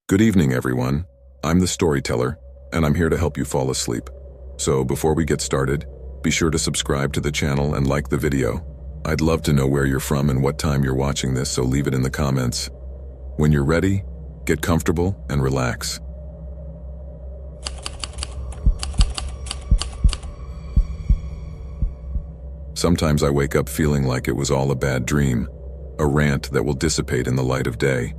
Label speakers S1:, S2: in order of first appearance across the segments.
S1: Good evening, everyone. I'm the storyteller, and I'm here to help you fall asleep. So before we get started, be sure to subscribe to the channel and like the video. I'd love to know where you're from and what time you're watching this, so leave it in the comments. When you're ready, get comfortable and relax. Sometimes I wake up feeling like it was all a bad dream, a rant that will dissipate in the light of day.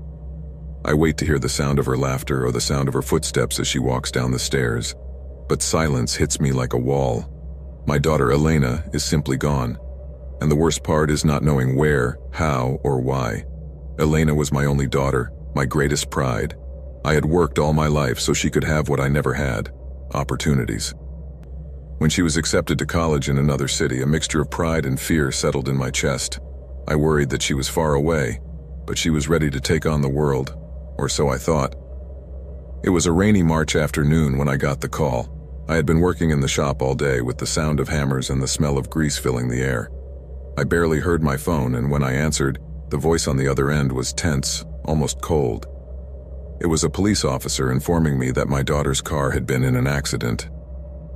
S1: I wait to hear the sound of her laughter or the sound of her footsteps as she walks down the stairs, but silence hits me like a wall. My daughter Elena is simply gone, and the worst part is not knowing where, how, or why. Elena was my only daughter, my greatest pride. I had worked all my life so she could have what I never had: opportunities. When she was accepted to college in another city, a mixture of pride and fear settled in my chest. I worried that she was far away, but she was ready to take on the world, or so I thought. It was a rainy March afternoon when I got the call. I had been working in the shop all day with the sound of hammers and the smell of grease filling the air. I barely heard my phone, and when I answered, the voice on the other end was tense, almost cold. It was a police officer informing me that my daughter's car had been in an accident.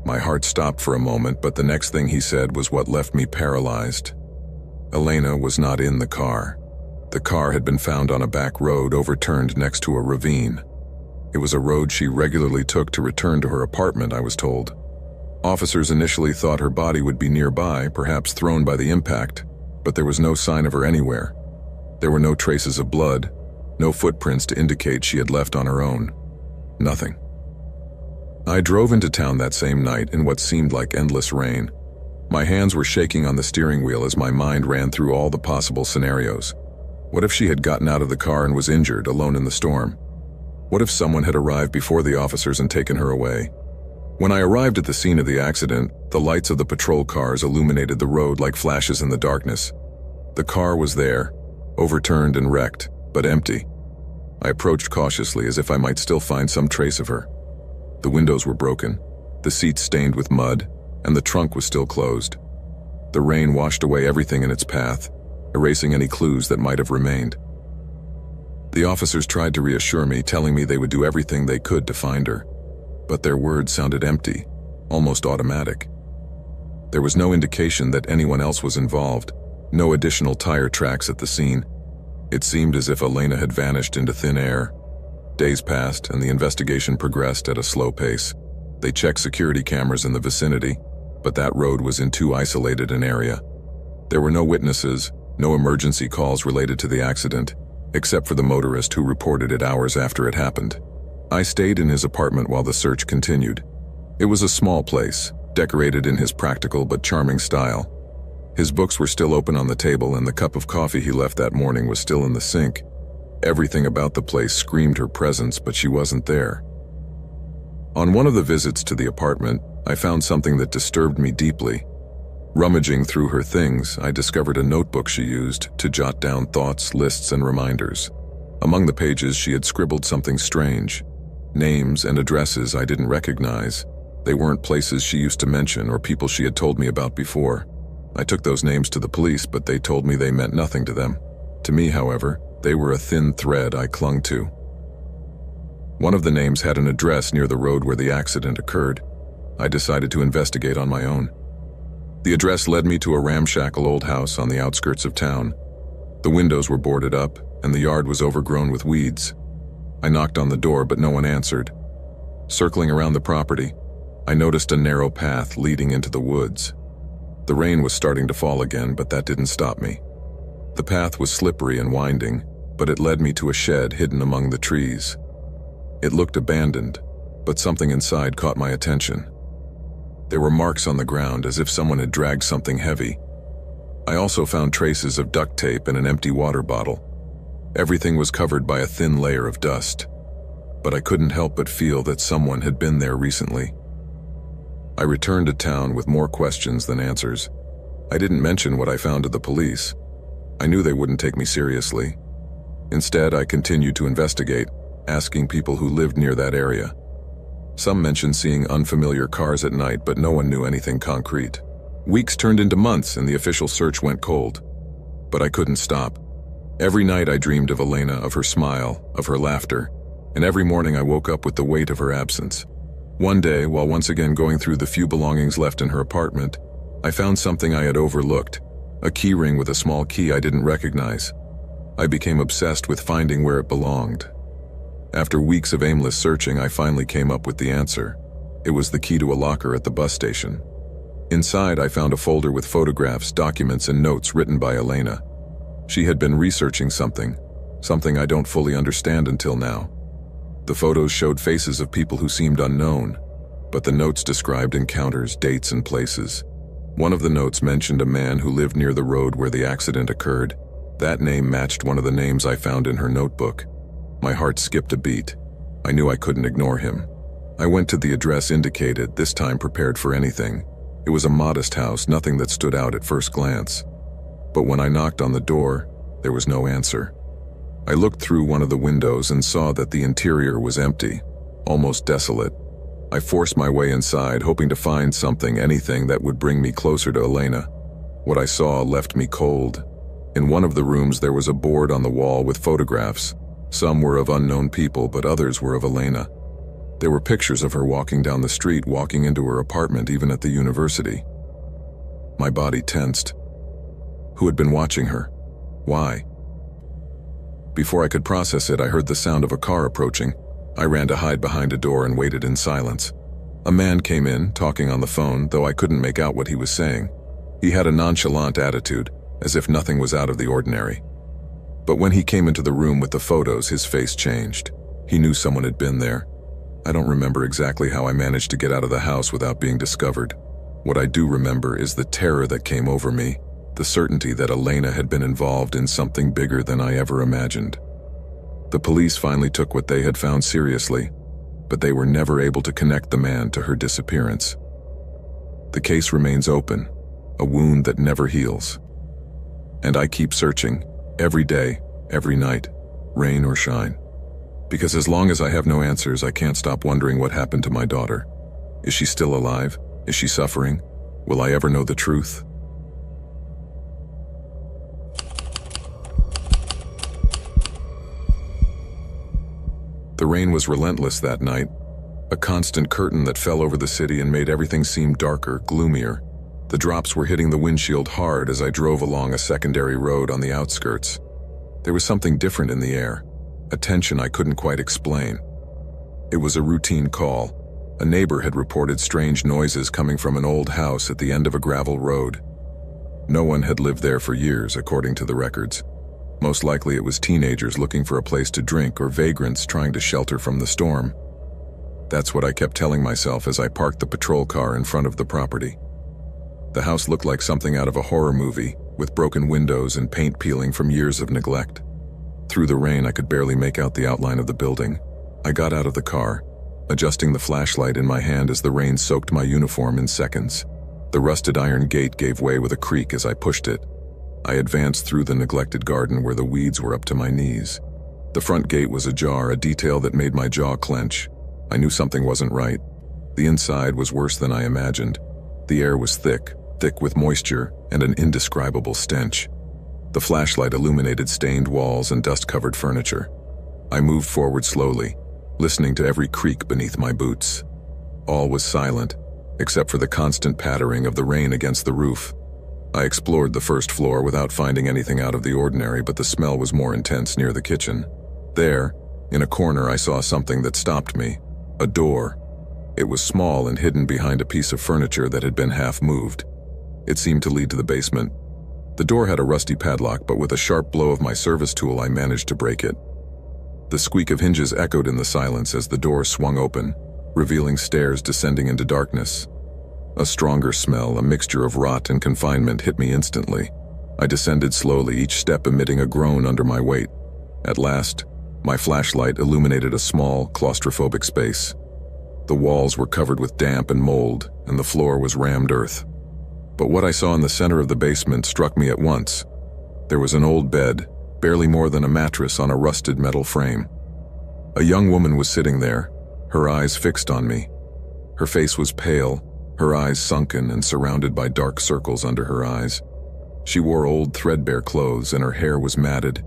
S1: My heart stopped for a moment, but the next thing he said was what left me paralyzed. Elena was not in the car. The car had been found on a back road overturned next to a ravine. It was a road she regularly took to return to her apartment, I was told. Officers initially thought her body would be nearby, perhaps thrown by the impact, but there was no sign of her anywhere. There were no traces of blood, no footprints to indicate she had left on her own. Nothing. I drove into town that same night in what seemed like endless rain. My hands were shaking on the steering wheel as my mind ran through all the possible scenarios. What if she had gotten out of the car and was injured, alone in the storm? What if someone had arrived before the officers and taken her away? When I arrived at the scene of the accident, the lights of the patrol cars illuminated the road like flashes in the darkness. The car was there, overturned and wrecked, but empty. I approached cautiously as if I might still find some trace of her. The windows were broken, the seats stained with mud, and the trunk was still closed. The rain washed away everything in its path, erasing any clues that might have remained. The officers tried to reassure me, telling me they would do everything they could to find her, but their words sounded empty, almost automatic. There was no indication that anyone else was involved, no additional tire tracks at the scene. It seemed as if Elena had vanished into thin air. Days passed, and the investigation progressed at a slow pace. They checked security cameras in the vicinity, but that road was in too isolated an area. There were no witnesses, no emergency calls related to the accident, except for the motorist who reported it hours after it happened. I stayed in his apartment while the search continued. It was a small place, decorated in his practical but charming style. His books were still open on the table, and the cup of coffee he left that morning was still in the sink. Everything about the place screamed her presence, but she wasn't there. On one of the visits to the apartment, I found something that disturbed me deeply. Rummaging through her things, I discovered a notebook she used to jot down thoughts, lists, and reminders. Among the pages, she had scribbled something strange. Names and addresses I didn't recognize. They weren't places she used to mention or people she had told me about before. I took those names to the police, but they told me they meant nothing to them. To me, however, they were a thin thread I clung to. One of the names had an address near the road where the accident occurred. I decided to investigate on my own. The address led me to a ramshackle old house on the outskirts of town. The windows were boarded up, and the yard was overgrown with weeds. I knocked on the door, but no one answered. Circling around the property, I noticed a narrow path leading into the woods. The rain was starting to fall again, but that didn't stop me. The path was slippery and winding, but it led me to a shed hidden among the trees. It looked abandoned, but something inside caught my attention. There were marks on the ground as if someone had dragged something heavy. I also found traces of duct tape and an empty water bottle. Everything was covered by a thin layer of dust, but I couldn't help but feel that someone had been there recently. I returned to town with more questions than answers. I didn't mention what I found to the police. I knew they wouldn't take me seriously. Instead, I continued to investigate, asking people who lived near that area. Some mentioned seeing unfamiliar cars at night, but no one knew anything concrete. Weeks turned into months, and the official search went cold. But I couldn't stop. Every night I dreamed of Elena, of her smile, of her laughter. and every morning I woke up with the weight of her absence. One day, while once again going through the few belongings left in her apartment, I found something I had overlooked, a key ring with a small key I didn't recognize. I became obsessed with finding where it belonged. After weeks of aimless searching, I finally came up with the answer. It was the key to a locker at the bus station. Inside, I found a folder with photographs, documents, and notes written by Elena. She had been researching something I don't fully understand until now. The photos showed faces of people who seemed unknown, but the notes described encounters, dates, and places. One of the notes mentioned a man who lived near the road where the accident occurred. That name matched one of the names I found in her notebook. My heart skipped a beat. I knew I couldn't ignore him. I went to the address indicated, this time prepared for anything. It was a modest house, nothing that stood out at first glance. But when I knocked on the door, there was no answer. I looked through one of the windows and saw that the interior was empty, almost desolate. I forced my way inside, hoping to find something, anything that would bring me closer to Elena. What I saw left me cold. In one of the rooms there was a board on the wall with photographs. Some were of unknown people, but others were of Elena. There were pictures of her walking down the street, walking into her apartment, even at the university. My body tensed. Who had been watching her? Why? Before I could process it, I heard the sound of a car approaching. I ran to hide behind a door and waited in silence. A man came in, talking on the phone, though I couldn't make out what he was saying. He had a nonchalant attitude, as if nothing was out of the ordinary. But when he came into the room with the photos, his face changed. He knew someone had been there. I don't remember exactly how I managed to get out of the house without being discovered. What I do remember is the terror that came over me, the certainty that Elena had been involved in something bigger than I ever imagined. The police finally took what they had found seriously, but they were never able to connect the man to her disappearance. The case remains open, a wound that never heals. And I keep searching, every day, every night, rain or shine. Because as long as I have no answers, I can't stop wondering what happened to my daughter. Is she still alive? Is she suffering? Will I ever know the truth? The rain was relentless that night, a constant curtain that fell over the city and made everything seem darker, gloomier. The drops were hitting the windshield hard as I drove along a secondary road on the outskirts. There was something different in the air, a tension I couldn't quite explain. It was a routine call. A neighbor had reported strange noises coming from an old house at the end of a gravel road. No one had lived there for years, according to the records. Most likely it was teenagers looking for a place to drink or vagrants trying to shelter from the storm. That's what I kept telling myself as I parked the patrol car in front of the property. The house looked like something out of a horror movie, with broken windows and paint peeling from years of neglect. Through the rain, I could barely make out the outline of the building. I got out of the car, adjusting the flashlight in my hand as the rain soaked my uniform in seconds. The rusted iron gate gave way with a creak as I pushed it. I advanced through the neglected garden where the weeds were up to my knees. The front gate was ajar, a detail that made my jaw clench. I knew something wasn't right. The inside was worse than I imagined. The air was thick with moisture and an indescribable stench. The flashlight illuminated stained walls and dust-covered furniture. I moved forward slowly, listening to every creak beneath my boots. All was silent, except for the constant pattering of the rain against the roof. I explored the first floor without finding anything out of the ordinary, but the smell was more intense near the kitchen. There, in a corner, I saw something that stopped me. A door. It was small and hidden behind a piece of furniture that had been half moved. It seemed to lead to the basement. The door had a rusty padlock, but with a sharp blow of my service tool, I managed to break it. The squeak of hinges echoed in the silence as the door swung open, revealing stairs descending into darkness. A stronger smell, a mixture of rot and confinement, hit me instantly. I descended slowly, each step emitting a groan under my weight. At last, my flashlight illuminated a small, claustrophobic space. The walls were covered with damp and mold, and the floor was rammed earth. But what I saw in the center of the basement struck me at once. There was an old bed, barely more than a mattress on a rusted metal frame. A young woman was sitting there, her eyes fixed on me. Her face was pale, her eyes sunken and surrounded by dark circles under her eyes. She wore old, threadbare clothes and her hair was matted.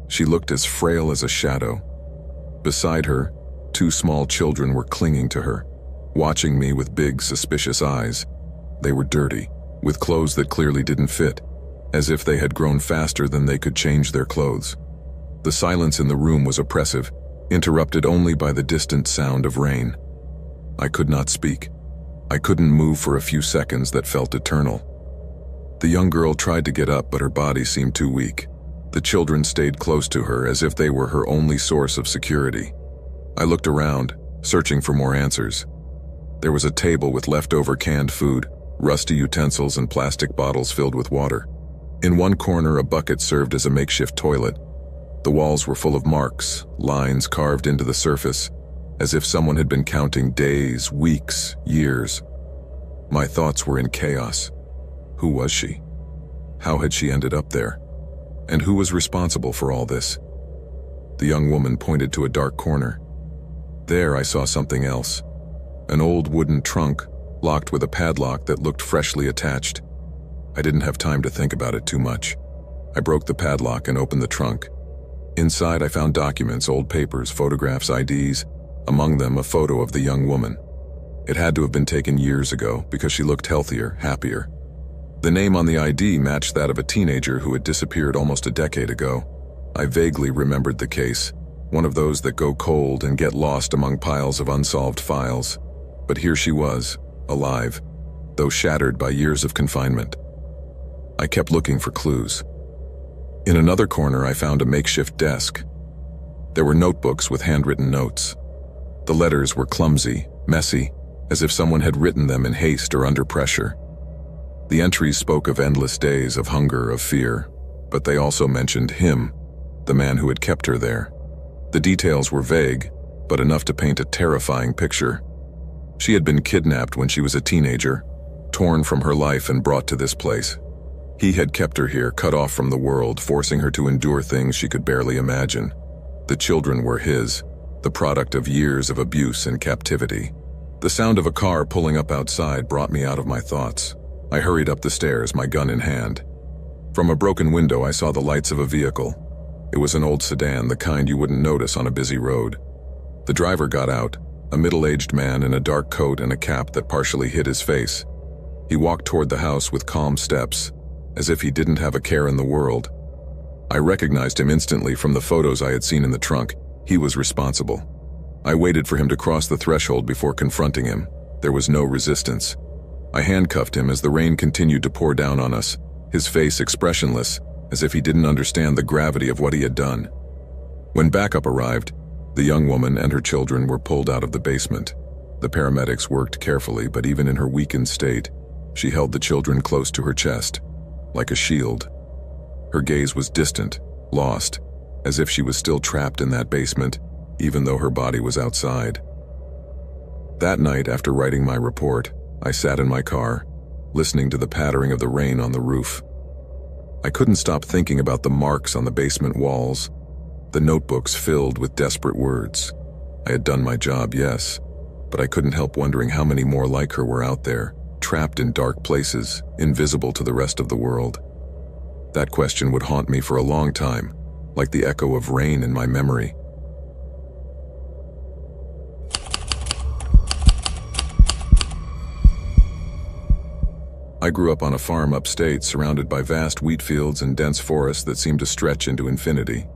S1: She looked as frail as a shadow. Beside her, two small children were clinging to her, watching me with big, suspicious eyes. They were dirty, with clothes that clearly didn't fit, as if they had grown faster than they could change their clothes. The silence in the room was oppressive, interrupted only by the distant sound of rain. I could not speak. I couldn't move for a few seconds that felt eternal. The young girl tried to get up, but her body seemed too weak. The children stayed close to her as if they were her only source of security. I looked around, searching for more answers. There was a table with leftover canned food, rusty utensils, and plastic bottles filled with water. In one corner, a bucket served as a makeshift toilet. The walls were full of marks, lines carved into the surface, as if someone had been counting days, weeks, years. My thoughts were in chaos. Who was she? How had she ended up there? And who was responsible for all this? The young woman pointed to a dark corner. There I saw something else. An old wooden trunk, locked with a padlock that looked freshly attached. I didn't have time to think about it too much. I broke the padlock and opened the trunk. Inside I found documents, old papers, photographs, IDs, among them a photo of the young woman. It had to have been taken years ago because she looked healthier, happier. The name on the ID matched that of a teenager who had disappeared almost a decade ago. I vaguely remembered the case, one of those that go cold and get lost among piles of unsolved files. But here she was, alive, though shattered by years of confinement. I kept looking for clues. In another corner, I found a makeshift desk. There were notebooks with handwritten notes. The letters were clumsy, messy, as if someone had written them in haste or under pressure. The entries spoke of endless days of hunger, of fear, but they also mentioned him, the man who had kept her there. The details were vague, but enough to paint a terrifying picture. She had been kidnapped when she was a teenager, torn from her life and brought to this place. He had kept her here, cut off from the world, forcing her to endure things she could barely imagine. The children were his, the product of years of abuse and captivity. The sound of a car pulling up outside brought me out of my thoughts. I hurried up the stairs, my gun in hand. From a broken window, I saw the lights of a vehicle. It was an old sedan, the kind you wouldn't notice on a busy road. The driver got out, a middle-aged man in a dark coat and a cap that partially hid his face. He walked toward the house with calm steps, as if he didn't have a care in the world. I recognized him instantly from the photos I had seen in the trunk. He was responsible. I waited for him to cross the threshold before confronting him. There was no resistance. I handcuffed him as the rain continued to pour down on us, his face expressionless, as if he didn't understand the gravity of what he had done. When backup arrived, the young woman and her children were pulled out of the basement. The paramedics worked carefully, but even in her weakened state, she held the children close to her chest, like a shield. Her gaze was distant, lost, as if she was still trapped in that basement, even though her body was outside. That night, after writing my report, I sat in my car, listening to the pattering of the rain on the roof. I couldn't stop thinking about the marks on the basement walls, the notebooks filled with desperate words. I had done my job, yes, but I couldn't help wondering how many more like her were out there, trapped in dark places, invisible to the rest of the world. That question would haunt me for a long time, like the echo of rain in my memory. I grew up on a farm upstate, surrounded by vast wheat fields and dense forests that seemed to stretch into infinity.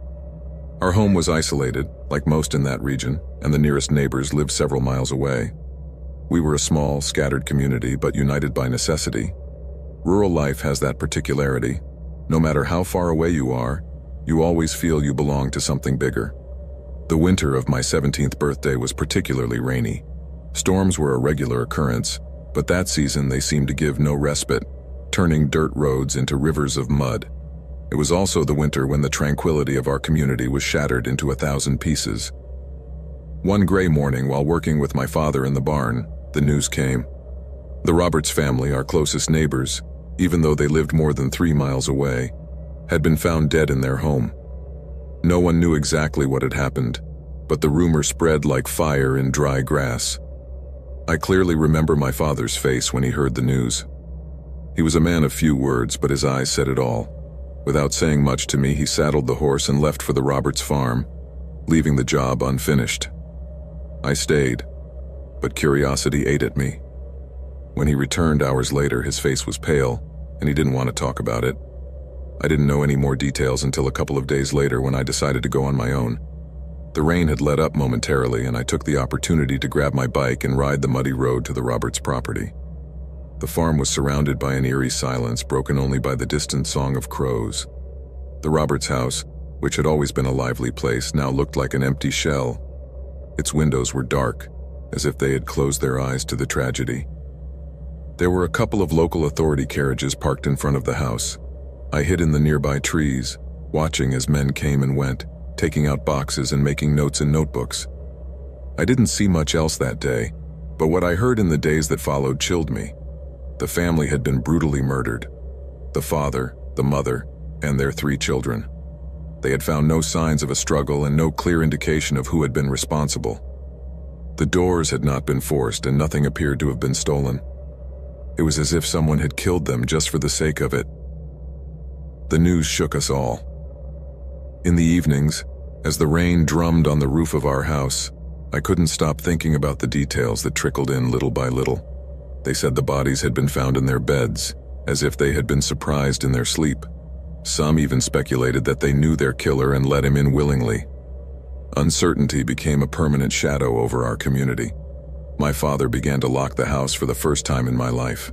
S1: Our home was isolated, like most in that region, and the nearest neighbors lived several miles away. We were a small, scattered community, but united by necessity. Rural life has that particularity. No matter how far away you are, you always feel you belong to something bigger. The winter of my 17th birthday was particularly rainy. Storms were a regular occurrence, but that season they seemed to give no respite, turning dirt roads into rivers of mud. It was also the winter when the tranquility of our community was shattered into 1,000 pieces. One gray morning, while working with my father in the barn, the news came. The Roberts family, our closest neighbors, even though they lived more than 3 miles away, had been found dead in their home. No one knew exactly what had happened, but the rumor spread like fire in dry grass. I clearly remember my father's face when he heard the news. He was a man of few words, but his eyes said it all. Without saying much to me, he saddled the horse and left for the Roberts farm. leaving the job unfinished. I stayed, but curiosity ate at me. When he returned hours later, his face was pale, and he didn't want to talk about it. I didn't know any more details until a couple of days later when I decided to go on my own. The rain had let up momentarily, and I took the opportunity to grab my bike and ride the muddy road to the Roberts property. The farm was surrounded by an eerie silence, broken only by the distant song of crows. The Roberts house, which had always been a lively place, now looked like an empty shell. Its windows were dark, as if they had closed their eyes to the tragedy. There were a couple of local authority carriages parked in front of the house. I hid in the nearby trees, watching as men came and went, taking out boxes and making notes in notebooks. I didn't see much else that day, but what I heard in the days that followed chilled me. The family had been brutally murdered. The father, the mother, and their 3 children. They had found no signs of a struggle and no clear indication of who had been responsible. The doors had not been forced and nothing appeared to have been stolen. It was as if someone had killed them just for the sake of it. The news shook us all. In the evenings, as the rain drummed on the roof of our house, I couldn't stop thinking about the details that trickled in little by little. They said the bodies had been found in their beds, as if they had been surprised in their sleep. Some even speculated that they knew their killer and let him in willingly. Uncertainty became a permanent shadow over our community. My father began to lock the house for the first time in my life.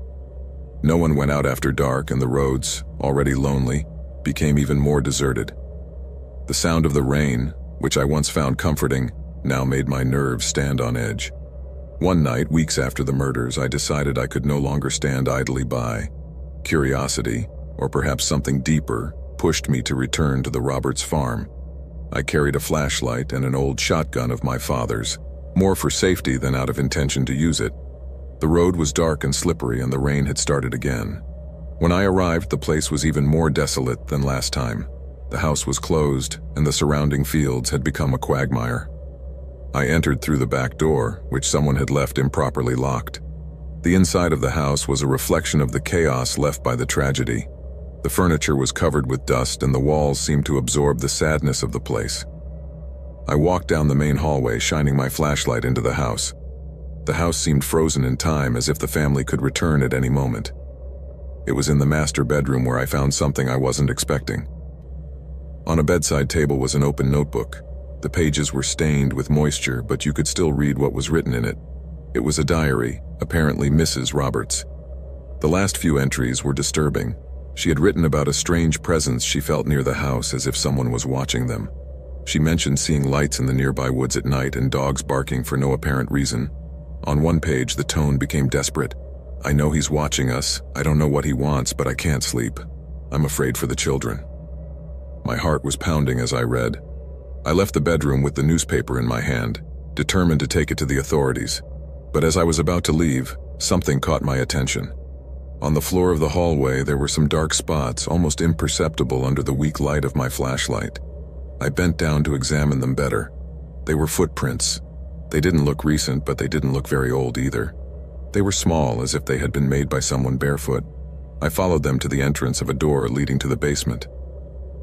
S1: No one went out after dark, and the roads, already lonely, became even more deserted. The sound of the rain, which I once found comforting, now made my nerves stand on edge. One night, weeks after the murders, I decided I could no longer stand idly by. Curiosity, or perhaps something deeper, pushed me to return to the Roberts farm. I carried a flashlight and an old shotgun of my father's, more for safety than out of intention to use it. The road was dark and slippery, and the rain had started again. When I arrived, the place was even more desolate than last time. The house was closed, and the surrounding fields had become a quagmire. I entered through the back door, which someone had left improperly locked. The inside of the house was a reflection of the chaos left by the tragedy. The furniture was covered with dust, and the walls seemed to absorb the sadness of the place. I walked down the main hallway, shining my flashlight into the house. The house seemed frozen in time, as if the family could return at any moment. It was in the master bedroom where I found something I wasn't expecting. On a bedside table was an open notebook. The pages were stained with moisture, but you could still read what was written in it. It was a diary, apparently Mrs. Roberts. The last few entries were disturbing. She had written about a strange presence she felt near the house, as if someone was watching them. She mentioned seeing lights in the nearby woods at night and dogs barking for no apparent reason. On one page, the tone became desperate. "I know he's watching us. I don't know what he wants, but I can't sleep. I'm afraid for the children." My heart was pounding as I read. I left the bedroom with the newspaper in my hand, determined to take it to the authorities. But as I was about to leave, something caught my attention. On the floor of the hallway, there were some dark spots, almost imperceptible under the weak light of my flashlight. I bent down to examine them better. They were footprints. They didn't look recent, but they didn't look very old either. They were small, as if they had been made by someone barefoot. I followed them to the entrance of a door leading to the basement.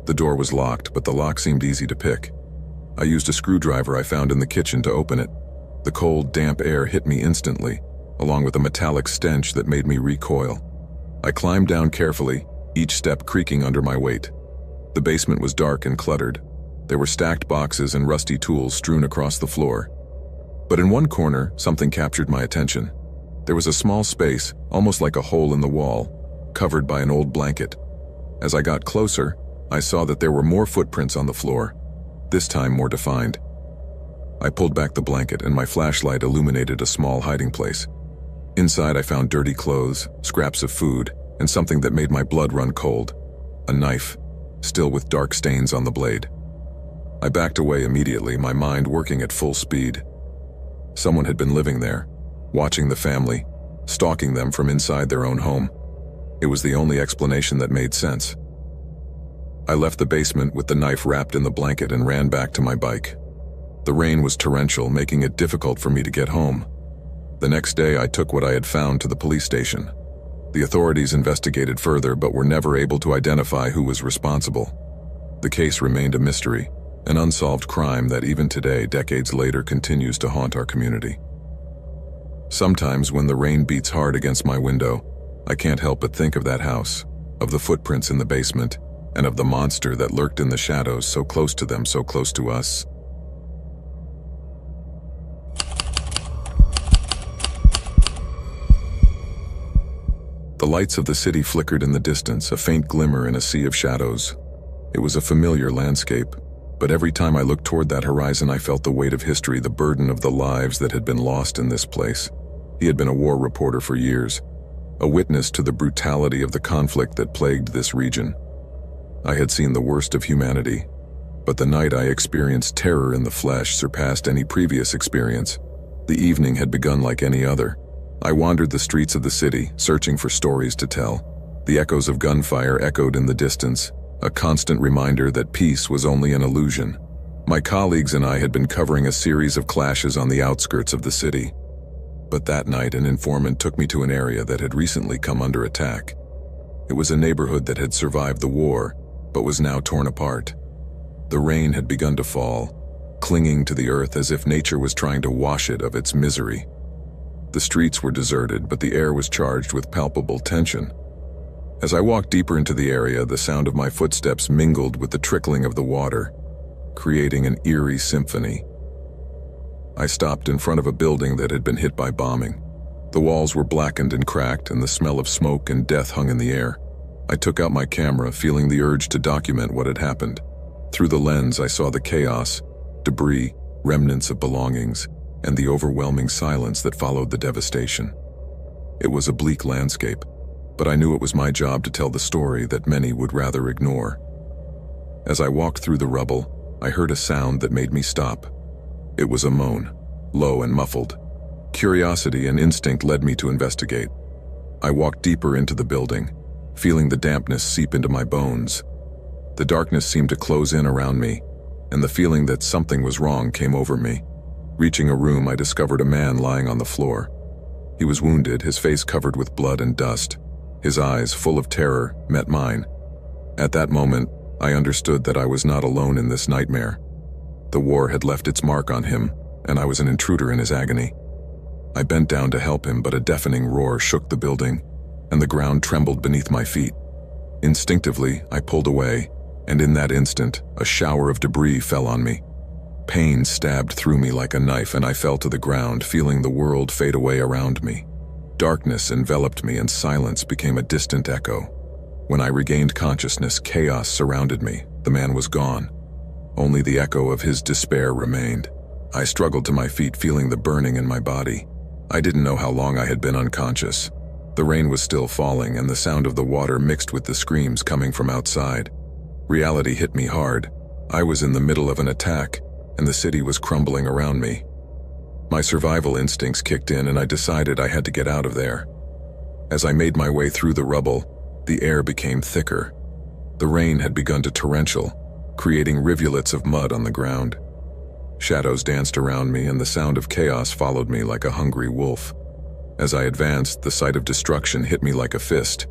S1: The door was locked, but the lock seemed easy to pick. I used a screwdriver I found in the kitchen to open it. The cold, damp air hit me instantly, along with a metallic stench that made me recoil. I climbed down carefully, each step creaking under my weight. The basement was dark and cluttered. There were stacked boxes and rusty tools strewn across the floor. But in one corner, something captured my attention. There was a small space, almost like a hole in the wall, covered by an old blanket. As I got closer, I saw that there were more footprints on the floor, this time more defined. I pulled back the blanket and my flashlight illuminated a small hiding place. Inside, I found dirty clothes, scraps of food, and something that made my blood run cold. A knife, still with dark stains on the blade. I backed away immediately, my mind working at full speed. Someone had been living there, watching the family, stalking them from inside their own home. It was the only explanation that made sense. I left the basement with the knife wrapped in the blanket and ran back to my bike. The rain was torrential, making it difficult for me to get home. The next day, I took what I had found to the police station. The authorities investigated further, but were never able to identify who was responsible. The case remained a mystery, an unsolved crime that even today, decades later, continues to haunt our community. Sometimes when the rain beats hard against my window, I can't help but think of that house, of the footprints in the basement, and of the monster that lurked in the shadows, so close to them, so close to us. The lights of the city flickered in the distance, a faint glimmer in a sea of shadows. It was a familiar landscape, but every time I looked toward that horizon, I felt the weight of history, the burden of the lives that had been lost in this place. He had been a war reporter for years, a witness to the brutality of the conflict that plagued this region. I had seen the worst of humanity, but the night I experienced terror in the flesh surpassed any previous experience. The evening had begun like any other. I wandered the streets of the city, searching for stories to tell. The echoes of gunfire echoed in the distance, a constant reminder that peace was only an illusion. My colleagues and I had been covering a series of clashes on the outskirts of the city. But that night, an informant took me to an area that had recently come under attack. It was a neighborhood that had survived the war, but was now torn apart. The rain had begun to fall, clinging to the earth as if nature was trying to wash it of its misery. The streets were deserted, but the air was charged with palpable tension. As I walked deeper into the area, the sound of my footsteps mingled with the trickling of the water, creating an eerie symphony. I stopped in front of a building that had been hit by bombing. The walls were blackened and cracked, and the smell of smoke and death hung in the air. I took out my camera, feeling the urge to document what had happened. Through the lens, I saw the chaos, debris, remnants of belongings, and the overwhelming silence that followed the devastation. It was a bleak landscape, but I knew it was my job to tell the story that many would rather ignore. As I walked through the rubble, I heard a sound that made me stop. It was a moan, low and muffled. Curiosity and instinct led me to investigate. I walked deeper into the building, feeling the dampness seep into my bones. The darkness seemed to close in around me, and the feeling that something was wrong came over me. Reaching a room, I discovered a man lying on the floor. He was wounded, his face covered with blood and dust. His eyes, full of terror, met mine. At that moment, I understood that I was not alone in this nightmare. The war had left its mark on him, and I was an intruder in his agony. I bent down to help him, but a deafening roar shook the building, and the ground trembled beneath my feet. Instinctively, I pulled away, and in that instant, a shower of debris fell on me. Pain stabbed through me like a knife, and I fell to the ground, feeling the world fade away around me. Darkness enveloped me, and silence became a distant echo. When I regained consciousness, chaos surrounded me. The man was gone. Only the echo of his despair remained. I struggled to my feet, feeling the burning in my body. I didn't know how long I had been unconscious. The rain was still falling, and the sound of the water mixed with the screams coming from outside. Reality hit me hard. I was in the middle of an attack, and the city was crumbling around me. My survival instincts kicked in, and I decided I had to get out of there. As I made my way through the rubble, the air became thicker. The rain had begun to torrential, creating rivulets of mud on the ground. Shadows danced around me, and the sound of chaos followed me like a hungry wolf. As I advanced, the sight of destruction hit me like a fist.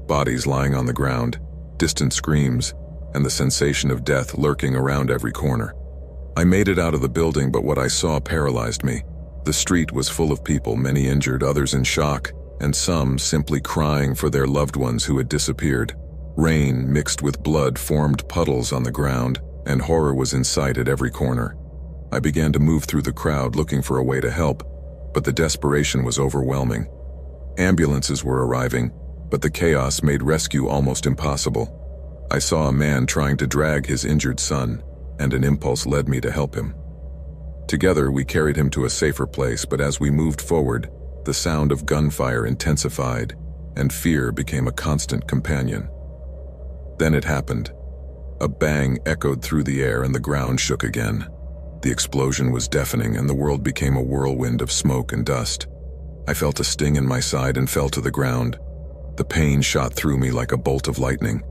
S1: Bodies lying on the ground, distant screams, and the sensation of death lurking around every corner. I made it out of the building, but what I saw paralyzed me. The street was full of people, many injured, others in shock, and some simply crying for their loved ones who had disappeared. Rain mixed with blood formed puddles on the ground, and horror was in sight at every corner. I began to move through the crowd looking for a way to help, but the desperation was overwhelming. Ambulances were arriving, but the chaos made rescue almost impossible. I saw a man trying to drag his injured son, and an impulse led me to help him. Together, we carried him to a safer place, but as we moved forward, the sound of gunfire intensified, and fear became a constant companion. Then it happened. A bang echoed through the air, and the ground shook again. The explosion was deafening, and the world became a whirlwind of smoke and dust. I felt a sting in my side and fell to the ground. The pain shot through me like a bolt of lightning.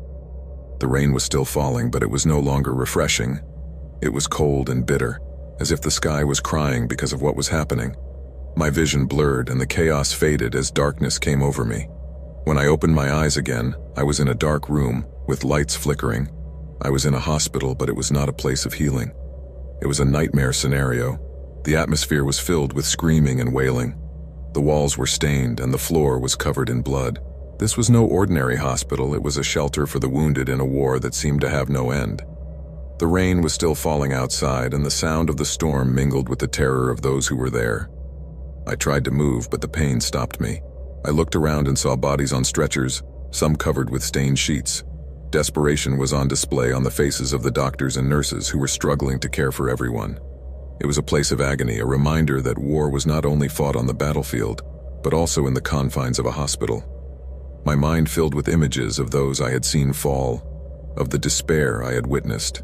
S1: The rain was still falling, but it was no longer refreshing. It was cold and bitter, as if the sky was crying because of what was happening. My vision blurred, and the chaos faded as darkness came over me. When I opened my eyes again, I was in a dark room with lights flickering. I was in a hospital, but it was not a place of healing. It was a nightmare scenario. The atmosphere was filled with screaming and wailing. The walls were stained and the floor was covered in blood. This was no ordinary hospital, it was a shelter for the wounded in a war that seemed to have no end. The rain was still falling outside, and the sound of the storm mingled with the terror of those who were there. I tried to move, but the pain stopped me. I looked around and saw bodies on stretchers, some covered with stained sheets. Desperation was on display on the faces of the doctors and nurses who were struggling to care for everyone. It was a place of agony, a reminder that war was not only fought on the battlefield, but also in the confines of a hospital. My mind filled with images of those I had seen fall, of the despair I had witnessed.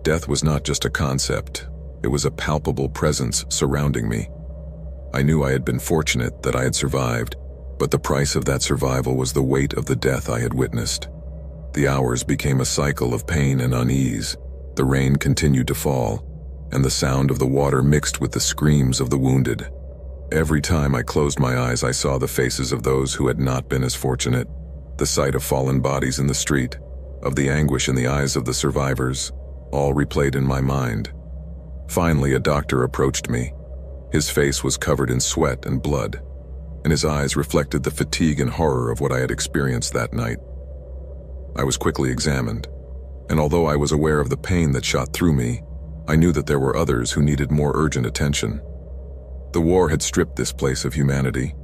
S1: Death was not just a concept, it was a palpable presence surrounding me. I knew I had been fortunate that I had survived, but the price of that survival was the weight of the death I had witnessed. The hours became a cycle of pain and unease. The rain continued to fall, and the sound of the water mixed with the screams of the wounded. Every time I closed my eyes, I saw the faces of those who had not been as fortunate, the sight of fallen bodies in the street, of the anguish in the eyes of the survivors, all replayed in my mind. Finally, a doctor approached me. His face was covered in sweat and blood, and his eyes reflected the fatigue and horror of what I had experienced that night. I was quickly examined, and although I was aware of the pain that shot through me, I knew that there were others who needed more urgent attention. The war had stripped this place of humanity,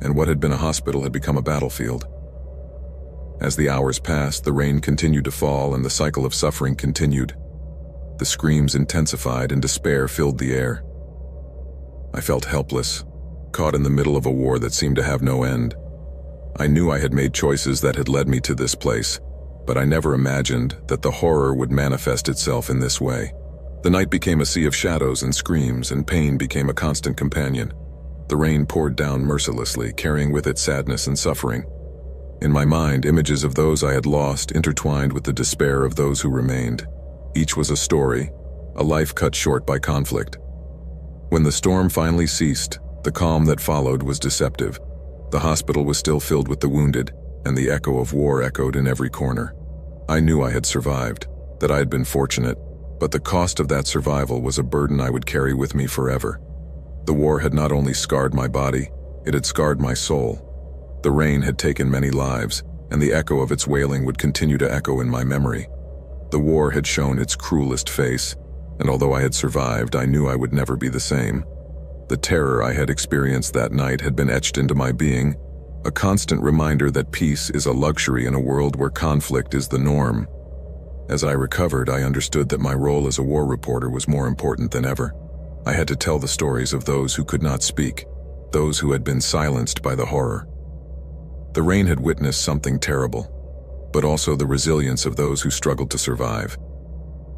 S1: and what had been a hospital had become a battlefield. As the hours passed, the rain continued to fall and the cycle of suffering continued. The screams intensified and despair filled the air. I felt helpless, caught in the middle of a war that seemed to have no end. I knew I had made choices that had led me to this place, but I never imagined that the horror would manifest itself in this way. The night became a sea of shadows and screams, and pain became a constant companion. The rain poured down mercilessly, carrying with it sadness and suffering. In my mind, images of those I had lost intertwined with the despair of those who remained. Each was a story, a life cut short by conflict. When the storm finally ceased, the calm that followed was deceptive. The hospital was still filled with the wounded, and the echo of war echoed in every corner. I knew I had survived, that I had been fortunate, but the cost of that survival was a burden I would carry with me forever. The war had not only scarred my body, it had scarred my soul. The rain had taken many lives, and the echo of its wailing would continue to echo in my memory. The war had shown its cruelest face, and although I had survived, I knew I would never be the same. The terror I had experienced that night had been etched into my being, a constant reminder that peace is a luxury in a world where conflict is the norm. As I recovered, I understood that my role as a war reporter was more important than ever. I had to tell the stories of those who could not speak, those who had been silenced by the horror. The rain had witnessed something terrible, but also the resilience of those who struggled to survive.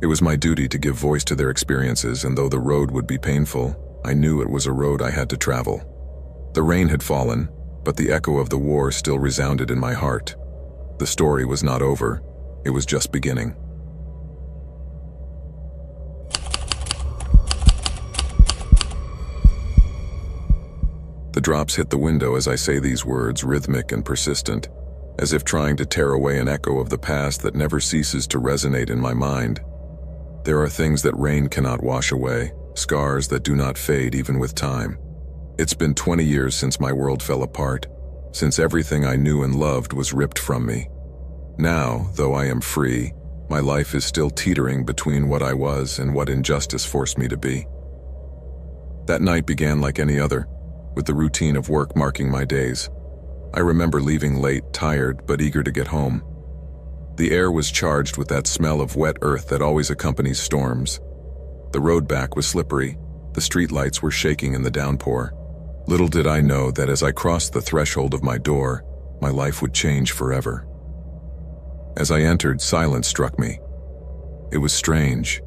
S1: It was my duty to give voice to their experiences, and though the road would be painful, I knew it was a road I had to travel. The rain had fallen, but the echo of the war still resounded in my heart. The story was not over, it was just beginning. The drops hit the window as I say these words, rhythmic and persistent, as if trying to tear away an echo of the past that never ceases to resonate in my mind. There are things that rain cannot wash away, scars that do not fade even with time. It's been 20 years since my world fell apart, since everything I knew and loved was ripped from me. Now, though I am free, my life is still teetering between what I was and what injustice forced me to be. That night began like any other, with the routine of work marking my days. I remember leaving late, tired, but eager to get home. The air was charged with that smell of wet earth that always accompanies storms. The road back was slippery, the streetlights were shaking in the downpour. Little did I know that as I crossed the threshold of my door, my life would change forever. As I entered, silence struck me. It was strange.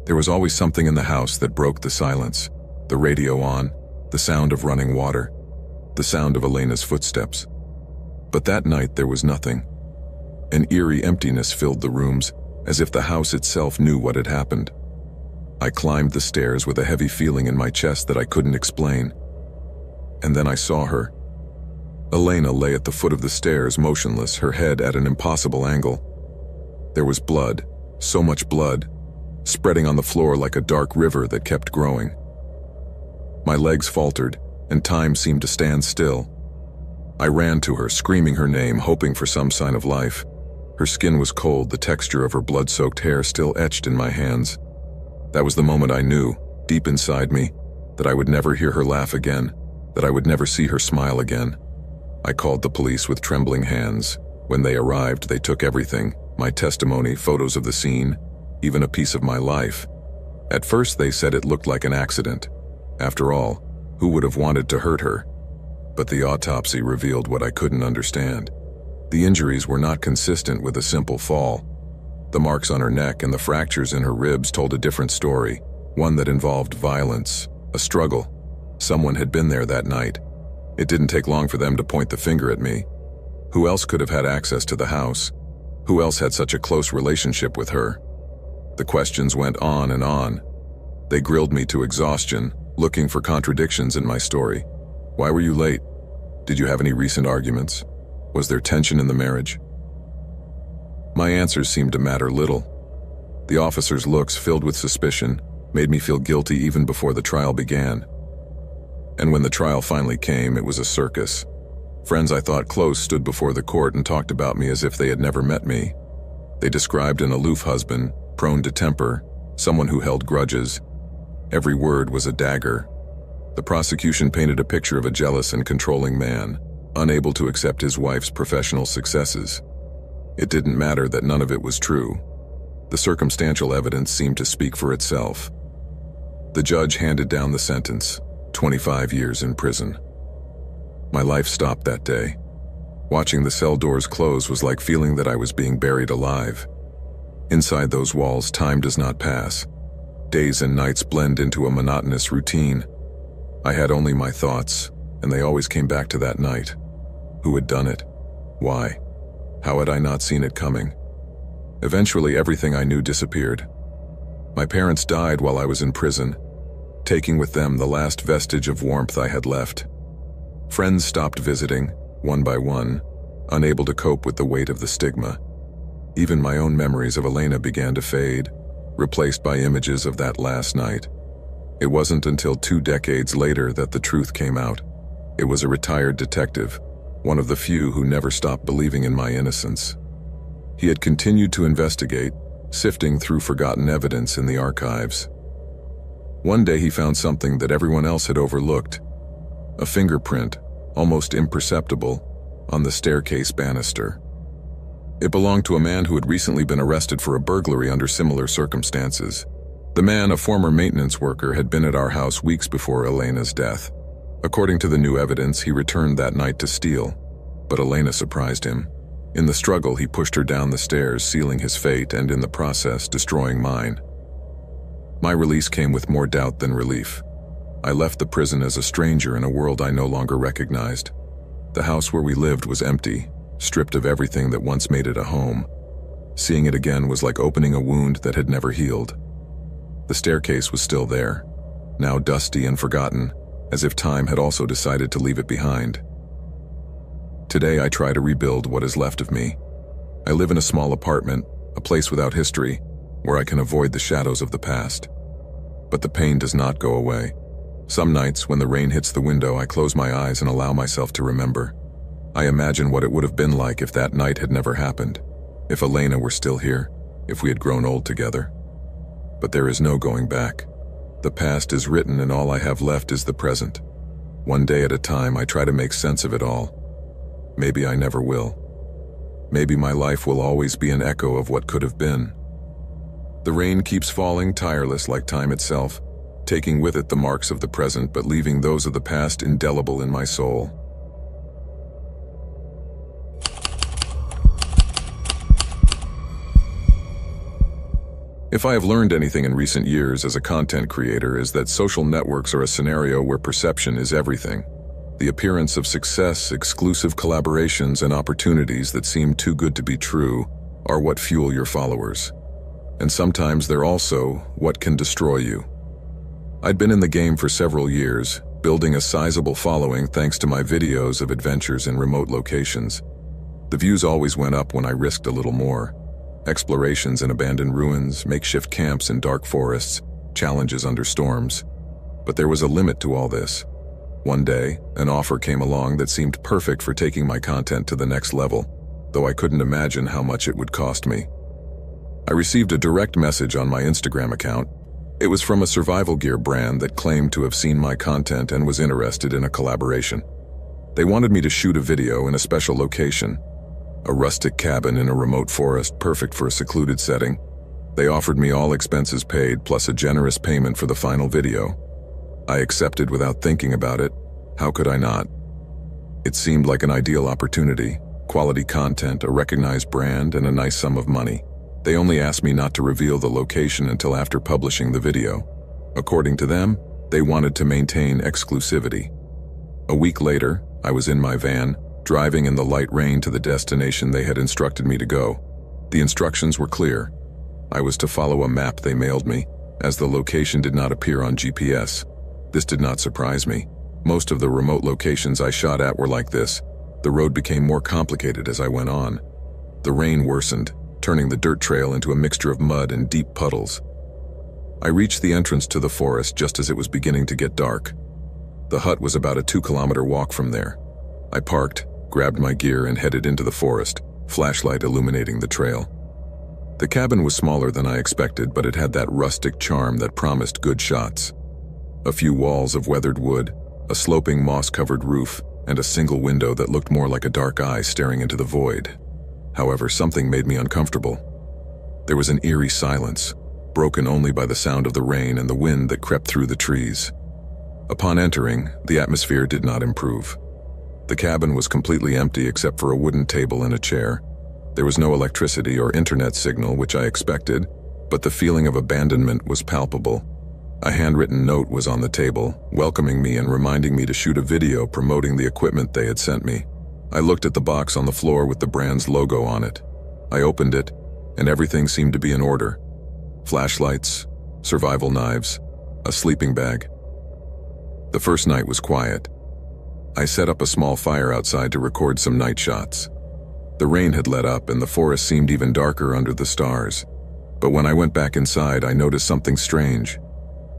S1: There was always something in the house that broke the silence. The radio on, the sound of running water, the sound of Elena's footsteps. But that night there was nothing. An eerie emptiness filled the rooms, as if the house itself knew what had happened. I climbed the stairs with a heavy feeling in my chest that I couldn't explain. And then I saw her. Elena lay at the foot of the stairs, motionless, her head at an impossible angle. There was blood, So much blood, spreading on the floor like a dark river that kept growing. My legs faltered, and time seemed to stand still. I ran to her, screaming her name, hoping for some sign of life. Her skin was cold, the texture of her blood-soaked hair still etched in my hands. That was the moment I knew, deep inside me, that I would never hear her laugh again, that I would never see her smile again. I called the police with trembling hands. When they arrived, they took everything, my testimony, photos of the scene, even a piece of my life. At first they said it looked like an accident. After all, who would have wanted to hurt her? But the autopsy revealed what I couldn't understand. The injuries were not consistent with a simple fall. The marks on her neck and the fractures in her ribs told a different story, one that involved violence, a struggle. Someone had been there that night. It didn't take long for them to point the finger at me. Who else could have had access to the house? Who else had such a close relationship with her? The questions went on and on. They grilled me to exhaustion, looking for contradictions in my story. Why were you late? Did you have any recent arguments? Was there tension in the marriage? My answers seemed to matter little. The officers' looks, filled with suspicion, made me feel guilty even before the trial began. And when the trial finally came, it was a circus. Friends I thought close stood before the court and talked about me as if they had never met me. They described an aloof husband, prone to temper, someone who held grudges. Every word was a dagger. The prosecution painted a picture of a jealous and controlling man, unable to accept his wife's professional successes. It didn't matter that none of it was true. The circumstantial evidence seemed to speak for itself. The judge handed down the sentence, 25 years in prison. My life stopped that day. Watching the cell doors close was like feeling that I was being buried alive. Inside those walls, time does not pass. Days and nights blend into a monotonous routine. I had only my thoughts, and they always came back to that night. Who had done it? Why? How had I not seen it coming? Eventually, everything I knew disappeared. My parents died while I was in prison, taking with them the last vestige of warmth I had left. Friends stopped visiting, one by one, unable to cope with the weight of the stigma. Even my own memories of Elena began to fade, replaced by images of that last night. It wasn't until 2 decades later that the truth came out. It was a retired detective, one of the few who never stopped believing in my innocence. He had continued to investigate, sifting through forgotten evidence in the archives. One day he found something that everyone else had overlooked: a fingerprint, almost imperceptible, on the staircase banister. It belonged to a man who had recently been arrested for a burglary under similar circumstances. The man, a former maintenance worker, had been at our house weeks before Elena's death. According to the new evidence, he returned that night to steal, but Elena surprised him. In the struggle, he pushed her down the stairs, sealing his fate and, in the process, destroying mine. My release came with more doubt than relief. I left the prison as a stranger in a world I no longer recognized. The house where we lived was empty, stripped of everything that once made it a home. Seeing it again was like opening a wound that had never healed. The staircase was still there, now dusty and forgotten, as if time had also decided to leave it behind. Today I try to rebuild what is left of me. I live in a small apartment, a place without history, where I can avoid the shadows of the past. But the pain does not go away. Some nights, when the rain hits the window, I close my eyes and allow myself to remember. I imagine what it would have been like if that night had never happened, if Elena were still here, if we had grown old together. But there is no going back. The past is written and all I have left is the present. One day at a time, I try to make sense of it all. Maybe I never will. Maybe my life will always be an echo of what could have been. The rain keeps falling, tireless like time itself, taking with it the marks of the present but leaving those of the past indelible in my soul. If I have learned anything in recent years as a content creator, is that social networks are a scenario where perception is everything. The appearance of success, exclusive collaborations, and opportunities that seem too good to be true are what fuel your followers. And sometimes they're also what can destroy you. I'd been in the game for several years, building a sizable following thanks to my videos of adventures in remote locations. The views always went up when I risked a little more. Explorations in abandoned ruins, makeshift camps in dark forests, challenges under storms. But there was a limit to all this. One day, an offer came along that seemed perfect for taking my content to the next level, though I couldn't imagine how much it would cost me. I received a direct message on my Instagram account. It was from a survival gear brand that claimed to have seen my content and was interested in a collaboration. They wanted me to shoot a video in a special location, a rustic cabin in a remote forest perfect for a secluded setting. They offered me all expenses paid plus a generous payment for the final video. I accepted without thinking about it. How could I not? It seemed like an ideal opportunity, quality content, a recognized brand, and a nice sum of money. They only asked me not to reveal the location until after publishing the video. According to them, they wanted to maintain exclusivity. A week later, I was in my van, driving in the light rain to the destination they had instructed me to go. The instructions were clear. I was to follow a map they mailed me, as the location did not appear on GPS. This did not surprise me. Most of the remote locations I shot at were like this. The road became more complicated as I went on. The rain worsened, turning the dirt trail into a mixture of mud and deep puddles. I reached the entrance to the forest just as it was beginning to get dark. The hut was about a 2-kilometer walk from there. I parked, grabbed my gear, and headed into the forest, flashlight illuminating the trail. The cabin was smaller than I expected, but it had that rustic charm that promised good shots. A few walls of weathered wood, a sloping moss-covered roof, and a single window that looked more like a dark eye staring into the void. However, something made me uncomfortable. There was an eerie silence, broken only by the sound of the rain and the wind that crept through the trees. Upon entering, the atmosphere did not improve. The cabin was completely empty except for a wooden table and a chair. There was no electricity or internet signal, which I expected, but the feeling of abandonment was palpable. A handwritten note was on the table, welcoming me and reminding me to shoot a video promoting the equipment they had sent me. I looked at the box on the floor with the brand's logo on it. I opened it, and everything seemed to be in order. Flashlights, survival knives, a sleeping bag. The first night was quiet. I set up a small fire outside to record some night shots. The rain had let up and the forest seemed even darker under the stars. But when I went back inside, I noticed something strange.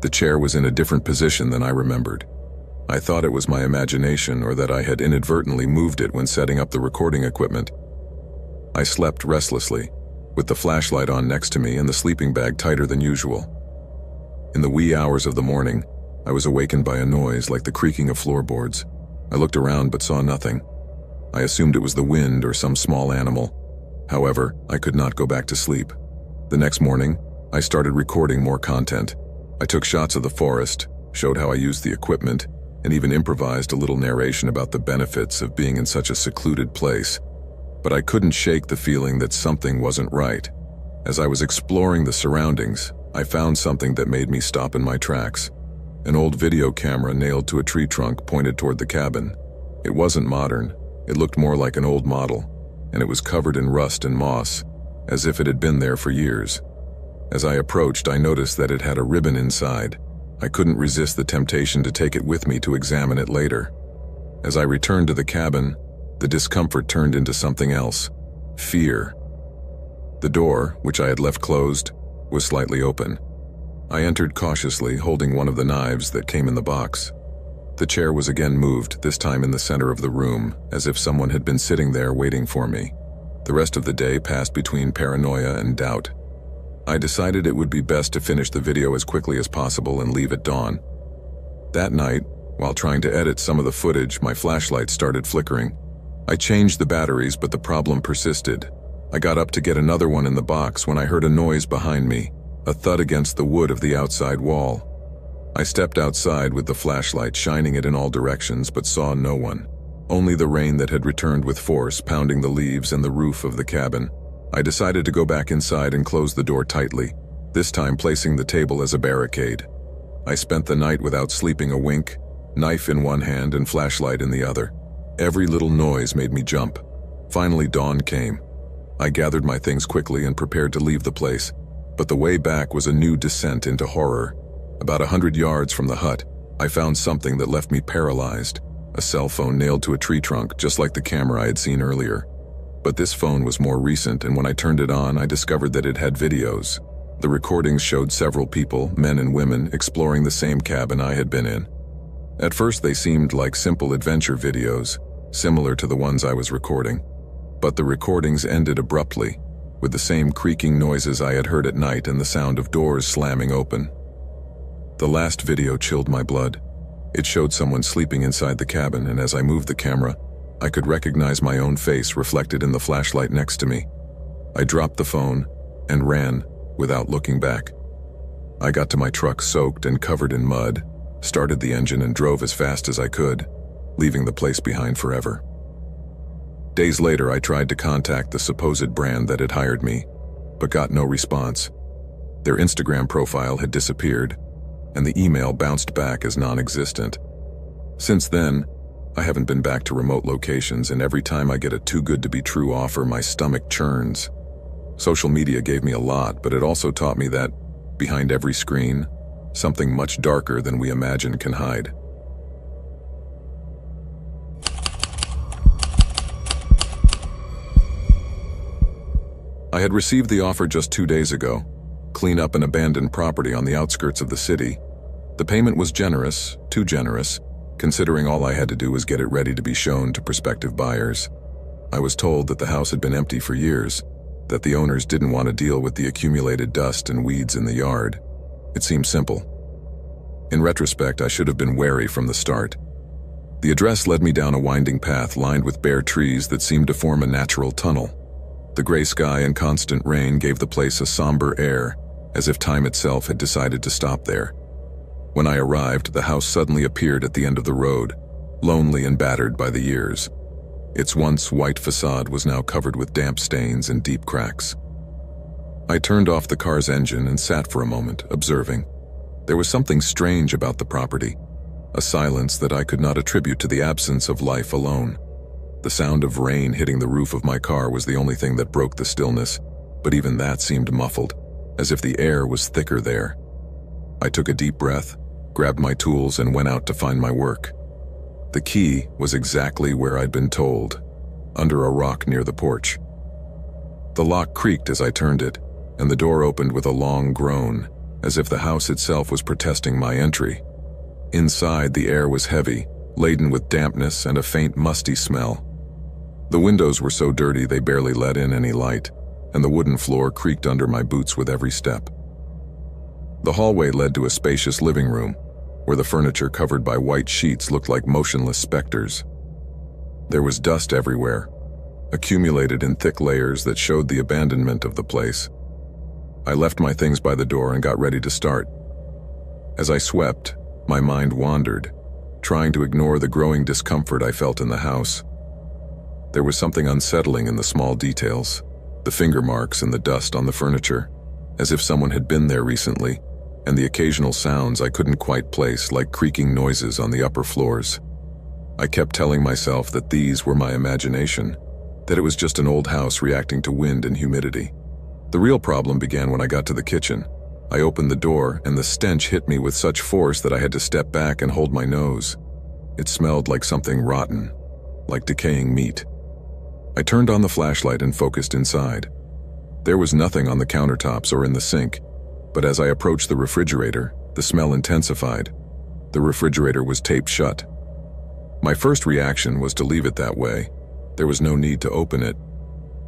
S1: The chair was in a different position than I remembered. I thought it was my imagination or that I had inadvertently moved it when setting up the recording equipment. I slept restlessly, with the flashlight on next to me and the sleeping bag tighter than usual. In the wee hours of the morning, I was awakened by a noise like the creaking of floorboards. I looked around but saw nothing. I assumed it was the wind or some small animal. However, I could not go back to sleep. The next morning, I started recording more content. I took shots of the forest, showed how I used the equipment, and even improvised a little narration about the benefits of being in such a secluded place. But I couldn't shake the feeling that something wasn't right. As I was exploring the surroundings, I found something that made me stop in my tracks. An old video camera nailed to a tree trunk pointed toward the cabin. It wasn't modern. It looked more like an old model, and it was covered in rust and moss, as if it had been there for years. As I approached, I noticed that it had a ribbon inside. I couldn't resist the temptation to take it with me to examine it later. As I returned to the cabin, the discomfort turned into something else: fear. The door, which I had left closed, was slightly open. I entered cautiously, holding one of the knives that came in the box. The chair was again moved, this time in the center of the room, as if someone had been sitting there waiting for me. The rest of the day passed between paranoia and doubt. I decided it would be best to finish the video as quickly as possible and leave at dawn. That night, while trying to edit some of the footage, my flashlight started flickering. I changed the batteries, but the problem persisted. I got up to get another one in the box when I heard a noise behind me, a thud against the wood of the outside wall. I stepped outside with the flashlight, shining it in all directions, but saw no one. Only the rain that had returned with force, pounding the leaves and the roof of the cabin. I decided to go back inside and close the door tightly, this time placing the table as a barricade. I spent the night without sleeping a wink, knife in one hand and flashlight in the other. Every little noise made me jump. Finally, dawn came. I gathered my things quickly and prepared to leave the place, but the way back was a new descent into horror. About 100 yards from the hut, I found something that left me paralyzed. A cell phone nailed to a tree trunk, just like the camera I had seen earlier. But this phone was more recent, and when I turned it on, I discovered that it had videos. The recordings showed several people, men and women, exploring the same cabin I had been in. At first they seemed like simple adventure videos, similar to the ones I was recording. But the recordings ended abruptly, with the same creaking noises I had heard at night and the sound of doors slamming open. The last video chilled my blood. It showed someone sleeping inside the cabin, and as I moved the camera, I could recognize my own face reflected in the flashlight next to me. I dropped the phone and ran without looking back. I got to my truck soaked and covered in mud, started the engine and drove as fast as I could, leaving the place behind forever. Days later, I tried to contact the supposed brand that had hired me, but got no response. Their Instagram profile had disappeared, and the email bounced back as non-existent. Since then, I haven't been back to remote locations, and every time I get a too-good-to-be-true offer, my stomach churns. Social media gave me a lot, but it also taught me that, behind every screen, something much darker than we imagine can hide. I had received the offer just 2 days ago. Clean up an abandoned property on the outskirts of the city. The payment was generous, too generous, considering all I had to do was get it ready to be shown to prospective buyers. I was told that the house had been empty for years, that the owners didn't want to deal with the accumulated dust and weeds in the yard. It seemed simple. In retrospect, I should have been wary from the start. The address led me down a winding path lined with bare trees that seemed to form a natural tunnel. The gray sky and constant rain gave the place a somber air, as if time itself had decided to stop there. When I arrived, the house suddenly appeared at the end of the road, lonely and battered by the years. Its once white facade was now covered with damp stains and deep cracks. I turned off the car's engine and sat for a moment, observing. There was something strange about the property, a silence that I could not attribute to the absence of life alone. The sound of rain hitting the roof of my car was the only thing that broke the stillness, but even that seemed muffled, as if the air was thicker there. I took a deep breath, grabbed my tools, and went out to find my work. The key was exactly where I'd been told, under a rock near the porch. The lock creaked as I turned it, and the door opened with a long groan, as if the house itself was protesting my entry. Inside, the air was heavy, laden with dampness and a faint musty smell. The windows were so dirty they barely let in any light, and the wooden floor creaked under my boots with every step. The hallway led to a spacious living room, where the furniture covered by white sheets looked like motionless specters. There was dust everywhere, accumulated in thick layers that showed the abandonment of the place. I left my things by the door and got ready to start. As I swept, my mind wandered, trying to ignore the growing discomfort I felt in the house. There was something unsettling in the small details, the finger marks and the dust on the furniture, as if someone had been there recently, and the occasional sounds I couldn't quite place, like creaking noises on the upper floors. I kept telling myself that these were my imagination, that it was just an old house reacting to wind and humidity. The real problem began when I got to the kitchen. I opened the door, and the stench hit me with such force that I had to step back and hold my nose. It smelled like something rotten, like decaying meat. I turned on the flashlight and focused inside. There was nothing on the countertops or in the sink, but as I approached the refrigerator, the smell intensified. The refrigerator was taped shut. My first reaction was to leave it that way. There was no need to open it.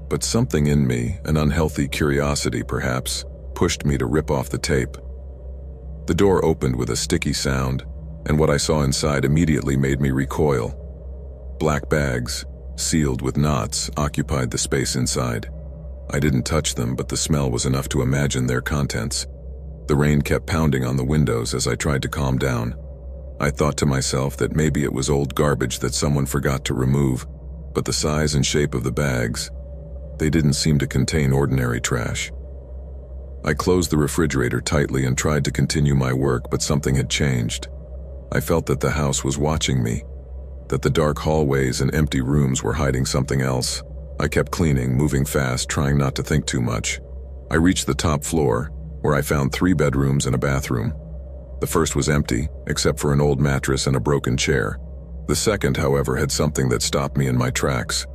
S1: But something in me, an unhealthy curiosity perhaps, pushed me to rip off the tape. The door opened with a sticky sound, and what I saw inside immediately made me recoil. Black bags, sealed with knots, occupied the space inside. I didn't touch them, but the smell was enough to imagine their contents. The rain kept pounding on the windows as I tried to calm down. I thought to myself that maybe it was old garbage that someone forgot to remove, but the size and shape of the bags, they didn't seem to contain ordinary trash. I closed the refrigerator tightly and tried to continue my work, but something had changed. I felt that the house was watching me, that the dark hallways and empty rooms were hiding something else. I kept cleaning, moving fast, trying not to think too much. I reached the top floor, where I found 3 bedrooms and a bathroom. The first was empty, except for an old mattress and a broken chair. The second, however, had something that stopped me in my tracks.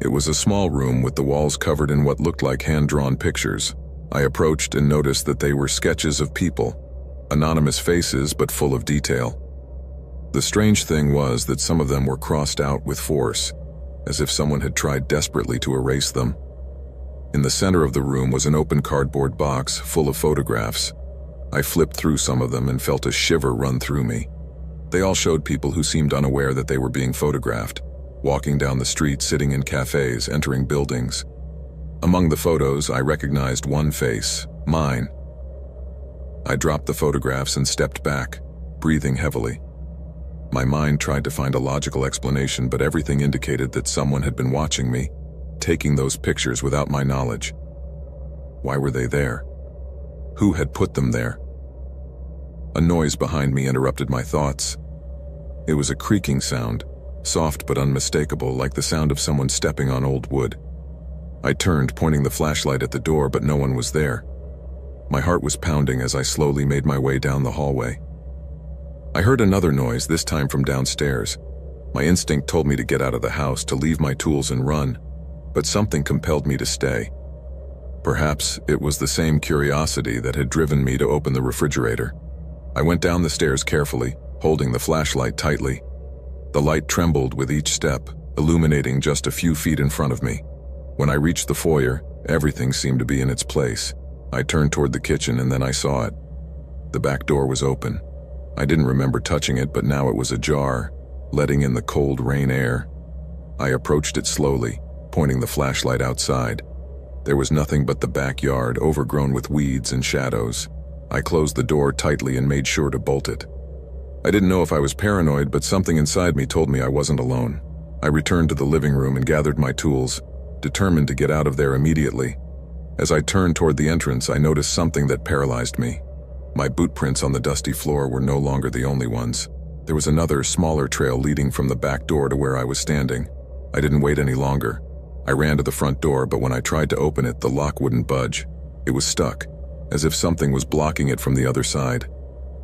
S1: It was a small room with the walls covered in what looked like hand-drawn pictures. I approached and noticed that they were sketches of people, anonymous faces but full of detail. The strange thing was that some of them were crossed out with force, as if someone had tried desperately to erase them. In the center of the room was an open cardboard box full of photographs. I flipped through some of them and felt a shiver run through me. They all showed people who seemed unaware that they were being photographed, walking down the street, sitting in cafes, entering buildings. Among the photos, I recognized one face, mine. I dropped the photographs and stepped back, breathing heavily. My mind tried to find a logical explanation, but everything indicated that someone had been watching me, taking those pictures without my knowledge. Why were they there? Who had put them there? A noise behind me interrupted my thoughts. It was a creaking sound, soft but unmistakable, like the sound of someone stepping on old wood. I turned, pointing the flashlight at the door, but no one was there. My heart was pounding as I slowly made my way down the hallway. I heard another noise, this time from downstairs. My instinct told me to get out of the house, to leave my tools and run, but something compelled me to stay. Perhaps it was the same curiosity that had driven me to open the refrigerator. I went down the stairs carefully, holding the flashlight tightly. The light trembled with each step, illuminating just a few feet in front of me. When I reached the foyer, everything seemed to be in its place. I turned toward the kitchen and then I saw it. The back door was open. I didn't remember touching it, but now it was ajar, letting in the cold rain air. I approached it slowly, pointing the flashlight outside. There was nothing but the backyard, overgrown with weeds and shadows. I closed the door tightly and made sure to bolt it. I didn't know if I was paranoid, but something inside me told me I wasn't alone. I returned to the living room and gathered my tools, determined to get out of there immediately. As I turned toward the entrance, I noticed something that paralyzed me. My boot prints on the dusty floor were no longer the only ones. There was another, smaller trail leading from the back door to where I was standing. I didn't wait any longer. I ran to the front door, but when I tried to open it, the lock wouldn't budge. It was stuck, as if something was blocking it from the other side.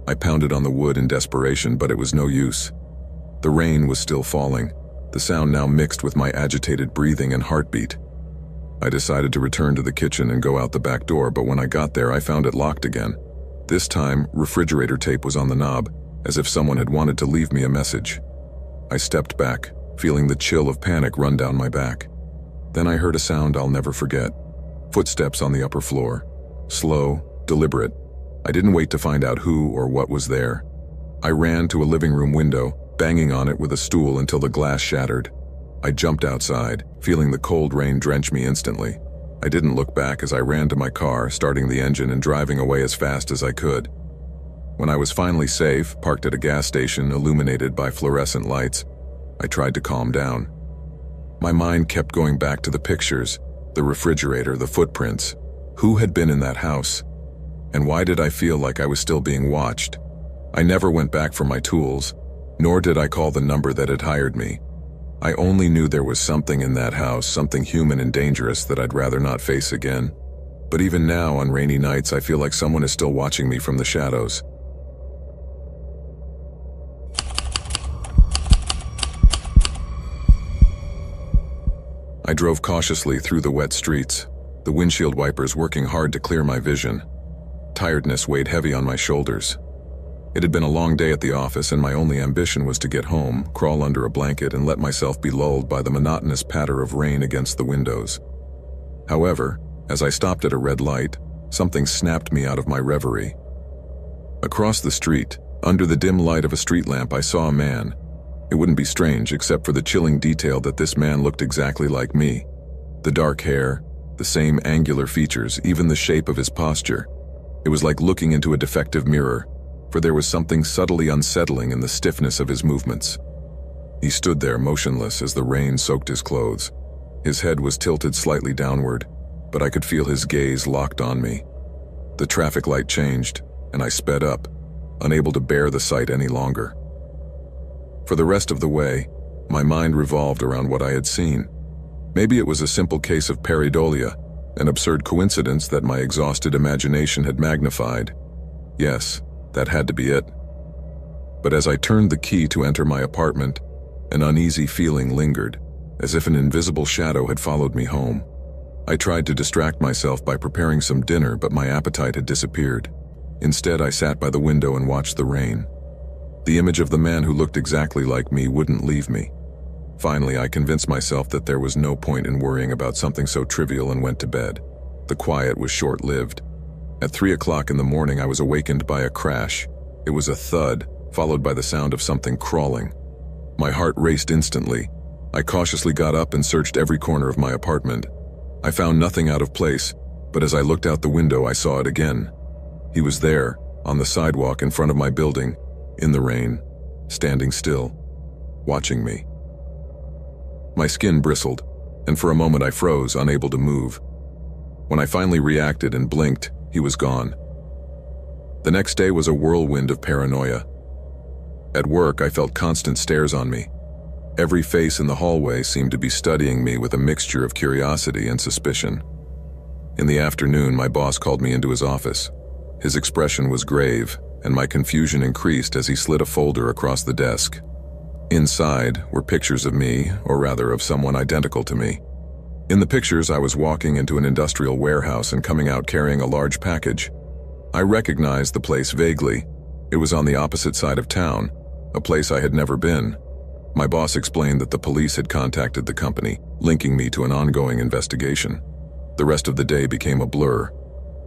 S1: I pounded on the wood in desperation, but it was no use. The rain was still falling, the sound now mixed with my agitated breathing and heartbeat. I decided to return to the kitchen and go out the back door, but when I got there, I found it locked again. This time, refrigerator tape was on the knob, as if someone had wanted to leave me a message. I stepped back, feeling the chill of panic run down my back. Then I heard a sound I'll never forget. Footsteps on the upper floor. Slow, deliberate. I didn't wait to find out who or what was there. I ran to a living room window, banging on it with a stool until the glass shattered. I jumped outside, feeling the cold rain drench me instantly. I didn't look back as I ran to my car, starting the engine and driving away as fast as I could. When I was finally safe, parked at a gas station illuminated by fluorescent lights, I tried to calm down. My mind kept going back to the pictures, the refrigerator, the footprints. Who had been in that house? And why did I feel like I was still being watched? I never went back for my tools, nor did I call the number that had hired me. I only knew there was something in that house, something human and dangerous that I'd rather not face again. But even now, on rainy nights, I feel like someone is still watching me from the shadows. I drove cautiously through the wet streets, the windshield wipers working hard to clear my vision. Tiredness weighed heavy on my shoulders. It had been a long day at the office, and my only ambition was to get home, crawl under a blanket, and let myself be lulled by the monotonous patter of rain against the windows. However, as I stopped at a red light, something snapped me out of my reverie. Across the street, under the dim light of a street lamp, I saw a man. It wouldn't be strange, except for the chilling detail that this man looked exactly like me. The dark hair, the same angular features, even the shape of his posture. It was like looking into a defective mirror, for there was something subtly unsettling in the stiffness of his movements. He stood there motionless as the rain soaked his clothes. His head was tilted slightly downward, but I could feel his gaze locked on me. The traffic light changed, and I sped up, unable to bear the sight any longer. For the rest of the way, my mind revolved around what I had seen. Maybe it was a simple case of pareidolia, an absurd coincidence that my exhausted imagination had magnified. Yes, that had to be it. But as I turned the key to enter my apartment, an uneasy feeling lingered, as if an invisible shadow had followed me home. I tried to distract myself by preparing some dinner, but my appetite had disappeared. Instead, I sat by the window and watched the rain. The image of the man who looked exactly like me wouldn't leave me. Finally, I convinced myself that there was no point in worrying about something so trivial and went to bed. The quiet was short-lived. At 3 o'clock in the morning, I was awakened by a crash. It was a thud, followed by the sound of something crawling. My heart raced instantly. I cautiously got up and searched every corner of my apartment. I found nothing out of place, but as I looked out the window, I saw it again. He was there, on the sidewalk in front of my building, in the rain, standing still, watching me. My skin bristled, and for a moment I froze, unable to move. When I finally reacted and blinked, he was gone. The next day was a whirlwind of paranoia. At work, I felt constant stares on me. Every face in the hallway seemed to be studying me with a mixture of curiosity and suspicion. In the afternoon, my boss called me into his office. His expression was grave, and my confusion increased as he slid a folder across the desk. Inside were pictures of me, or rather of someone identical to me. In the pictures, I was walking into an industrial warehouse and coming out carrying a large package. I recognized the place vaguely. It was on the opposite side of town, a place I had never been. My boss explained that the police had contacted the company, linking me to an ongoing investigation. The rest of the day became a blur.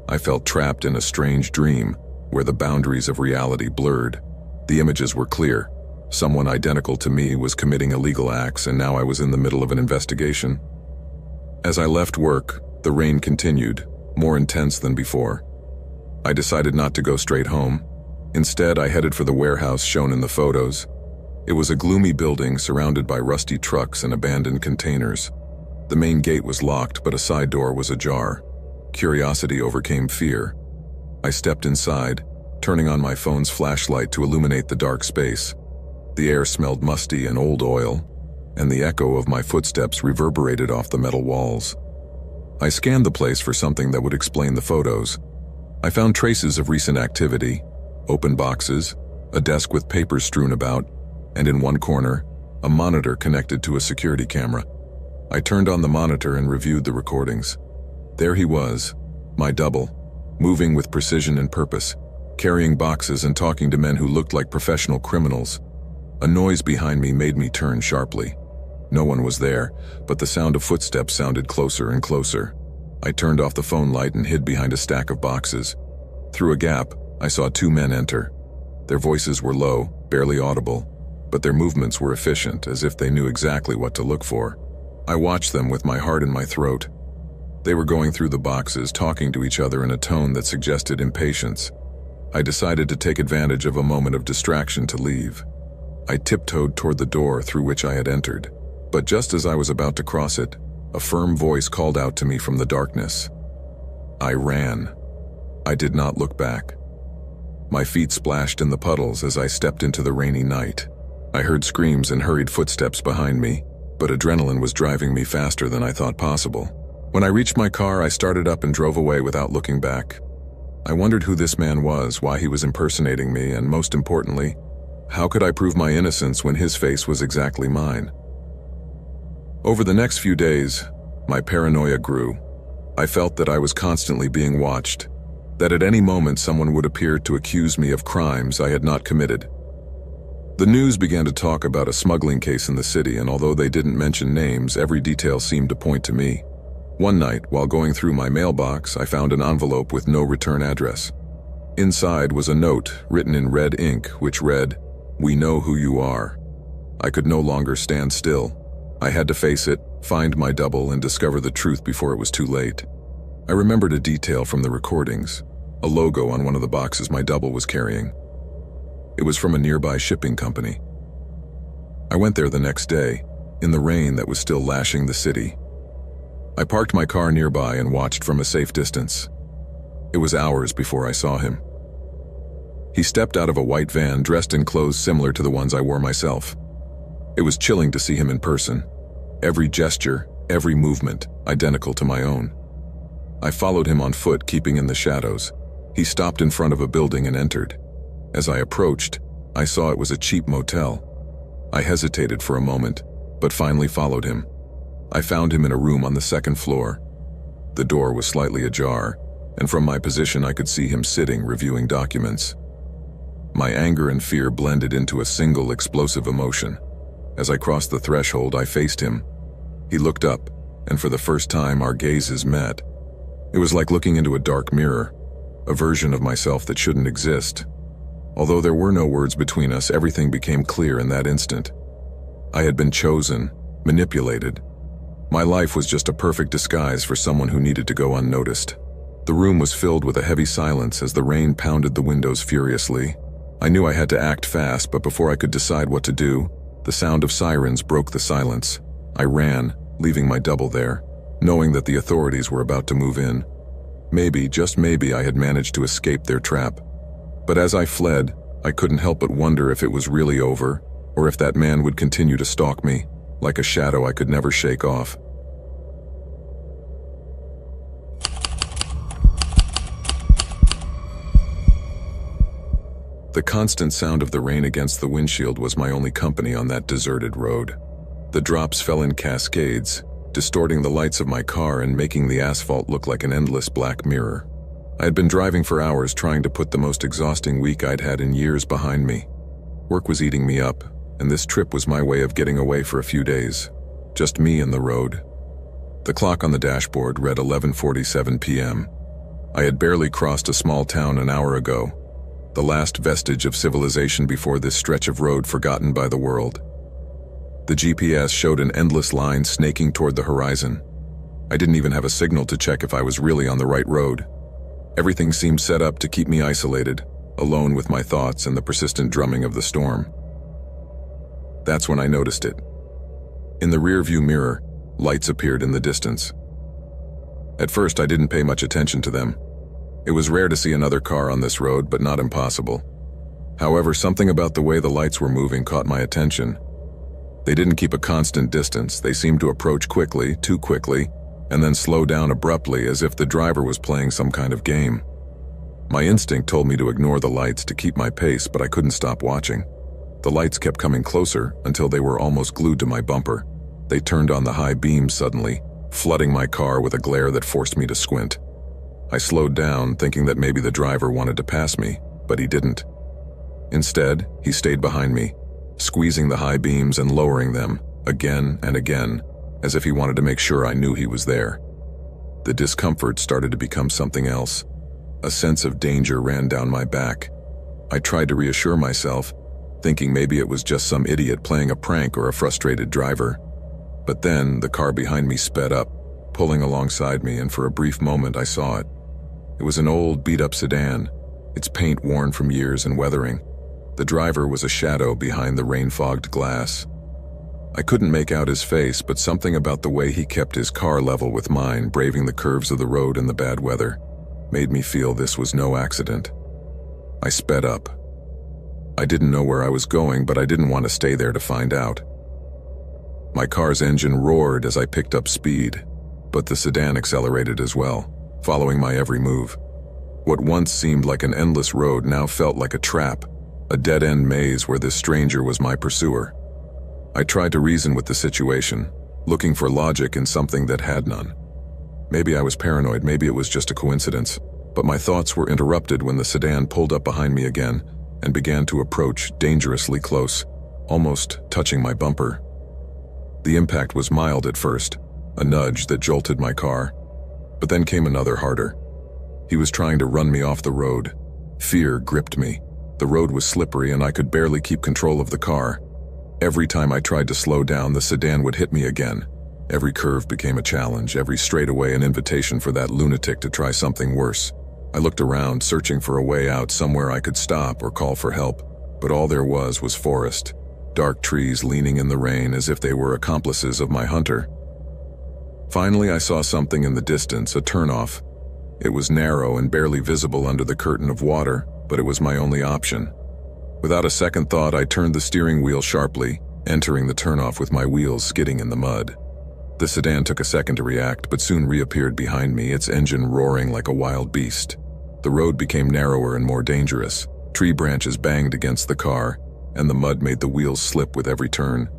S1: I felt trapped in a strange dream, where the boundaries of reality blurred. The images were clear. Someone identical to me was committing illegal acts, and now I was in the middle of an investigation. As I left work, the rain continued, more intense than before. I decided not to go straight home. Instead, I headed for the warehouse shown in the photos. It was a gloomy building surrounded by rusty trucks and abandoned containers. The main gate was locked, but a side door was ajar. Curiosity overcame fear. I stepped inside, turning on my phone's flashlight to illuminate the dark space. The air smelled musty and old oil, and the echo of my footsteps reverberated off the metal walls. I scanned the place for something that would explain the photos. I found traces of recent activity, open boxes, a desk with papers strewn about, and in one corner, a monitor connected to a security camera. I turned on the monitor and reviewed the recordings. There he was, my double, moving with precision and purpose, carrying boxes and talking to men who looked like professional criminals. A noise behind me made me turn sharply. No one was there, but the sound of footsteps sounded closer and closer. I turned off the phone light and hid behind a stack of boxes. Through a gap, I saw 2 men enter. Their voices were low, barely audible, but their movements were efficient, as if they knew exactly what to look for. I watched them with my heart in my throat. They were going through the boxes, talking to each other in a tone that suggested impatience. I decided to take advantage of a moment of distraction to leave. I tiptoed toward the door through which I had entered, but just as I was about to cross it, a firm voice called out to me from the darkness. I ran. I did not look back. My feet splashed in the puddles as I stepped into the rainy night. I heard screams and hurried footsteps behind me, but adrenaline was driving me faster than I thought possible. When I reached my car, I started up and drove away without looking back. I wondered who this man was, why he was impersonating me, and most importantly, how could I prove my innocence when his face was exactly mine? Over the next few days, my paranoia grew. I felt that I was constantly being watched, that at any moment someone would appear to accuse me of crimes I had not committed. The news began to talk about a smuggling case in the city, and although they didn't mention names, every detail seemed to point to me. One night, while going through my mailbox, I found an envelope with no return address. Inside was a note written in red ink which read, "We know who you are." I could no longer stand still. I had to face it, find my double, and discover the truth before it was too late. I remembered a detail from the recordings, a logo on one of the boxes my double was carrying. It was from a nearby shipping company. I went there the next day, in the rain that was still lashing the city. I parked my car nearby and watched from a safe distance. It was hours before I saw him. He stepped out of a white van dressed in clothes similar to the ones I wore myself. It was chilling to see him in person. Every gesture, every movement, identical to my own. I followed him on foot, keeping in the shadows. He stopped in front of a building and entered. As I approached, I saw it was a cheap motel. I hesitated for a moment, but finally followed him. I found him in a room on the second floor. The door was slightly ajar, and from my position I could see him sitting, reviewing documents. My anger and fear blended into a single explosive emotion. As I crossed the threshold, I faced him. He looked up, and for the first time our gazes met. It was like looking into a dark mirror, a version of myself that shouldn't exist. Although there were no words between us, everything became clear in that instant. I had been chosen, manipulated. My life was just a perfect disguise for someone who needed to go unnoticed. The room was filled with a heavy silence as the rain pounded the windows furiously. I knew I had to act fast, but before I could decide what to do, the sound of sirens broke the silence. I ran, leaving my double there, knowing that the authorities were about to move in. Maybe, just maybe, I had managed to escape their trap. But as I fled, I couldn't help but wonder if it was really over, or if that man would continue to stalk me, like a shadow I could never shake off. The constant sound of the rain against the windshield was my only company on that deserted road. The drops fell in cascades, distorting the lights of my car and making the asphalt look like an endless black mirror. I had been driving for hours trying to put the most exhausting week I'd had in years behind me. Work was eating me up, and this trip was my way of getting away for a few days. Just me and the road. The clock on the dashboard read 11:47 p.m. I had barely crossed a small town an hour ago, the last vestige of civilization before this stretch of road forgotten by the world. The GPS showed an endless line snaking toward the horizon. I didn't even have a signal to check if I was really on the right road. Everything seemed set up to keep me isolated, alone with my thoughts and the persistent drumming of the storm. That's when I noticed it. In the rearview mirror, lights appeared in the distance. At first, I didn't pay much attention to them. It was rare to see another car on this road, but not impossible. However, something about the way the lights were moving caught my attention. They didn't keep a constant distance. They seemed to approach quickly, too quickly, and then slow down abruptly as if the driver was playing some kind of game. My instinct told me to ignore the lights to keep my pace, but I couldn't stop watching. The lights kept coming closer until they were almost glued to my bumper. They turned on the high beams suddenly, flooding my car with a glare that forced me to squint. I slowed down, thinking that maybe the driver wanted to pass me, but he didn't. Instead, he stayed behind me, squeezing the high beams and lowering them, again and again, as if he wanted to make sure I knew he was there. The discomfort started to become something else. A sense of danger ran down my back. I tried to reassure myself, thinking maybe it was just some idiot playing a prank or a frustrated driver. But then, the car behind me sped up, pulling alongside me, and for a brief moment I saw it. It was an old, beat-up sedan, its paint worn from years and weathering. The driver was a shadow behind the rain-fogged glass. I couldn't make out his face, but something about the way he kept his car level with mine, braving the curves of the road in the bad weather, made me feel this was no accident. I sped up. I didn't know where I was going, but I didn't want to stay there to find out. My car's engine roared as I picked up speed, but the sedan accelerated as well, following my every move. What once seemed like an endless road now felt like a trap, a dead-end maze where this stranger was my pursuer. I tried to reason with the situation, looking for logic in something that had none. Maybe I was paranoid, maybe it was just a coincidence, but my thoughts were interrupted when the sedan pulled up behind me again and began to approach dangerously close, almost touching my bumper. The impact was mild at first, a nudge that jolted my car, but then came another harder. He was trying to run me off the road. Fear gripped me. The road was slippery and I could barely keep control of the car. Every time I tried to slow down, the sedan would hit me again. Every curve became a challenge, every straightaway an invitation for that lunatic to try something worse. I looked around, searching for a way out, somewhere I could stop or call for help, but all there was forest, dark trees leaning in the rain as if they were accomplices of my hunter. Finally, I saw something in the distance, a turnoff. It was narrow and barely visible under the curtain of water, but it was my only option. Without a second thought, I turned the steering wheel sharply, entering the turnoff with my wheels skidding in the mud. The sedan took a second to react, but soon reappeared behind me, its engine roaring like a wild beast. The road became narrower and more dangerous. Tree branches banged against the car, and the mud made the wheels slip with every turn.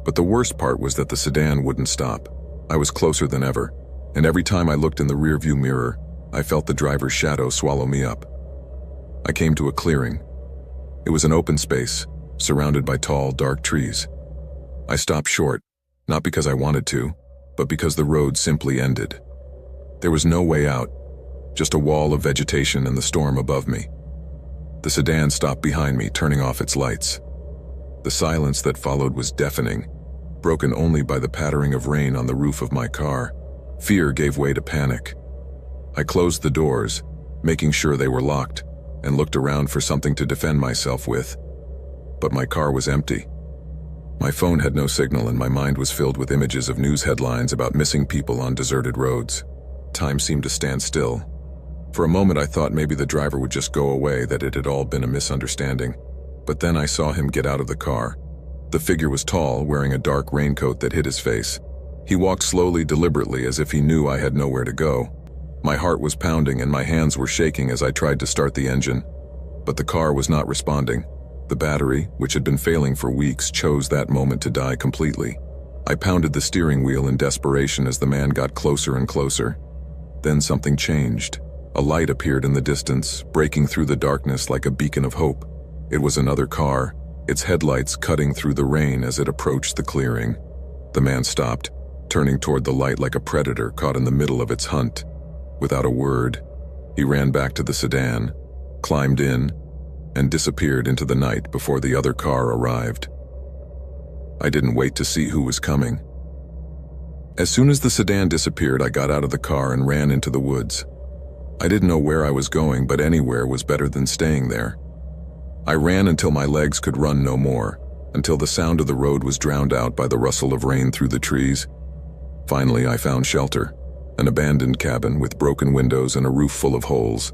S1: But the worst part was that the sedan wouldn't stop. I was closer than ever, and every time I looked in the rearview mirror, I felt the driver's shadow swallow me up. I came to a clearing. It was an open space, surrounded by tall, dark trees. I stopped short, not because I wanted to, but because the road simply ended. There was no way out, just a wall of vegetation and the storm above me. The sedan stopped behind me, turning off its lights. The silence that followed was deafening, broken only by the pattering of rain on the roof of my car. Fear gave way to panic. I closed the doors, making sure they were locked, and looked around for something to defend myself with. But my car was empty. My phone had no signal and my mind was filled with images of news headlines about missing people on deserted roads. Time seemed to stand still. For a moment I thought maybe the driver would just go away, that it had all been a misunderstanding. But then I saw him get out of the car. The figure was tall, wearing a dark raincoat that hid his face. He walked slowly, deliberately, as if he knew I had nowhere to go. My heart was pounding and my hands were shaking as I tried to start the engine. But the car was not responding. The battery, which had been failing for weeks, chose that moment to die completely. I pounded the steering wheel in desperation as the man got closer and closer. Then something changed. A light appeared in the distance, breaking through the darkness like a beacon of hope. It was another car, its headlights cutting through the rain as it approached the clearing. The man stopped, turning toward the light like a predator caught in the middle of its hunt. Without a word, he ran back to the sedan, climbed in, and disappeared into the night before the other car arrived. I didn't wait to see who was coming. As soon as the sedan disappeared, I got out of the car and ran into the woods. I didn't know where I was going, but anywhere was better than staying there. I ran until my legs could run no more, until the sound of the road was drowned out by the rustle of rain through the trees. Finally, I found shelter, an abandoned cabin with broken windows and a roof full of holes.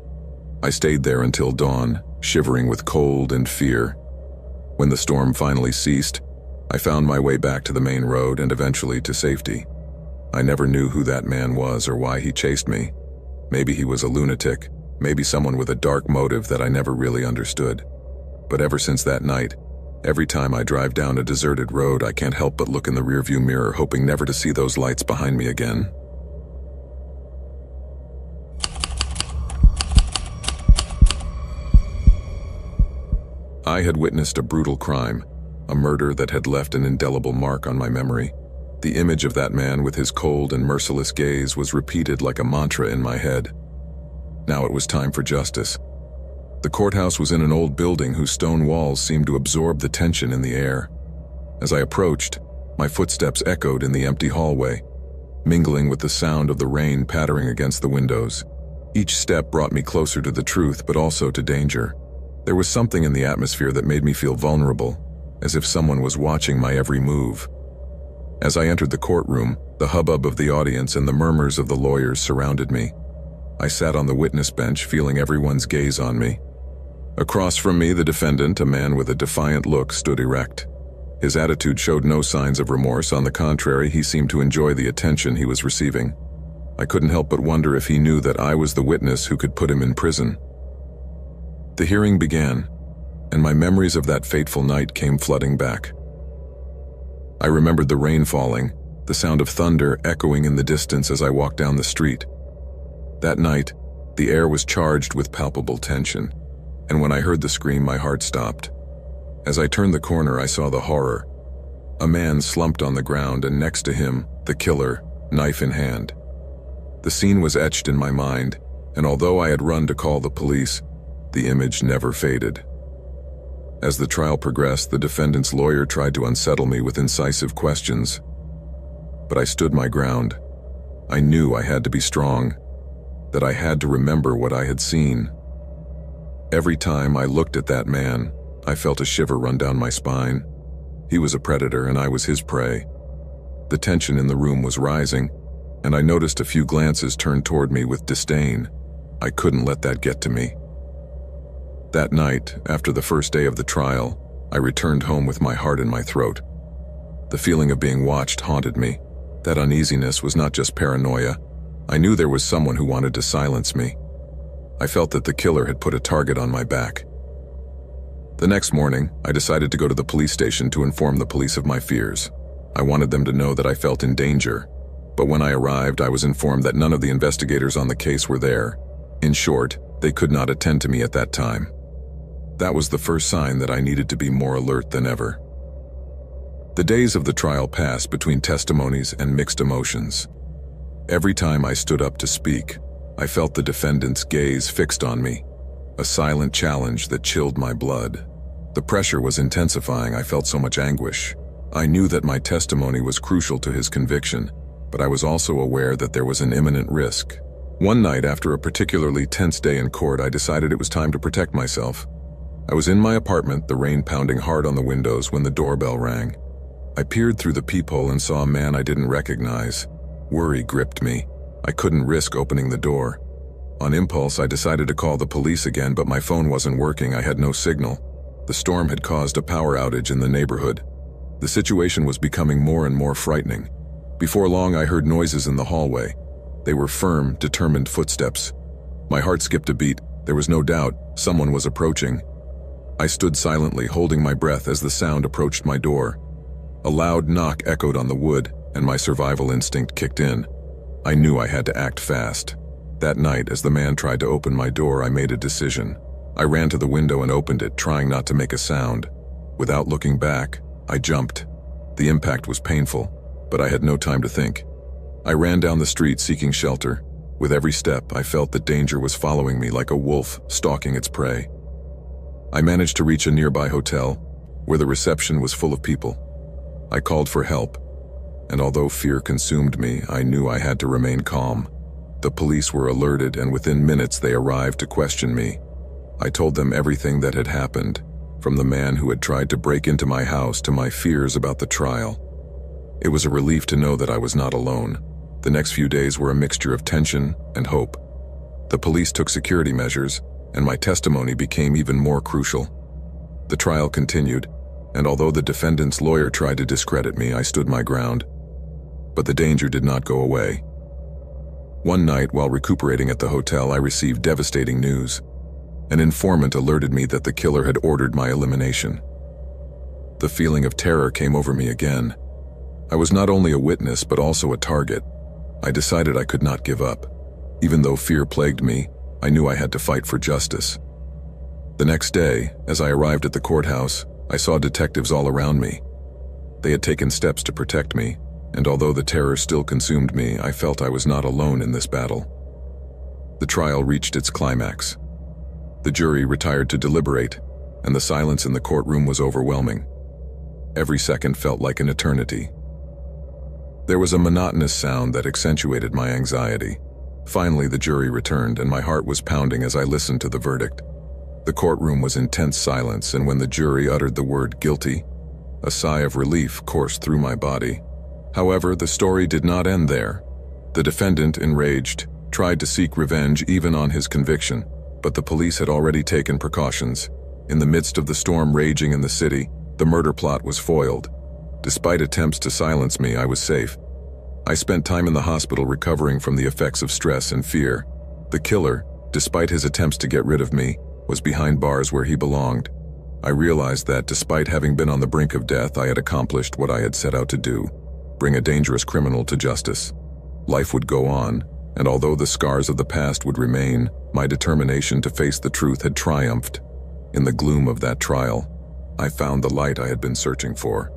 S1: I stayed there until dawn, shivering with cold and fear. When the storm finally ceased, I found my way back to the main road and eventually to safety. I never knew who that man was or why he chased me. Maybe he was a lunatic, maybe someone with a dark motive that I never really understood. But ever since that night, every time I drive down a deserted road, I can't help but look in the rearview mirror, hoping never to see those lights behind me again. I had witnessed a brutal crime, a murder that had left an indelible mark on my memory. The image of that man with his cold and merciless gaze was repeated like a mantra in my head. Now it was time for justice. The courthouse was in an old building whose stone walls seemed to absorb the tension in the air. As I approached, my footsteps echoed in the empty hallway, mingling with the sound of the rain pattering against the windows. Each step brought me closer to the truth, but also to danger. There was something in the atmosphere that made me feel vulnerable, as if someone was watching my every move. As I entered the courtroom, the hubbub of the audience and the murmurs of the lawyers surrounded me. I sat on the witness bench, feeling everyone's gaze on me. Across from me, the defendant, a man with a defiant look, stood erect. His attitude showed no signs of remorse. On the contrary, he seemed to enjoy the attention he was receiving. I couldn't help but wonder if he knew that I was the witness who could put him in prison. The hearing began, and my memories of that fateful night came flooding back. I remembered the rain falling, the sound of thunder echoing in the distance as I walked down the street. That night, the air was charged with palpable tension, and when I heard the scream, my heart stopped. As I turned the corner, I saw the horror. A man slumped on the ground, and next to him, the killer, knife in hand. The scene was etched in my mind, and although I had run to call the police, the image never faded. As the trial progressed, the defendant's lawyer tried to unsettle me with incisive questions. But I stood my ground. I knew I had to be strong, that I had to remember what I had seen. Every time I looked at that man, I felt a shiver run down my spine. He was a predator and I was his prey. The tension in the room was rising, and I noticed a few glances turned toward me with disdain. I couldn't let that get to me. That night, after the first day of the trial, I returned home with my heart in my throat. The feeling of being watched haunted me. That uneasiness was not just paranoia. I knew there was someone who wanted to silence me. I felt that the killer had put a target on my back. The next morning, I decided to go to the police station to inform the police of my fears. I wanted them to know that I felt in danger, But when I arrived, I was informed that none of the investigators on the case were there. In short, they could not attend to me at that time. That was the first sign that I needed to be more alert than ever. The days of the trial passed between testimonies and mixed emotions. Every time I stood up to speak, I felt the defendant's gaze fixed on me, a silent challenge that chilled my blood. The pressure was intensifying. I felt so much anguish. I knew that my testimony was crucial to his conviction, but I was also aware that there was an imminent risk. One night, after a particularly tense day in court, I decided it was time to protect myself. I was in my apartment, the rain pounding hard on the windows, when the doorbell rang. I peered through the peephole and saw a man I didn't recognize. Worry gripped me. I couldn't risk opening the door. On impulse, I decided to call the police again, but my phone wasn't working. I had no signal. The storm had caused a power outage in the neighborhood. The situation was becoming more and more frightening. Before long, I heard noises in the hallway. They were firm, determined footsteps. My heart skipped a beat. There was no doubt someone was approaching. I stood silently, holding my breath as the sound approached my door. A loud knock echoed on the wood, and my survival instinct kicked in. I knew I had to act fast. That night, as the man tried to open my door, I made a decision. I ran to the window and opened it, trying not to make a sound. Without looking back, I jumped. The impact was painful, but I had no time to think. I ran down the street seeking shelter. With every step, I felt that danger was following me like a wolf stalking its prey. I managed to reach a nearby hotel, where the reception was full of people. I called for help, and although fear consumed me, I knew I had to remain calm. The police were alerted, and within minutes they arrived to question me. I told them everything that had happened, from the man who had tried to break into my house to my fears about the trial. It was a relief to know that I was not alone. The next few days were a mixture of tension and hope. The police took security measures, and my testimony became even more crucial. The trial continued, and although the defendant's lawyer tried to discredit me, I stood my ground. But the danger did not go away. One night, while recuperating at the hotel, I received devastating news. An informant alerted me that the killer had ordered my elimination. The feeling of terror came over me again. I was not only a witness, but also a target. I decided I could not give up. Even though fear plagued me, I knew I had to fight for justice. The next day, as I arrived at the courthouse, I saw detectives all around me. They had taken steps to protect me, and although the terror still consumed me, I felt I was not alone in this battle. The trial reached its climax. The jury retired to deliberate, and the silence in the courtroom was overwhelming. Every second felt like an eternity. There was a monotonous sound that accentuated my anxiety. Finally, the jury returned, and my heart was pounding as I listened to the verdict. The courtroom was in tense silence, and when the jury uttered the word guilty, a sigh of relief coursed through my body. However, the story did not end there. The defendant, enraged, tried to seek revenge even on his conviction, but the police had already taken precautions. In the midst of the storm raging in the city, the murder plot was foiled. Despite attempts to silence me, I was safe. I spent time in the hospital recovering from the effects of stress and fear. The killer, despite his attempts to get rid of me, was behind bars where he belonged. I realized that, despite having been on the brink of death, I had accomplished what I had set out to do: bring a dangerous criminal to justice. Life would go on, and although the scars of the past would remain, my determination to face the truth had triumphed. In the gloom of that trial, I found the light I had been searching for,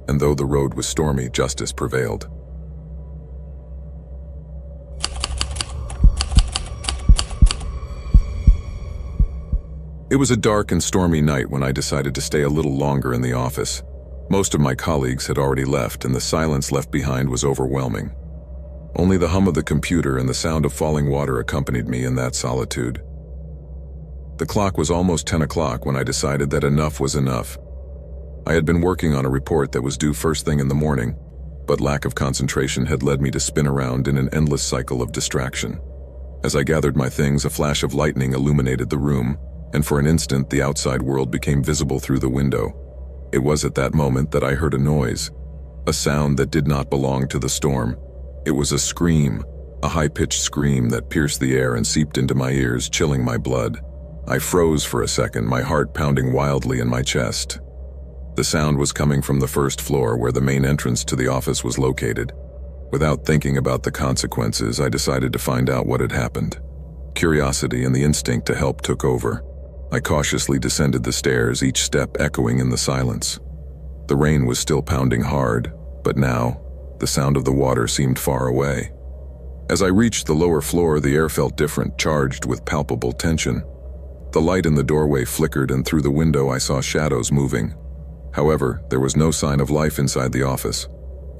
S1: and though the road was stormy, justice prevailed. It was a dark and stormy night when I decided to stay a little longer in the office. Most of my colleagues had already left, and the silence left behind was overwhelming. Only the hum of the computer and the sound of falling water accompanied me in that solitude. The clock was almost 10 o'clock when I decided that enough was enough. I had been working on a report that was due first thing in the morning, but lack of concentration had led me to spin around in an endless cycle of distraction. As I gathered my things, a flash of lightning illuminated the room, and for an instant the outside world became visible through the window. It was at that moment that I heard a noise, a sound that did not belong to the storm. It was a scream, a high-pitched scream that pierced the air and seeped into my ears, chilling my blood. I froze for a second, my heart pounding wildly in my chest. The sound was coming from the first floor, where the main entrance to the office was located. Without thinking about the consequences, I decided to find out what had happened. Curiosity and the instinct to help took over. I cautiously descended the stairs, each step echoing in the silence. The rain was still pounding hard, but now, the sound of the water seemed far away. As I reached the lower floor, the air felt different, charged with palpable tension. The light in the doorway flickered, and through the window I saw shadows moving. However, there was no sign of life inside the office.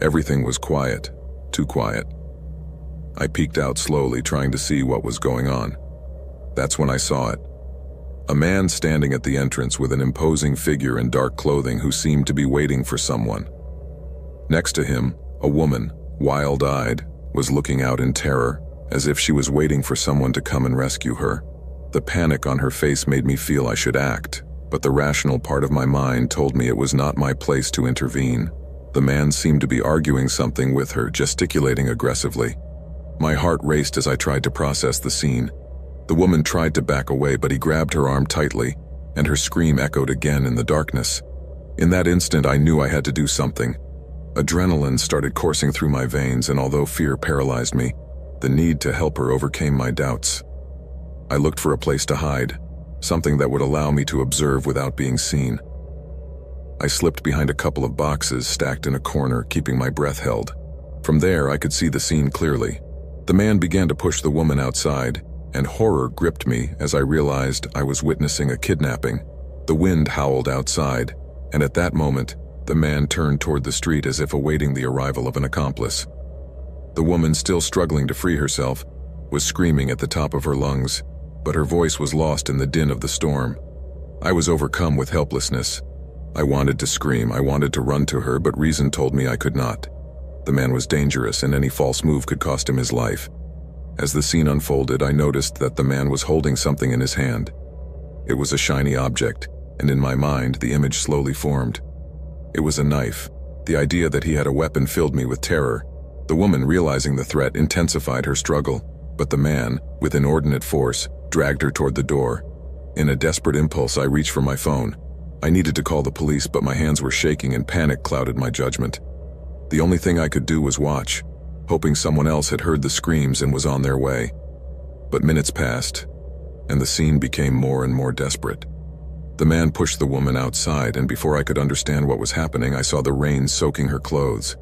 S1: Everything was quiet, too quiet. I peeked out slowly, trying to see what was going on. That's when I saw it. A man standing at the entrance with an imposing figure in dark clothing who seemed to be waiting for someone. Next to him, a woman, wild-eyed, was looking out in terror, as if she was waiting for someone to come and rescue her. The panic on her face made me feel I should act, but the rational part of my mind told me it was not my place to intervene. The man seemed to be arguing something with her, gesticulating aggressively. My heart raced as I tried to process the scene. The woman tried to back away, but he grabbed her arm tightly, and her scream echoed again in the darkness. In that instant, I knew I had to do something. Adrenaline started coursing through my veins, and although fear paralyzed me, the need to help her overcame my doubts. I looked for a place to hide, something that would allow me to observe without being seen. I slipped behind a couple of boxes stacked in a corner, keeping my breath held. From there, I could see the scene clearly. The man began to push the woman outside, and horror gripped me as I realized I was witnessing a kidnapping. The wind howled outside, and at that moment, the man turned toward the street as if awaiting the arrival of an accomplice. The woman, still struggling to free herself, was screaming at the top of her lungs, but her voice was lost in the din of the storm. I was overcome with helplessness. I wanted to scream, I wanted to run to her, but reason told me I could not. The man was dangerous, and any false move could cost him his life. As the scene unfolded, I noticed that the man was holding something in his hand. It was a shiny object, and in my mind, the image slowly formed. It was a knife. The idea that he had a weapon filled me with terror. The woman, realizing the threat, intensified her struggle, but the man, with inordinate force, dragged her toward the door. In a desperate impulse, I reached for my phone. I needed to call the police, but my hands were shaking and panic clouded my judgment. The only thing I could do was watch, hoping someone else had heard the screams and was on their way. But minutes passed, and the scene became more and more desperate. The man pushed the woman outside, and before I could understand what was happening, I saw the rain soaking her clothes.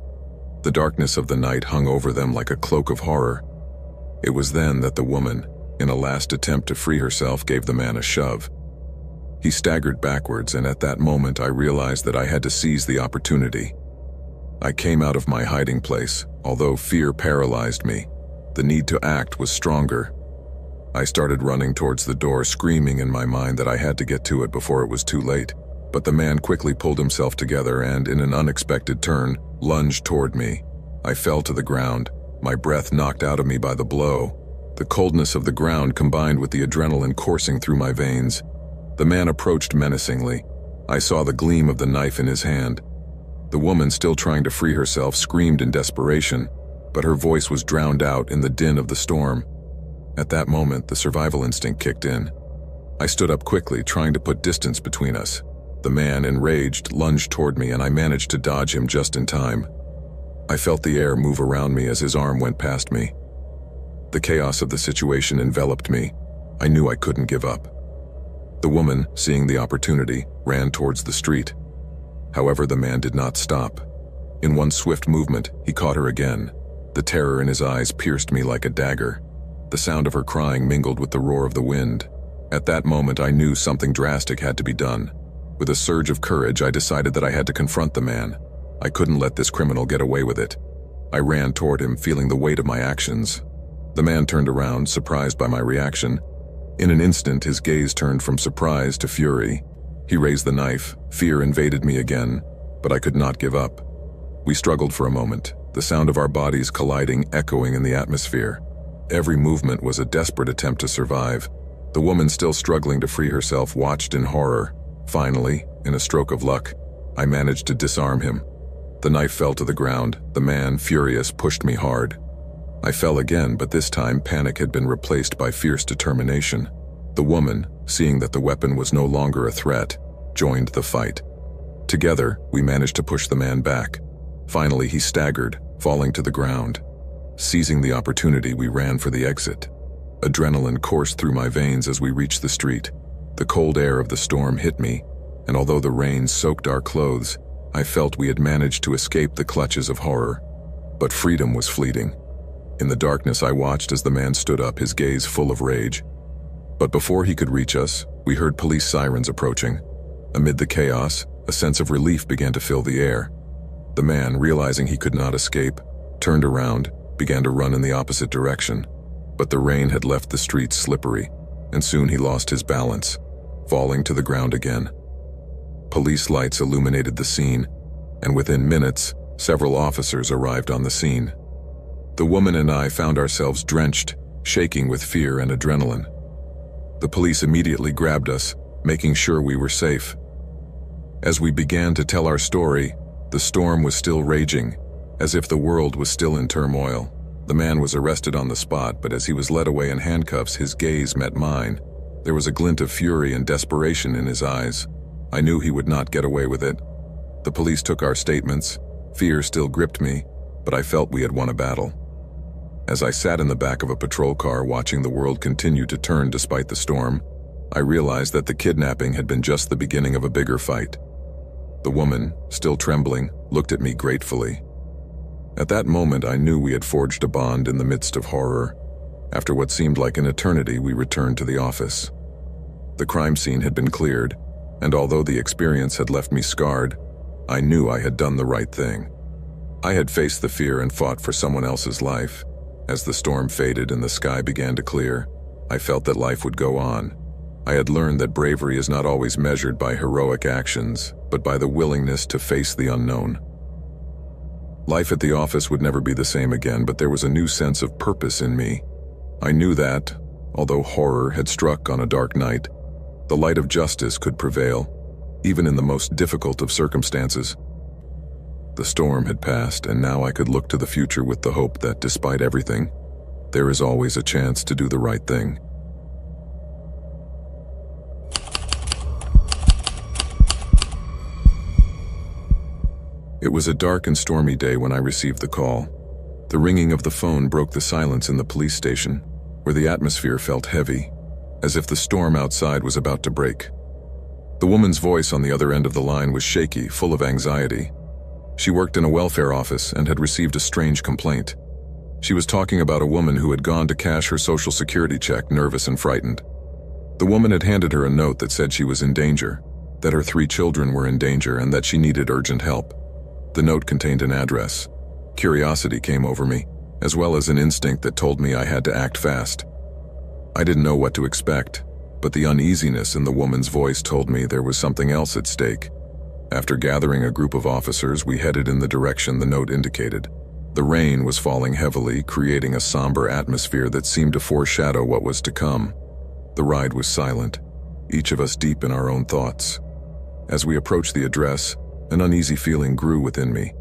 S1: The darkness of the night hung over them like a cloak of horror. It was then that the woman, in a last attempt to free herself, gave the man a shove. He staggered backwards, and at that moment I realized that I had to seize the opportunity. I came out of my hiding place. Although fear paralyzed me, the need to act was stronger. I started running towards the door, screaming in my mind that I had to get to it before it was too late. But the man quickly pulled himself together and, in an unexpected turn, lunged toward me. I fell to the ground, my breath knocked out of me by the blow. The coldness of the ground combined with the adrenaline coursing through my veins. The man approached menacingly. I saw the gleam of the knife in his hand. The woman, still trying to free herself, screamed in desperation, but her voice was drowned out in the din of the storm. At that moment, the survival instinct kicked in. I stood up quickly, trying to put distance between us. The man, enraged, lunged toward me, and I managed to dodge him just in time. I felt the air move around me as his arm went past me. The chaos of the situation enveloped me. I knew I couldn't give up. The woman, seeing the opportunity, ran towards the street. However, the man did not stop. In one swift movement, he caught her again. The terror in his eyes pierced me like a dagger. The sound of her crying mingled with the roar of the wind. At that moment, I knew something drastic had to be done. With a surge of courage, I decided that I had to confront the man. I couldn't let this criminal get away with it. I ran toward him, feeling the weight of my actions. The man turned around, surprised by my reaction. In an instant, his gaze turned from surprise to fury. He raised the knife. Fear invaded me again, but I could not give up. We struggled for a moment, the sound of our bodies colliding echoing in the atmosphere. Every movement was a desperate attempt to survive. The woman, still struggling to free herself, watched in horror. Finally, in a stroke of luck, I managed to disarm him. The knife fell to the ground. The man, furious, pushed me hard. I fell again, but this time panic had been replaced by fierce determination. The woman, seeing that the weapon was no longer a threat, joined the fight. Together, we managed to push the man back. Finally, he staggered, falling to the ground. Seizing the opportunity, we ran for the exit. Adrenaline coursed through my veins as we reached the street. The cold air of the storm hit me, and although the rain soaked our clothes, I felt we had managed to escape the clutches of horror. But freedom was fleeting. In the darkness, I watched as the man stood up, his gaze full of rage. But before he could reach us, we heard police sirens approaching. Amid the chaos, a sense of relief began to fill the air. The man, realizing he could not escape, turned around, began to run in the opposite direction. But the rain had left the streets slippery, and soon he lost his balance, falling to the ground again. Police lights illuminated the scene, and within minutes, several officers arrived on the scene. The woman and I found ourselves drenched, shaking with fear and adrenaline. The police immediately grabbed us, making sure we were safe. As we began to tell our story, the storm was still raging, as if the world was still in turmoil. The man was arrested on the spot, but as he was led away in handcuffs, his gaze met mine. There was a glint of fury and desperation in his eyes. I knew he would not get away with it. The police took our statements. Fear still gripped me, but I felt we had won a battle. As I sat in the back of a patrol car watching the world continue to turn despite the storm, I realized that the kidnapping had been just the beginning of a bigger fight. The woman, still trembling, looked at me gratefully. At that moment, I knew we had forged a bond in the midst of horror. After what seemed like an eternity, we returned to the office. The crime scene had been cleared, and although the experience had left me scarred, I knew I had done the right thing. I had faced the fear and fought for someone else's life. As the storm faded and the sky began to clear, I felt that life would go on. I had learned that bravery is not always measured by heroic actions, but by the willingness to face the unknown. Life at the office would never be the same again, but there was a new sense of purpose in me. I knew that, although horror had struck on a dark night, the light of justice could prevail, even in the most difficult of circumstances. The storm had passed, and now I could look to the future with the hope that, despite everything, there is always a chance to do the right thing. It was a dark and stormy day when I received the call. The ringing of the phone broke the silence in the police station, where the atmosphere felt heavy, as if the storm outside was about to break. The woman's voice on the other end of the line was shaky, full of anxiety. She worked in a welfare office and had received a strange complaint. She was talking about a woman who had gone to cash her Social Security check, nervous and frightened. The woman had handed her a note that said she was in danger, that her 3 children were in danger, and that she needed urgent help. The note contained an address. Curiosity came over me, as well as an instinct that told me I had to act fast. I didn't know what to expect, but the uneasiness in the woman's voice told me there was something else at stake. After gathering a group of officers, we headed in the direction the note indicated. The rain was falling heavily, creating a somber atmosphere that seemed to foreshadow what was to come. The ride was silent, each of us deep in our own thoughts. As we approached the address, an uneasy feeling grew within me.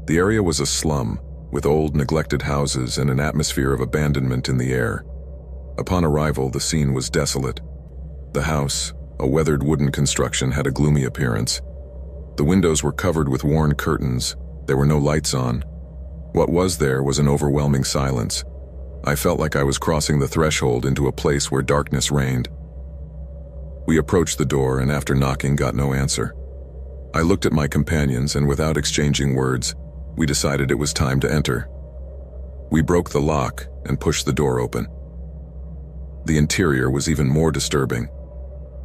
S1: The area was a slum, with old, neglected houses and an atmosphere of abandonment in the air. Upon arrival, the scene was desolate. The house, a weathered wooden construction, had a gloomy appearance. The windows were covered with worn curtains. There were no lights on. What was there was an overwhelming silence. I felt like I was crossing the threshold into a place where darkness reigned. We approached the door, and after knocking, got no answer. I looked at my companions, and without exchanging words, we decided it was time to enter. We broke the lock and pushed the door open. The interior was even more disturbing.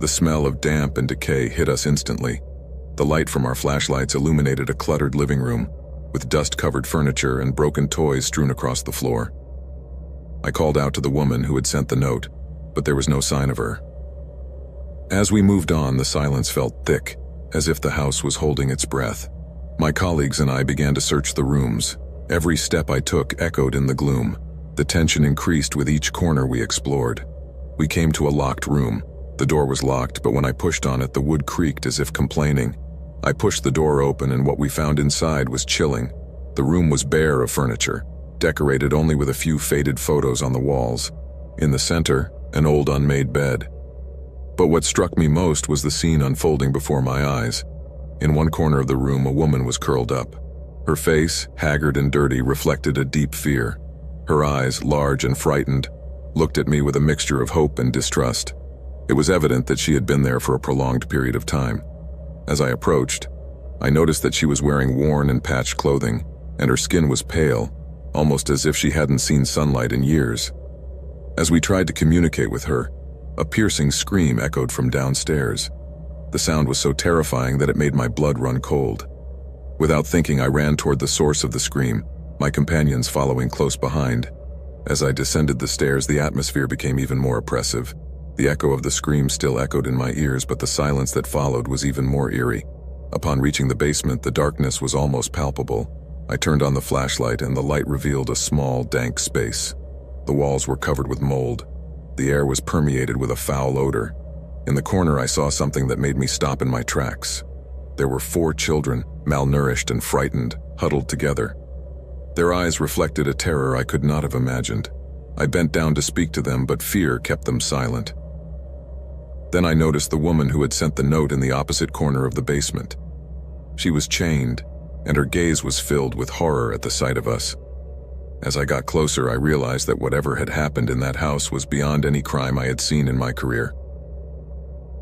S1: The smell of damp and decay hit us instantly. The light from our flashlights illuminated a cluttered living room, with dust-covered furniture and broken toys strewn across the floor. I called out to the woman who had sent the note, but there was no sign of her. As we moved on, the silence felt thick, as if the house was holding its breath. My colleagues and I began to search the rooms. Every step I took echoed in the gloom. The tension increased with each corner we explored. We came to a locked room. The door was locked, but when I pushed on it, the wood creaked as if complaining. I pushed the door open, and what we found inside was chilling. The room was bare of furniture, decorated only with a few faded photos on the walls. In the center, an old unmade bed. But what struck me most was the scene unfolding before my eyes. In one corner of the room, a woman was curled up. Her face, haggard and dirty, reflected a deep fear. Her eyes, large and frightened, looked at me with a mixture of hope and distrust. It was evident that she had been there for a prolonged period of time. As I approached, I noticed that she was wearing worn and patched clothing, and her skin was pale, almost as if she hadn't seen sunlight in years. As we tried to communicate with her, a piercing scream echoed from downstairs. The sound was so terrifying that it made my blood run cold. Without thinking, I ran toward the source of the scream, my companions following close behind. As I descended the stairs, the atmosphere became even more oppressive. The echo of the scream still echoed in my ears, but the silence that followed was even more eerie. Upon reaching the basement, the darkness was almost palpable. I turned on the flashlight, and the light revealed a small, dank space. The walls were covered with mold. The air was permeated with a foul odor. In the corner, I saw something that made me stop in my tracks. There were 4 children, malnourished and frightened, huddled together. Their eyes reflected a terror I could not have imagined. I bent down to speak to them, but fear kept them silent. Then I noticed the woman who had sent the note in the opposite corner of the basement. She was chained, and her gaze was filled with horror at the sight of us. As I got closer, I realized that whatever had happened in that house was beyond any crime I had seen in my career.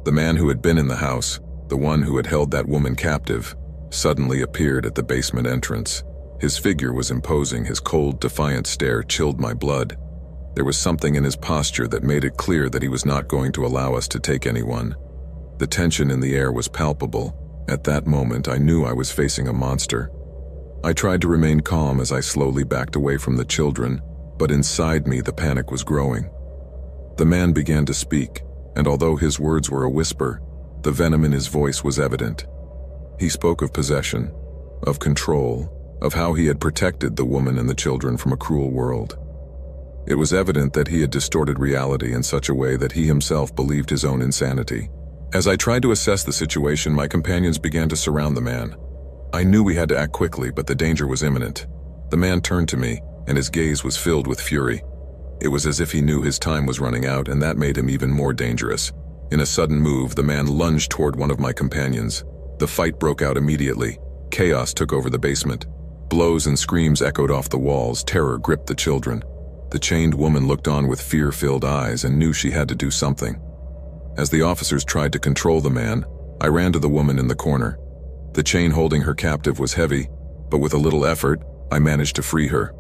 S1: The man who had been in the house, the one who had held that woman captive, suddenly appeared at the basement entrance. His figure was imposing. His cold, defiant stare chilled my blood. There was something in his posture that made it clear that he was not going to allow us to take anyone. The tension in the air was palpable. At that moment, I knew I was facing a monster. I tried to remain calm as I slowly backed away from the children, but inside me the panic was growing. The man began to speak, and although his words were a whisper, the venom in his voice was evident. He spoke of possession, of control, of how he had protected the woman and the children from a cruel world. It was evident that he had distorted reality in such a way that he himself believed his own insanity. As I tried to assess the situation, my companions began to surround the man. I knew we had to act quickly, but the danger was imminent. The man turned to me, and his gaze was filled with fury. It was as if he knew his time was running out, and that made him even more dangerous. In a sudden move, the man lunged toward one of my companions. The fight broke out immediately. Chaos took over the basement. Blows and screams echoed off the walls. Terror gripped the children. The chained woman looked on with fear-filled eyes and knew she had to do something. As the officers tried to control the man, I ran to the woman in the corner. The chain holding her captive was heavy, but with a little effort, I managed to free her.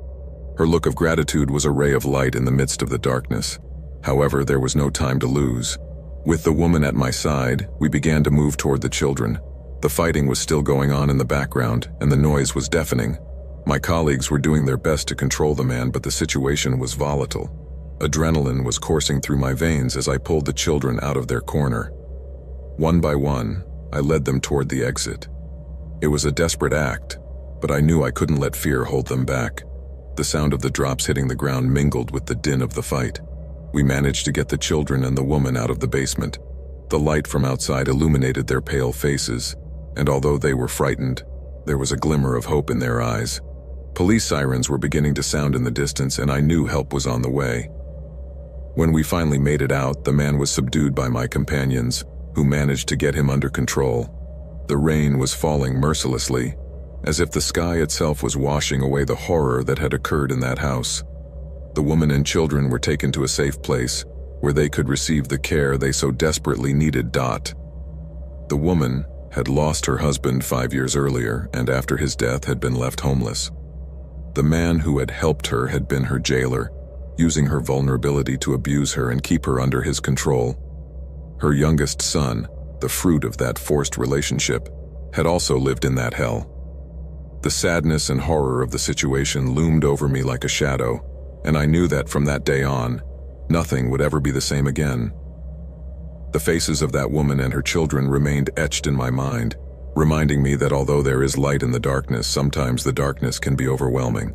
S1: Her look of gratitude was a ray of light in the midst of the darkness. However, there was no time to lose. With the woman at my side, we began to move toward the children. The fighting was still going on in the background, and the noise was deafening. My colleagues were doing their best to control the man, but the situation was volatile. Adrenaline was coursing through my veins as I pulled the children out of their corner. One by one, I led them toward the exit. It was a desperate act, but I knew I couldn't let fear hold them back. The sound of the drops hitting the ground mingled with the din of the fight. We managed to get the children and the woman out of the basement. The light from outside illuminated their pale faces, and although they were frightened, there was a glimmer of hope in their eyes. Police sirens were beginning to sound in the distance, and I knew help was on the way. When we finally made it out, the man was subdued by my companions, who managed to get him under control. The rain was falling mercilessly, as if the sky itself was washing away the horror that had occurred in that house. The woman and children were taken to a safe place, where they could receive the care they so desperately needed. The woman had lost her husband 5 years earlier, and after his death had been left homeless. The man who had helped her had been her jailer, using her vulnerability to abuse her and keep her under his control. Her youngest son, the fruit of that forced relationship, had also lived in that hell. The sadness and horror of the situation loomed over me like a shadow, and I knew that from that day on, nothing would ever be the same again. The faces of that woman and her children remained etched in my mind, reminding me that although there is light in the darkness, sometimes the darkness can be overwhelming.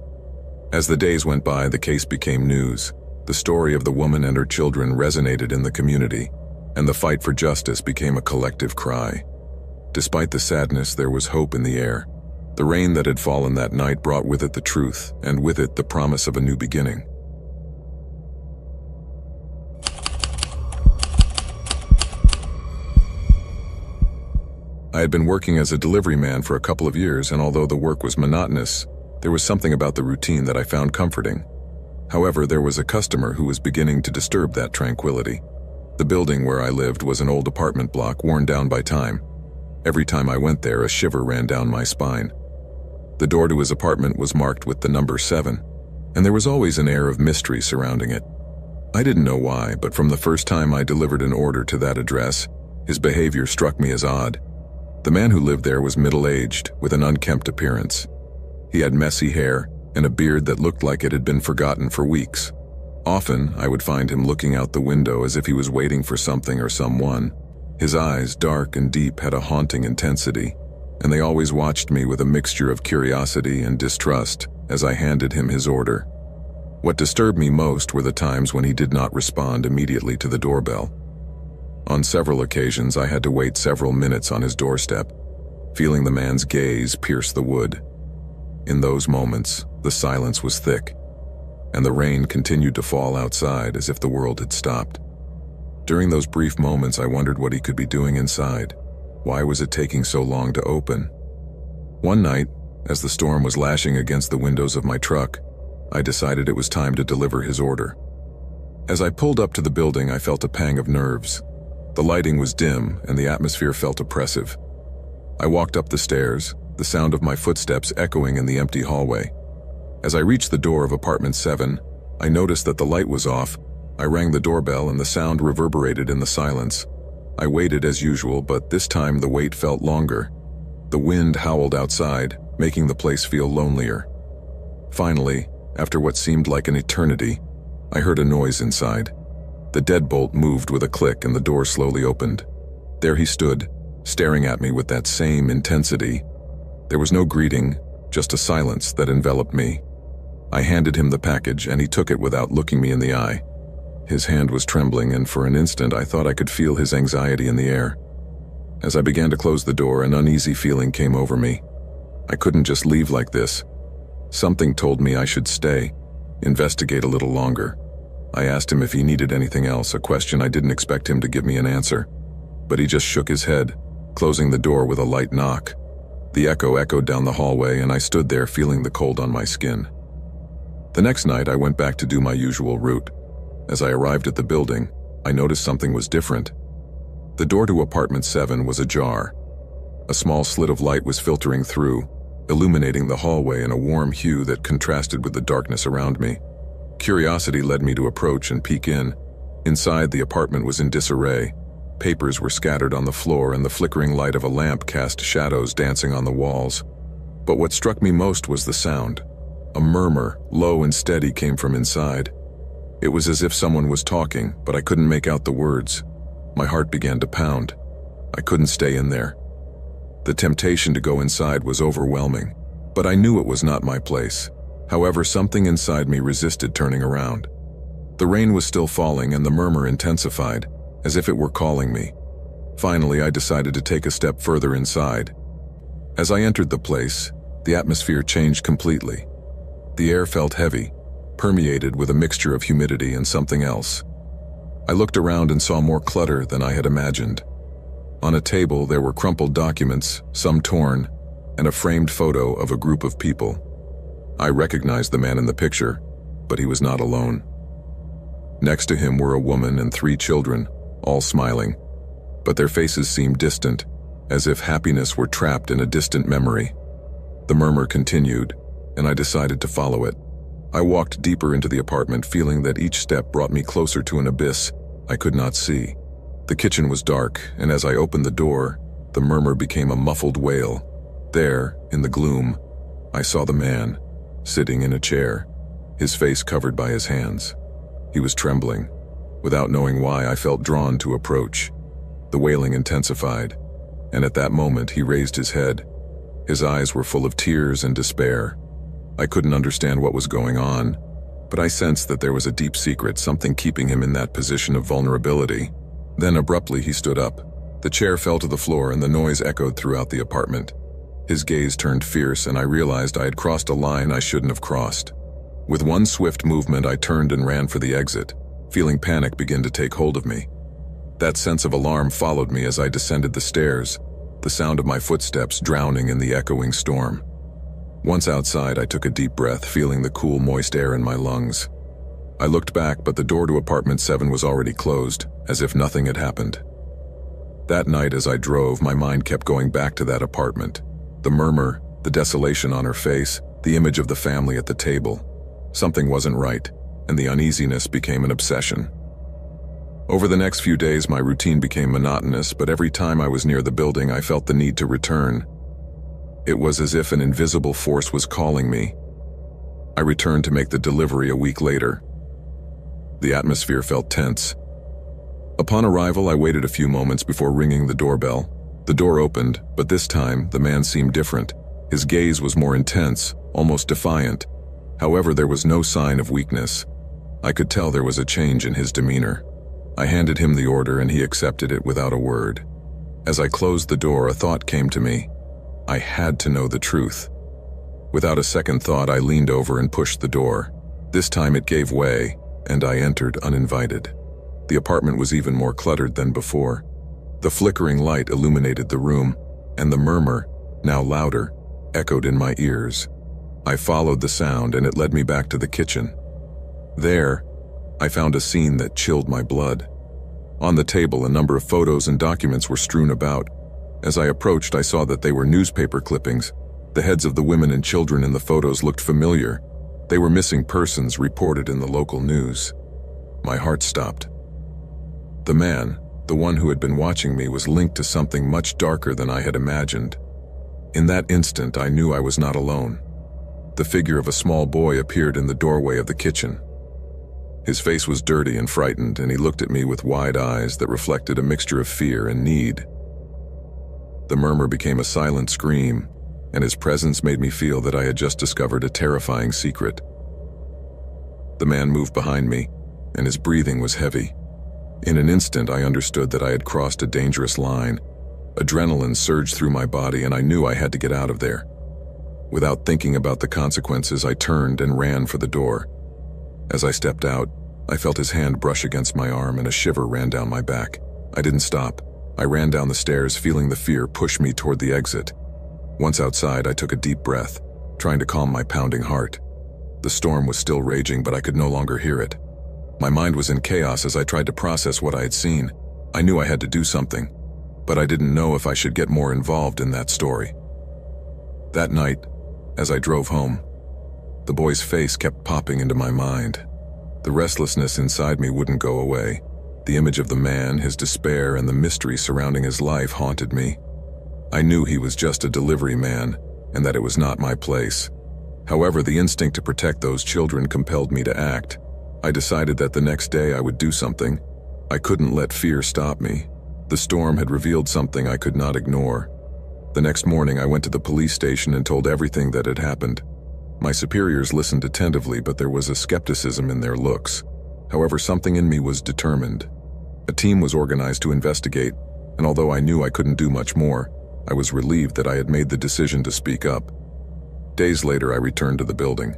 S1: As the days went by, the case became news. The story of the woman and her children resonated in the community, and the fight for justice became a collective cry. Despite the sadness, there was hope in the air. The rain that had fallen that night brought with it the truth, and with it the promise of a new beginning. I had been working as a delivery man for a couple of years, and although the work was monotonous, there was something about the routine that I found comforting. However, there was a customer who was beginning to disturb that tranquility. The building where I lived was an old apartment block worn down by time. Every time I went there, a shiver ran down my spine. The door to his apartment was marked with the number 7, and there was always an air of mystery surrounding it. I didn't know why, but from the first time I delivered an order to that address, his behavior struck me as odd. The man who lived there was middle-aged, with an unkempt appearance. He had messy hair and a beard that looked like it had been forgotten for weeks. Often, I would find him looking out the window as if he was waiting for something or someone. His eyes, dark and deep, had a haunting intensity, and they always watched me with a mixture of curiosity and distrust as I handed him his order. What disturbed me most were the times when he did not respond immediately to the doorbell. On several occasions, I had to wait several minutes on his doorstep, feeling the man's gaze pierce the wood. In those moments, the silence was thick, and the rain continued to fall outside as if the world had stopped. During those brief moments, I wondered what he could be doing inside. Why was it taking so long to open? One night, as the storm was lashing against the windows of my truck, I decided it was time to deliver his order. As I pulled up to the building, I felt a pang of nerves. The lighting was dim, and the atmosphere felt oppressive. I walked up the stairs, the sound of my footsteps echoing in the empty hallway. As I reached the door of apartment 7, I noticed that the light was off. I rang the doorbell and the sound reverberated in the silence. I waited as usual, but this time the wait felt longer. The wind howled outside, making the place feel lonelier. Finally, after what seemed like an eternity, I heard a noise inside. The deadbolt moved with a click and the door slowly opened. There he stood, staring at me with that same intensity. There was no greeting, just a silence that enveloped me. I handed him the package and he took it without looking me in the eye. His hand was trembling, and for an instant I thought I could feel his anxiety in the air. As I began to close the door, an uneasy feeling came over me. I couldn't just leave like this. Something told me I should stay, investigate a little longer. I asked him if he needed anything else, a question I didn't expect him to give me an answer. But he just shook his head, closing the door with a light knock. The echo echoed down the hallway, and I stood there feeling the cold on my skin. The next night, I went back to do my usual route. As I arrived at the building, I noticed something was different. The door to apartment 7 was ajar. A small slit of light was filtering through, illuminating the hallway in a warm hue that contrasted with the darkness around me. Curiosity led me to approach and peek in. Inside, the apartment was in disarray. Papers were scattered on the floor, and the flickering light of a lamp cast shadows dancing on the walls. But what struck me most was the sound. A murmur, low and steady, came from inside. It was as if someone was talking, but I couldn't make out the words. My heart began to pound. I couldn't stay in there. The temptation to go inside was overwhelming, but I knew it was not my place. However, something inside me resisted turning around. The rain was still falling, and the murmur intensified, as if it were calling me. Finally, I decided to take a step further inside. As I entered the place, the atmosphere changed completely. The air felt heavy, permeated with a mixture of humidity and something else. I looked around and saw more clutter than I had imagined. On a table, there were crumpled documents, some torn, and a framed photo of a group of people. I recognized the man in the picture, but he was not alone. Next to him were a woman and 3 children, all smiling, but their faces seemed distant, as if happiness were trapped in a distant memory. The murmur continued, and I decided to follow it. I walked deeper into the apartment, feeling that each step brought me closer to an abyss I could not see. The kitchen was dark, and as I opened the door, the murmur became a muffled wail. There, in the gloom, I saw the man, sitting in a chair, his face covered by his hands. He was trembling. Without knowing why, I felt drawn to approach. The wailing intensified, and at that moment he raised his head. His eyes were full of tears and despair. I couldn't understand what was going on, but I sensed that there was a deep secret, something keeping him in that position of vulnerability. Then abruptly he stood up. The chair fell to the floor and the noise echoed throughout the apartment. His gaze turned fierce, and I realized I had crossed a line I shouldn't have crossed. With one swift movement, I turned and ran for the exit, feeling panic begin to take hold of me. That sense of alarm followed me as I descended the stairs. the sound of my footsteps drowning in the echoing storm. Once outside, I took a deep breath, feeling the cool, moist air in my lungs. I looked back, but the door to apartment 7 was already closed, as if nothing had happened. That night as I drove, my mind kept going back to that apartment. The murmur, the desolation on her face, the image of the family at the table. Something wasn't right, and the uneasiness became an obsession. Over the next few days, my routine became monotonous, but every time I was near the building, I felt the need to return. It was as if an invisible force was calling me. I returned to make the delivery a week later. The atmosphere felt tense. Upon arrival, I waited a few moments before ringing the doorbell. The door opened, but this time, the man seemed different. His gaze was more intense, almost defiant. However, there was no sign of weakness. I could tell there was a change in his demeanor. I handed him the order and he accepted it without a word. As I closed the door, a thought came to me. I had to know the truth. Without a second thought, I leaned over and pushed the door. This time it gave way, and I entered uninvited. The apartment was even more cluttered than before. The flickering light illuminated the room, and the murmur, now louder, echoed in my ears. I followed the sound, and it led me back to the kitchen. There, I found a scene that chilled my blood. On the table, a number of photos and documents were strewn about. As I approached, I saw that they were newspaper clippings. The heads of the women and children in the photos looked familiar. They were missing persons reported in the local news. My heart stopped. The man, the one who had been watching me, was linked to something much darker than I had imagined. In that instant, I knew I was not alone. The figure of a small boy appeared in the doorway of the kitchen. His face was dirty and frightened, and he looked at me with wide eyes that reflected a mixture of fear and need. The murmur became a silent scream, and his presence made me feel that I had just discovered a terrifying secret. The man moved behind me, and his breathing was heavy. In an instant, I understood that I had crossed a dangerous line. Adrenaline surged through my body, and I knew I had to get out of there. Without thinking about the consequences, I turned and ran for the door. As I stepped out, I felt his hand brush against my arm, and a shiver ran down my back. I didn't stop. I ran down the stairs, feeling the fear push me toward the exit. Once outside, I took a deep breath, trying to calm my pounding heart. The storm was still raging, but I could no longer hear it. My mind was in chaos as I tried to process what I had seen. I knew I had to do something, but I didn't know if I should get more involved in that story. That night, as I drove home, the boy's face kept popping into my mind. The restlessness inside me wouldn't go away. The image of the man, his despair, and the mystery surrounding his life haunted me. I knew he was just a delivery man, and that it was not my place. However, the instinct to protect those children compelled me to act. I decided that the next day I would do something. I couldn't let fear stop me. The storm had revealed something I could not ignore. The next morning, I went to the police station and told everything that had happened. My superiors listened attentively, but there was a skepticism in their looks. However, something in me was determined. A team was organized to investigate, and although I knew I couldn't do much more, I was relieved that I had made the decision to speak up. Days later, I returned to the building.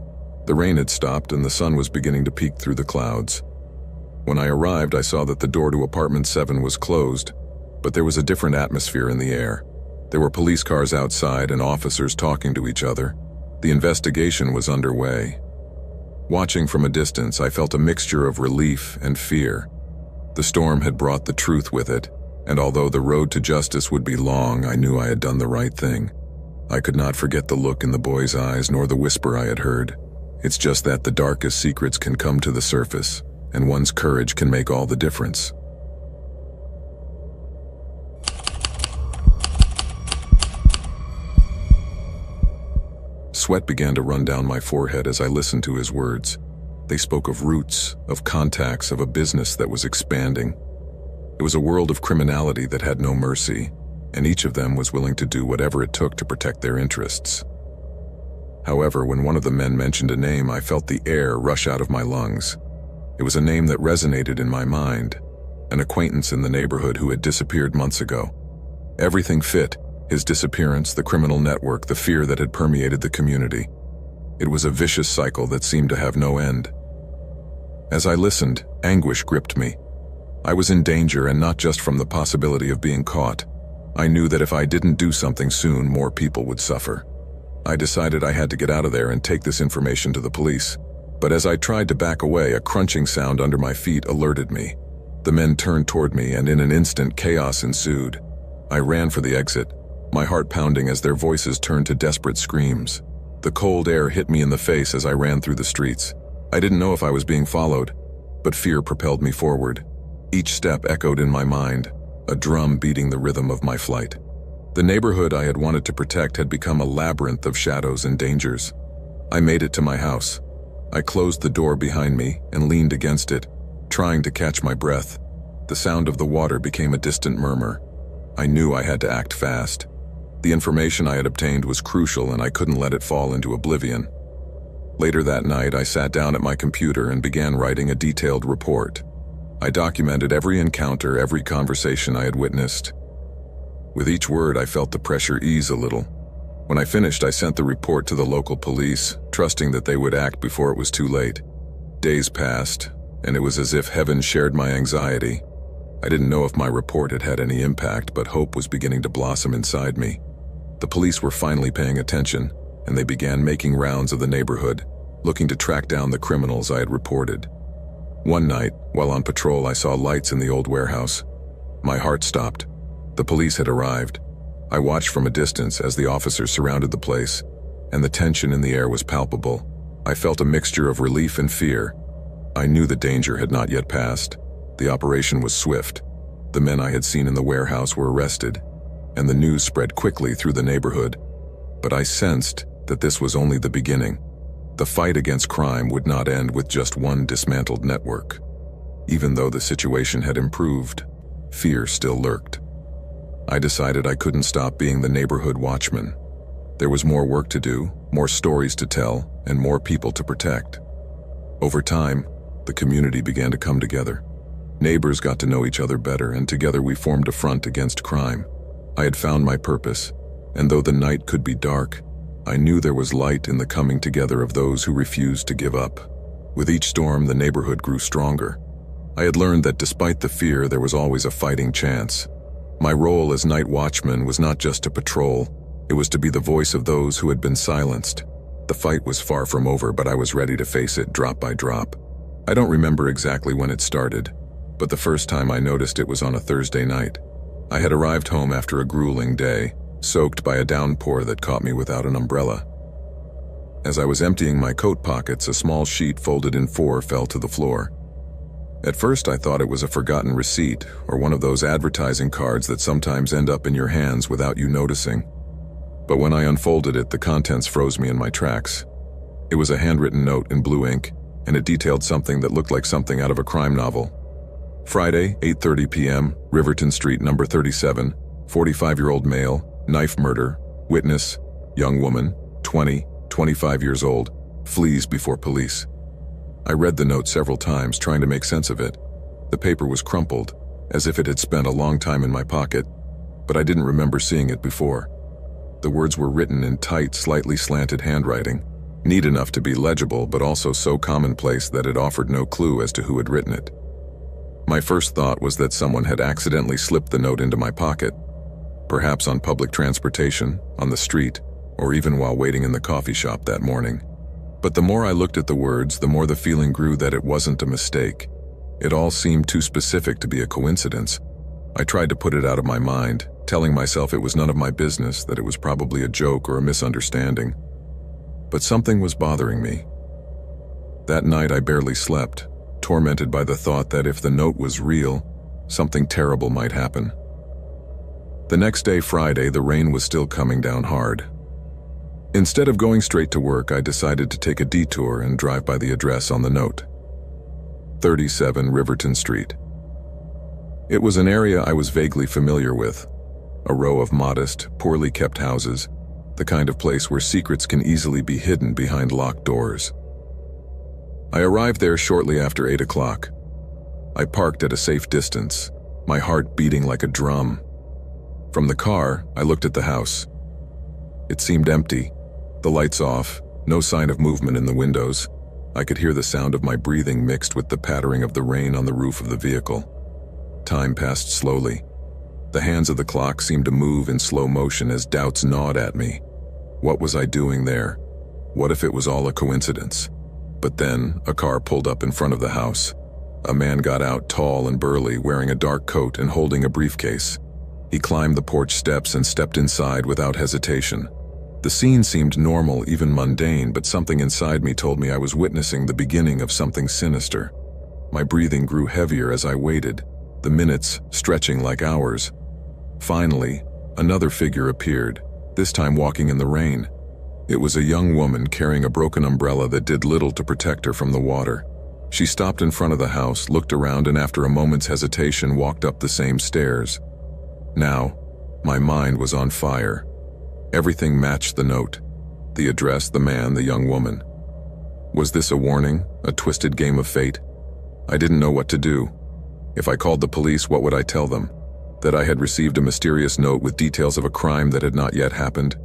S1: The rain had stopped and the sun was beginning to peek through the clouds. When I arrived, I saw that the door to apartment 7 was closed, but there was a different atmosphere in the air. There were police cars outside and officers talking to each other. The investigation was underway. Watching from a distance, I felt a mixture of relief and fear. The storm had brought the truth with it, and although the road to justice would be long, I knew I had done the right thing. I could not forget the look in the boy's eyes nor the whisper I had heard. It's just that the darkest secrets can come to the surface, and one's courage can make all the difference. Sweat began to run down my forehead as I listened to his words. They spoke of roots, of contacts, of a business that was expanding. It was a world of criminality that had no mercy, and each of them was willing to do whatever it took to protect their interests. However, when one of the men mentioned a name, I felt the air rush out of my lungs. It was a name that resonated in my mind, an acquaintance in the neighborhood who had disappeared months ago. Everything fit: his disappearance, the criminal network, the fear that had permeated the community. It was a vicious cycle that seemed to have no end. As I listened, anguish gripped me. I was in danger, and not just from the possibility of being caught. I knew that if I didn't do something soon, more people would suffer. I decided I had to get out of there and take this information to the police. But as I tried to back away, a crunching sound under my feet alerted me. The men turned toward me, and in an instant, chaos ensued. I ran for the exit, my heart pounding as their voices turned to desperate screams. The cold air hit me in the face as I ran through the streets. I didn't know if I was being followed, but fear propelled me forward. Each step echoed in my mind, a drum beating the rhythm of my flight. The neighborhood I had wanted to protect had become a labyrinth of shadows and dangers. I made it to my house. I closed the door behind me and leaned against it, trying to catch my breath. The sound of the water became a distant murmur. I knew I had to act fast. The information I had obtained was crucial, and I couldn't let it fall into oblivion. Later that night, I sat down at my computer and began writing a detailed report. I documented every encounter, every conversation I had witnessed. With each word, I felt the pressure ease a little. When I finished, I sent the report to the local police, trusting that they would act before it was too late. Days passed, and it was as if heaven shared my anxiety. I didn't know if my report had had any impact, but hope was beginning to blossom inside me. The police were finally paying attention, and they began making rounds of the neighborhood, looking to track down the criminals I had reported. One night, while on patrol, I saw lights in the old warehouse. My heart stopped. The police had arrived. I watched from a distance as the officers surrounded the place, and the tension in the air was palpable. I felt a mixture of relief and fear. I knew the danger had not yet passed. The operation was swift. The men I had seen in the warehouse were arrested, and the news spread quickly through the neighborhood. But I sensed that this was only the beginning. The fight against crime would not end with just one dismantled network. Even though the situation had improved, fear still lurked. I decided I couldn't stop being the neighborhood watchman. There was more work to do, more stories to tell, and more people to protect. Over time, the community began to come together. Neighbors got to know each other better, and together we formed a front against crime. I had found my purpose, and though the night could be dark, I knew there was light in the coming together of those who refused to give up. With each storm, the neighborhood grew stronger. I had learned that despite the fear, there was always a fighting chance. My role as night watchman was not just to patrol, it was to be the voice of those who had been silenced. The fight was far from over, but I was ready to face it drop by drop. I don't remember exactly when it started, but the first time I noticed it was on a Thursday night. I had arrived home after a grueling day, soaked by a downpour that caught me without an umbrella. As I was emptying my coat pockets, a small sheet folded in four fell to the floor. At first, I thought it was a forgotten receipt or one of those advertising cards that sometimes end up in your hands without you noticing. But when I unfolded it, the contents froze me in my tracks. It was a handwritten note in blue ink, and it detailed something that looked like something out of a crime novel. Friday, 8:30 p.m., Riverton Street, number 37, 45-year-old male, knife murder, witness, young woman, 25 years old, flees before police. I read the note several times, trying to make sense of it. The paper was crumpled, as if it had spent a long time in my pocket, but I didn't remember seeing it before. The words were written in tight, slightly slanted handwriting, neat enough to be legible, but also so commonplace that it offered no clue as to who had written it. My first thought was that someone had accidentally slipped the note into my pocket, perhaps on public transportation, on the street, or even while waiting in the coffee shop that morning. But the more I looked at the words, the more the feeling grew that it wasn't a mistake. It all seemed too specific to be a coincidence. I tried to put it out of my mind, telling myself it was none of my business, that it was probably a joke or a misunderstanding. But something was bothering me. That night I barely slept, tormented by the thought that if the note was real, something terrible might happen. The next day, Friday, the rain was still coming down hard. Instead of going straight to work, I decided to take a detour and drive by the address on the note. 37 Riverton Street. It was an area I was vaguely familiar with, a row of modest, poorly kept houses, the kind of place where secrets can easily be hidden behind locked doors. I arrived there shortly after 8 o'clock. I parked at a safe distance, my heart beating like a drum. From the car, I looked at the house. It seemed empty, the lights off, no sign of movement in the windows. I could hear the sound of my breathing mixed with the pattering of the rain on the roof of the vehicle. Time passed slowly. The hands of the clock seemed to move in slow motion as doubts gnawed at me. What was I doing there? What if it was all a coincidence? But then, a car pulled up in front of the house. A man got out, tall and burly, wearing a dark coat and holding a briefcase. He climbed the porch steps and stepped inside without hesitation. The scene seemed normal, even mundane, but something inside me told me I was witnessing the beginning of something sinister. My breathing grew heavier as I waited, the minutes stretching like hours. Finally, another figure appeared, this time walking in the rain. It was a young woman carrying a broken umbrella that did little to protect her from the water. She stopped in front of the house, looked around, and after a moment's hesitation walked up the same stairs. Now, my mind was on fire. Everything matched the note. The address, the man, the young woman. Was this a warning, a twisted game of fate? I didn't know what to do. If I called the police, what would I tell them? That I had received a mysterious note with details of a crime that had not yet happened?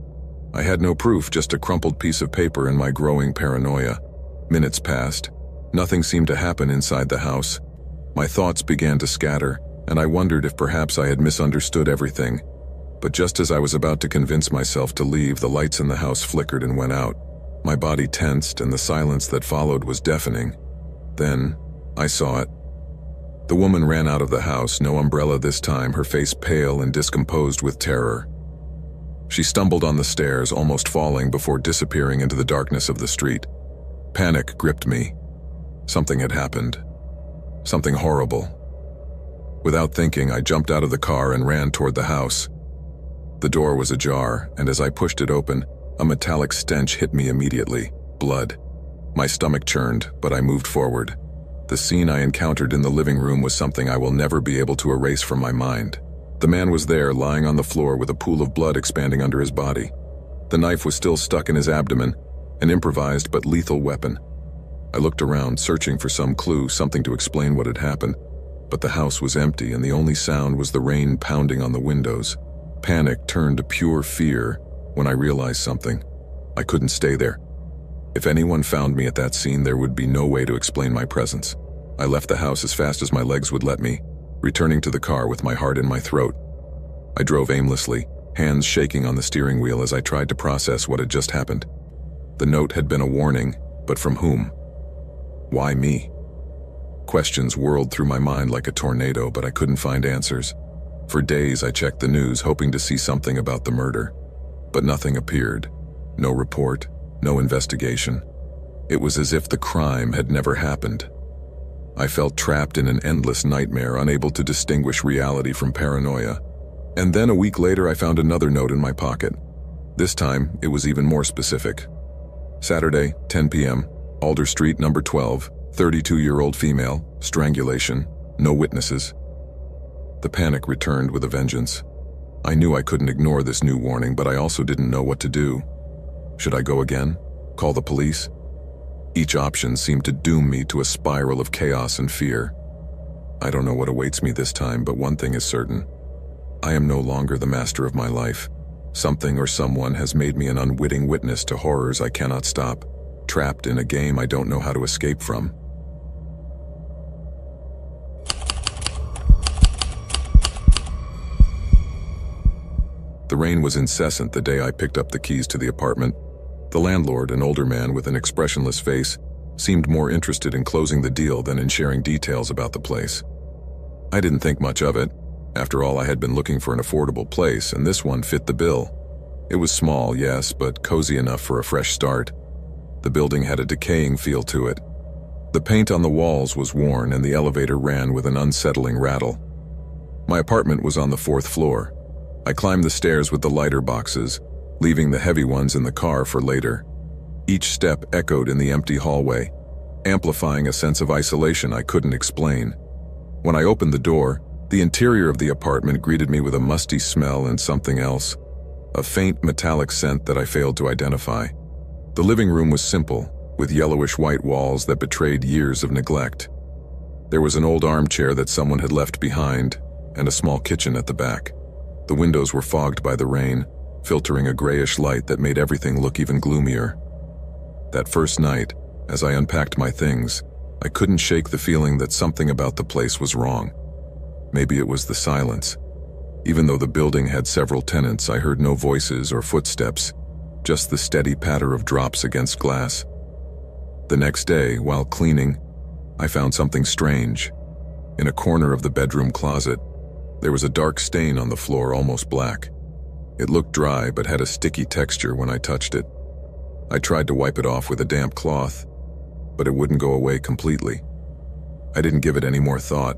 S1: I had no proof, just a crumpled piece of paper and my growing paranoia. Minutes passed. Nothing seemed to happen inside the house. My thoughts began to scatter, and I wondered if perhaps I had misunderstood everything. But just as I was about to convince myself to leave, the lights in the house flickered and went out. My body tensed, and the silence that followed was deafening. Then, I saw it. The woman ran out of the house, no umbrella this time, her face pale and discomposed with terror. She stumbled on the stairs, almost falling before disappearing into the darkness of the street. Panic gripped me. Something had happened. Something horrible. Without thinking, I jumped out of the car and ran toward the house. The door was ajar, and as I pushed it open, a metallic stench hit me immediately. Blood. My stomach churned, but I moved forward. The scene I encountered in the living room was something I will never be able to erase from my mind. The man was there, lying on the floor with a pool of blood expanding under his body. The knife was still stuck in his abdomen, an improvised but lethal weapon. I looked around, searching for some clue, something to explain what had happened, but the house was empty and the only sound was the rain pounding on the windows. Panic turned to pure fear when I realized something. I couldn't stay there. If anyone found me at that scene, there would be no way to explain my presence. I left the house as fast as my legs would let me, returning to the car with my heart in my throat. I drove aimlessly, hands shaking on the steering wheel as I tried to process what had just happened. The note had been a warning, but from whom? Why me? Questions whirled through my mind like a tornado, but I couldn't find answers. For days I checked the news, hoping to see something about the murder. But nothing appeared. No report, no investigation. It was as if the crime had never happened. I felt trapped in an endless nightmare, unable to distinguish reality from paranoia. And then a week later I found another note in my pocket. This time, it was even more specific. Saturday, 10 p.m., Alder Street, number 12, 32-year-old female, strangulation, no witnesses. The panic returned with a vengeance. I knew I couldn't ignore this new warning, but I also didn't know what to do. Should I go again? Call the police? Each option seemed to doom me to a spiral of chaos and fear. I don't know what awaits me this time, but one thing is certain. I am no longer the master of my life. Something or someone has made me an unwitting witness to horrors I cannot stop, trapped in a game I don't know how to escape from. The rain was incessant the day I picked up the keys to the apartment. The landlord, an older man with an expressionless face, seemed more interested in closing the deal than in sharing details about the place. I didn't think much of it. After all, I had been looking for an affordable place, and this one fit the bill. It was small, yes, but cozy enough for a fresh start. The building had a decaying feel to it. The paint on the walls was worn, and the elevator ran with an unsettling rattle. My apartment was on the 4th floor. I climbed the stairs with the lighter boxes, leaving the heavy ones in the car for later. Each step echoed in the empty hallway, amplifying a sense of isolation I couldn't explain. When I opened the door, the interior of the apartment greeted me with a musty smell and something else, a faint metallic scent that I failed to identify. The living room was simple, with yellowish-white walls that betrayed years of neglect. There was an old armchair that someone had left behind, and a small kitchen at the back. The windows were fogged by the rain, filtering a grayish light that made everything look even gloomier. That first night, as I unpacked my things, I couldn't shake the feeling that something about the place was wrong. Maybe it was the silence. Even though the building had several tenants, I heard no voices or footsteps, just the steady patter of drops against glass. The next day, while cleaning, I found something strange. In a corner of the bedroom closet, there was a dark stain on the floor, almost black. It looked dry but had a sticky texture when I touched it. I tried to wipe it off with a damp cloth, but it wouldn't go away completely. I didn't give it any more thought.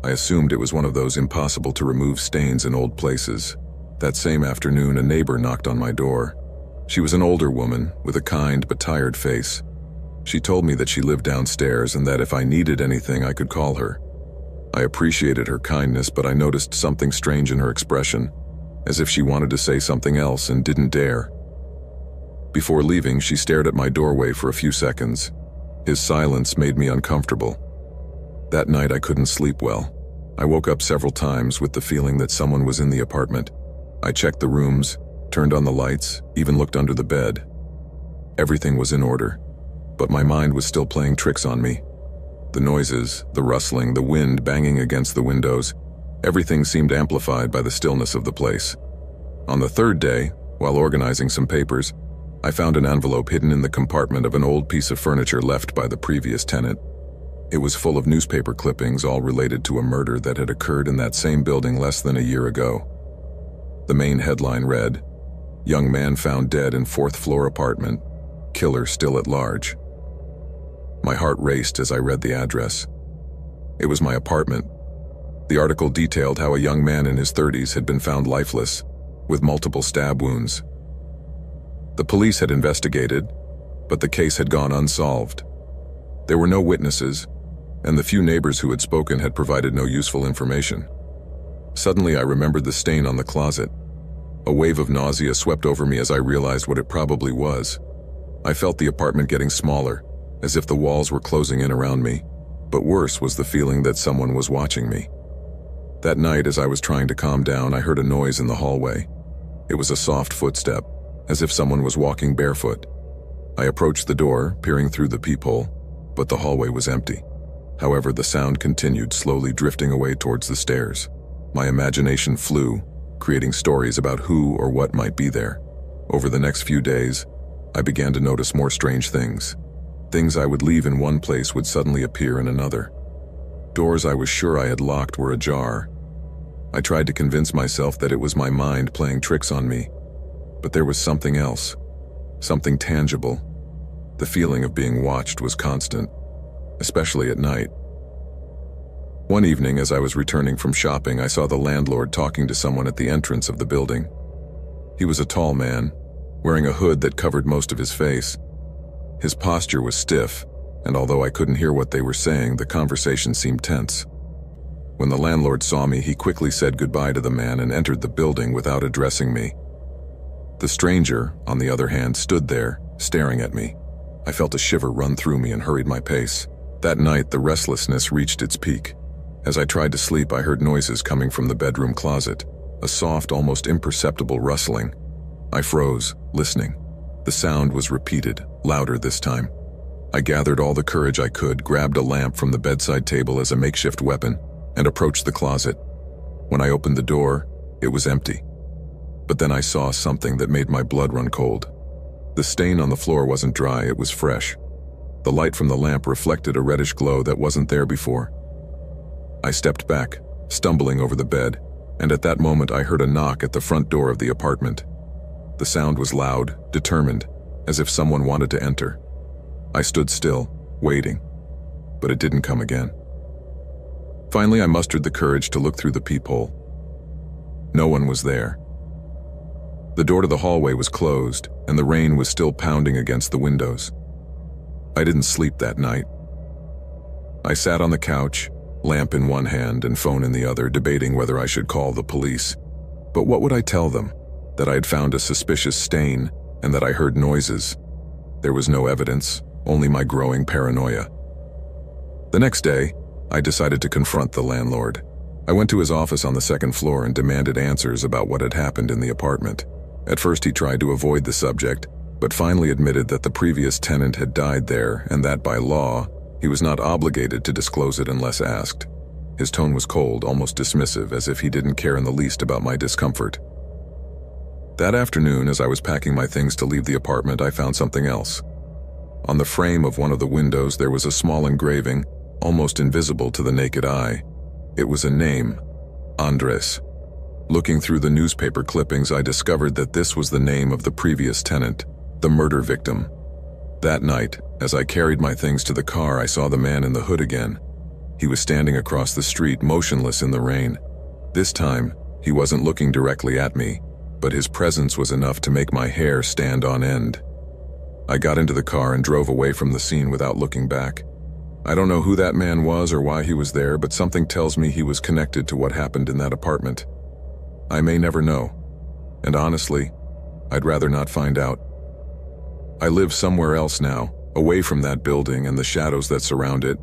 S1: I assumed it was one of those impossible to remove stains in old places. That same afternoon, a neighbor knocked on my door. She was an older woman with a kind but tired face. She told me that she lived downstairs and that if I needed anything, I could call her. I appreciated her kindness, but I noticed something strange in her expression, as if she wanted to say something else and didn't dare. Before leaving, she stared at my doorway for a few seconds. His silence made me uncomfortable. That night, I couldn't sleep well. I woke up several times with the feeling that someone was in the apartment. I checked the rooms, turned on the lights, even looked under the bed. Everything was in order, but my mind was still playing tricks on me. The noises, the rustling, the wind banging against the windows, everything seemed amplified by the stillness of the place. On the third day, while organizing some papers, I found an envelope hidden in the compartment of an old piece of furniture left by the previous tenant. It was full of newspaper clippings, all related to a murder that had occurred in that same building less than a year ago. The main headline read, "Young man found dead in fourth-floor apartment. Killer still at large." My heart raced as I read the address. It was my apartment. The article detailed how a young man in his 30s had been found lifeless, with multiple stab wounds. The police had investigated, but the case had gone unsolved. There were no witnesses, and the few neighbors who had spoken had provided no useful information. Suddenly, I remembered the stain on the closet. A wave of nausea swept over me as I realized what it probably was. I felt the apartment getting smaller, as if the walls were closing in around me, but worse was the feeling that someone was watching me. That night, as I was trying to calm down, I heard a noise in the hallway. It was a soft footstep, as if someone was walking barefoot. I approached the door, peering through the peephole, but the hallway was empty. However, the sound continued, slowly drifting away towards the stairs. My imagination flew, creating stories about who or what might be there. Over the next few days, I began to notice more strange things. Things I would leave in one place would suddenly appear in another. Doors I was sure I had locked were ajar. I tried to convince myself that it was my mind playing tricks on me, but there was something else, something tangible. The feeling of being watched was constant, especially at night. One evening, as I was returning from shopping, I saw the landlord talking to someone at the entrance of the building. He was a tall man, wearing a hood that covered most of his face. His posture was stiff, and although I couldn't hear what they were saying, the conversation seemed tense. When the landlord saw me, he quickly said goodbye to the man and entered the building without addressing me. The stranger, on the other hand, stood there, staring at me. I felt a shiver run through me and hurried my pace. That night, the restlessness reached its peak. As I tried to sleep, I heard noises coming from the bedroom closet, a soft, almost imperceptible rustling. I froze, listening. The sound was repeated, louder this time. I gathered all the courage I could, grabbed a lamp from the bedside table as a makeshift weapon, and approached the closet. When I opened the door, it was empty. But then I saw something that made my blood run cold. The stain on the floor wasn't dry, it was fresh. The light from the lamp reflected a reddish glow that wasn't there before. I stepped back, stumbling over the bed, and at that moment I heard a knock at the front door of the apartment. The sound was loud, determined, as if someone wanted to enter. I stood still, waiting, but it didn't come again. Finally, I mustered the courage to look through the peephole. No one was there. The door to the hallway was closed, and the rain was still pounding against the windows. I didn't sleep that night. I sat on the couch, lamp in one hand and phone in the other, debating whether I should call the police. But what would I tell them? That I had found a suspicious stain and that I heard noises. There was no evidence, only my growing paranoia. The next day, I decided to confront the landlord. I went to his office on the second floor and demanded answers about what had happened in the apartment. At first, he tried to avoid the subject, but finally admitted that the previous tenant had died there and that by law, he was not obligated to disclose it unless asked. His tone was cold, almost dismissive, as if he didn't care in the least about my discomfort. That afternoon, as I was packing my things to leave the apartment, I found something else. On the frame of one of the windows, there was a small engraving, almost invisible to the naked eye. It was a name, Andres. Looking through the newspaper clippings, I discovered that this was the name of the previous tenant, the murder victim. That night, as I carried my things to the car, I saw the man in the hood again. He was standing across the street, motionless in the rain. This time, he wasn't looking directly at me, but his presence was enough to make my hair stand on end. I got into the car and drove away from the scene without looking back. I don't know who that man was or why he was there, but something tells me he was connected to what happened in that apartment. I may never know, and honestly, I'd rather not find out. I live somewhere else now, away from that building and the shadows that surround it,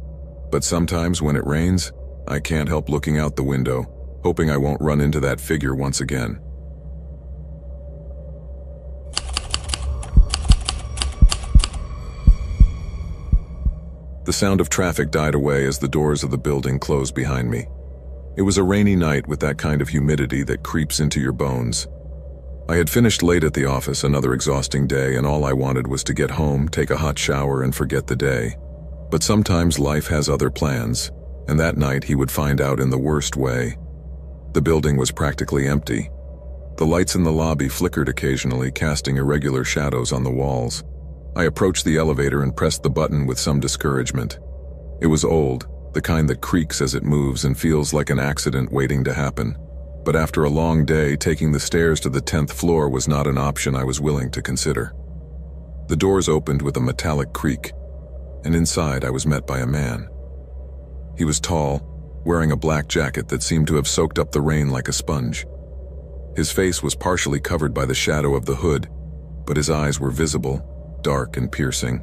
S1: but sometimes when it rains, I can't help looking out the window, hoping I won't run into that figure once again. The sound of traffic died away as the doors of the building closed behind me. It was a rainy night with that kind of humidity that creeps into your bones. I had finished late at the office, another exhausting day, and all I wanted was to get home, take a hot shower, and forget the day. But sometimes life has other plans, and that night he would find out in the worst way. The building was practically empty. The lights in the lobby flickered occasionally, casting irregular shadows on the walls. I approached the elevator and pressed the button with some discouragement. It was old, the kind that creaks as it moves and feels like an accident waiting to happen. But after a long day, taking the stairs to the 10th floor was not an option I was willing to consider. The doors opened with a metallic creak, and inside I was met by a man. He was tall, wearing a black jacket that seemed to have soaked up the rain like a sponge. His face was partially covered by the shadow of the hood, but his eyes were visible, dark and piercing.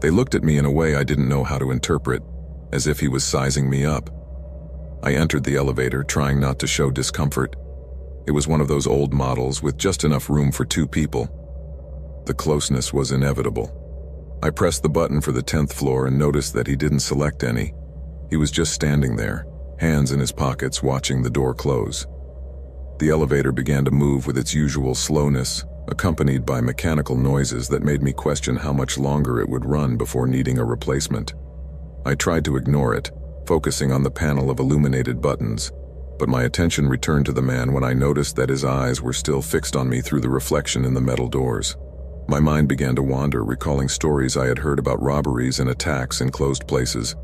S1: They looked at me in a way I didn't know how to interpret, as if he was sizing me up. I entered the elevator, trying not to show discomfort. It was one of those old models with just enough room for 2 people. The closeness was inevitable. I pressed the button for the 10th floor and noticed that he didn't select any. He was just standing there, hands in his pockets, watching the door close. The elevator began to move with its usual slowness, accompanied by mechanical noises that made me question how much longer it would run before needing a replacement. I tried to ignore it, focusing on the panel of illuminated buttons, but my attention returned to the man when I noticed that his eyes were still fixed on me through the reflection in the metal doors. My mind began to wander, recalling stories I had heard about robberies and attacks in closed places.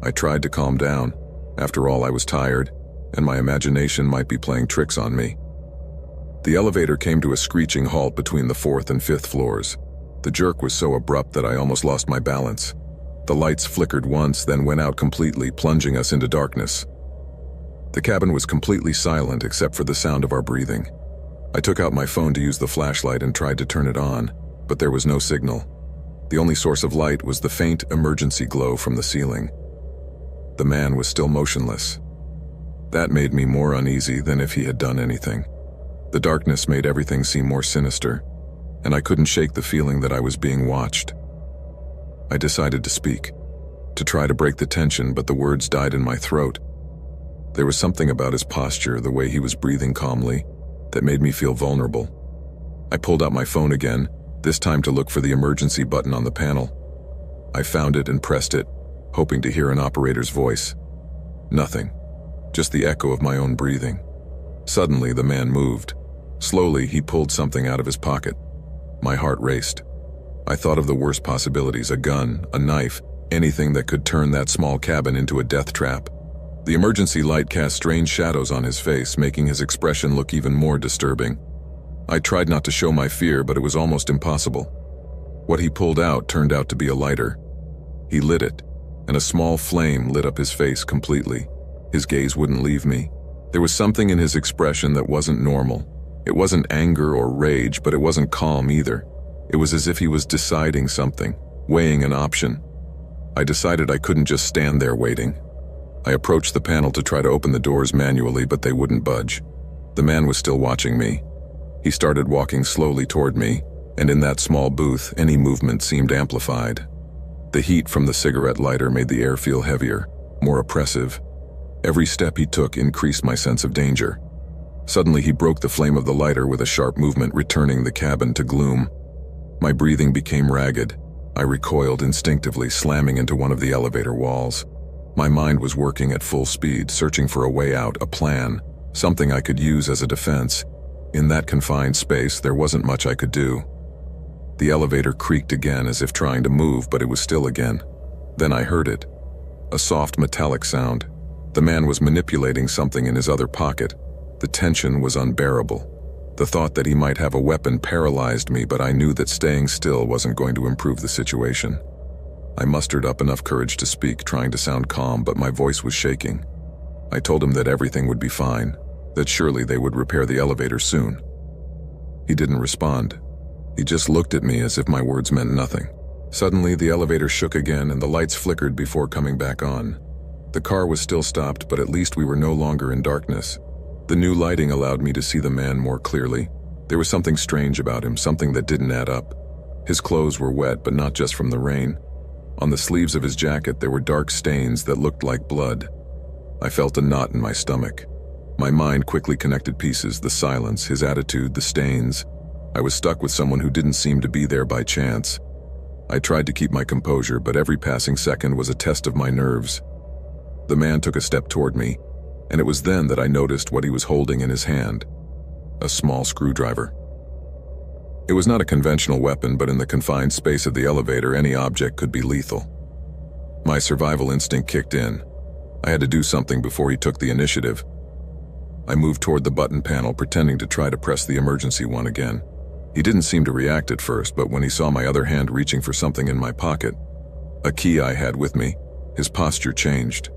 S1: I tried to calm down. After all, I was tired, and my imagination might be playing tricks on me. The elevator came to a screeching halt between the 4th and 5th floors. The jerk was so abrupt that I almost lost my balance. The lights flickered once, then went out completely, plunging us into darkness. The cabin was completely silent except for the sound of our breathing. I took out my phone to use the flashlight and tried to turn it on, but there was no signal. The only source of light was the faint emergency glow from the ceiling. The man was still motionless. That made me more uneasy than if he had done anything. The darkness made everything seem more sinister, and I couldn't shake the feeling that I was being watched. I decided to speak, to try to break the tension, but the words died in my throat. There was something about his posture, the way he was breathing calmly, that made me feel vulnerable. I pulled out my phone again, this time to look for the emergency button on the panel. I found it and pressed it, hoping to hear an operator's voice. Nothing, just the echo of my own breathing. Suddenly, the man moved. Slowly, he pulled something out of his pocket. My heart raced. I thought of the worst possibilities: a gun, a knife, anything that could turn that small cabin into a death trap. The emergency light cast strange shadows on his face, making his expression look even more disturbing. I tried not to show my fear, but it was almost impossible. What he pulled out turned out to be a lighter. He lit it, and a small flame lit up his face completely. His gaze wouldn't leave me. There was something in his expression that wasn't normal. It wasn't anger or rage, but it wasn't calm either. It was as if he was deciding something, weighing an option. I decided I couldn't just stand there waiting. I approached the panel to try to open the doors manually, but they wouldn't budge. The man was still watching me. He started walking slowly toward me, and in that small booth, any movement seemed amplified. The heat from the cigarette lighter made the air feel heavier, more oppressive. Every step he took increased my sense of danger. Suddenly, he broke the flame of the lighter with a sharp movement, returning the cabin to gloom. My breathing became ragged. I recoiled instinctively, slamming into one of the elevator walls. My mind was working at full speed, searching for a way out, a plan, something I could use as a defense. In that confined space, there wasn't much I could do. The elevator creaked again as if trying to move, but it was still again. Then I heard it. A soft metallic sound. The man was manipulating something in his other pocket. The tension was unbearable. The thought that he might have a weapon paralyzed me, but I knew that staying still wasn't going to improve the situation. I mustered up enough courage to speak, trying to sound calm, but my voice was shaking. I told him that everything would be fine, that surely they would repair the elevator soon. He didn't respond. He just looked at me as if my words meant nothing. Suddenly, the elevator shook again and the lights flickered before coming back on. The car was still stopped, but at least we were no longer in darkness. The new lighting allowed me to see the man more clearly. There was something strange about him, something that didn't add up. His clothes were wet, but not just from the rain. On the sleeves of his jacket, there were dark stains that looked like blood. I felt a knot in my stomach. My mind quickly connected pieces, the silence, his attitude, the stains. I was stuck with someone who didn't seem to be there by chance. I tried to keep my composure, but every passing second was a test of my nerves. The man took a step toward me, and it was then that I noticed what he was holding in his hand. A small screwdriver. It was not a conventional weapon, but in the confined space of the elevator, any object could be lethal. My survival instinct kicked in. I had to do something before he took the initiative. I moved toward the button panel, pretending to try to press the emergency one again. He didn't seem to react at first, but when he saw my other hand reaching for something in my pocket, a key I had with me, his posture changed.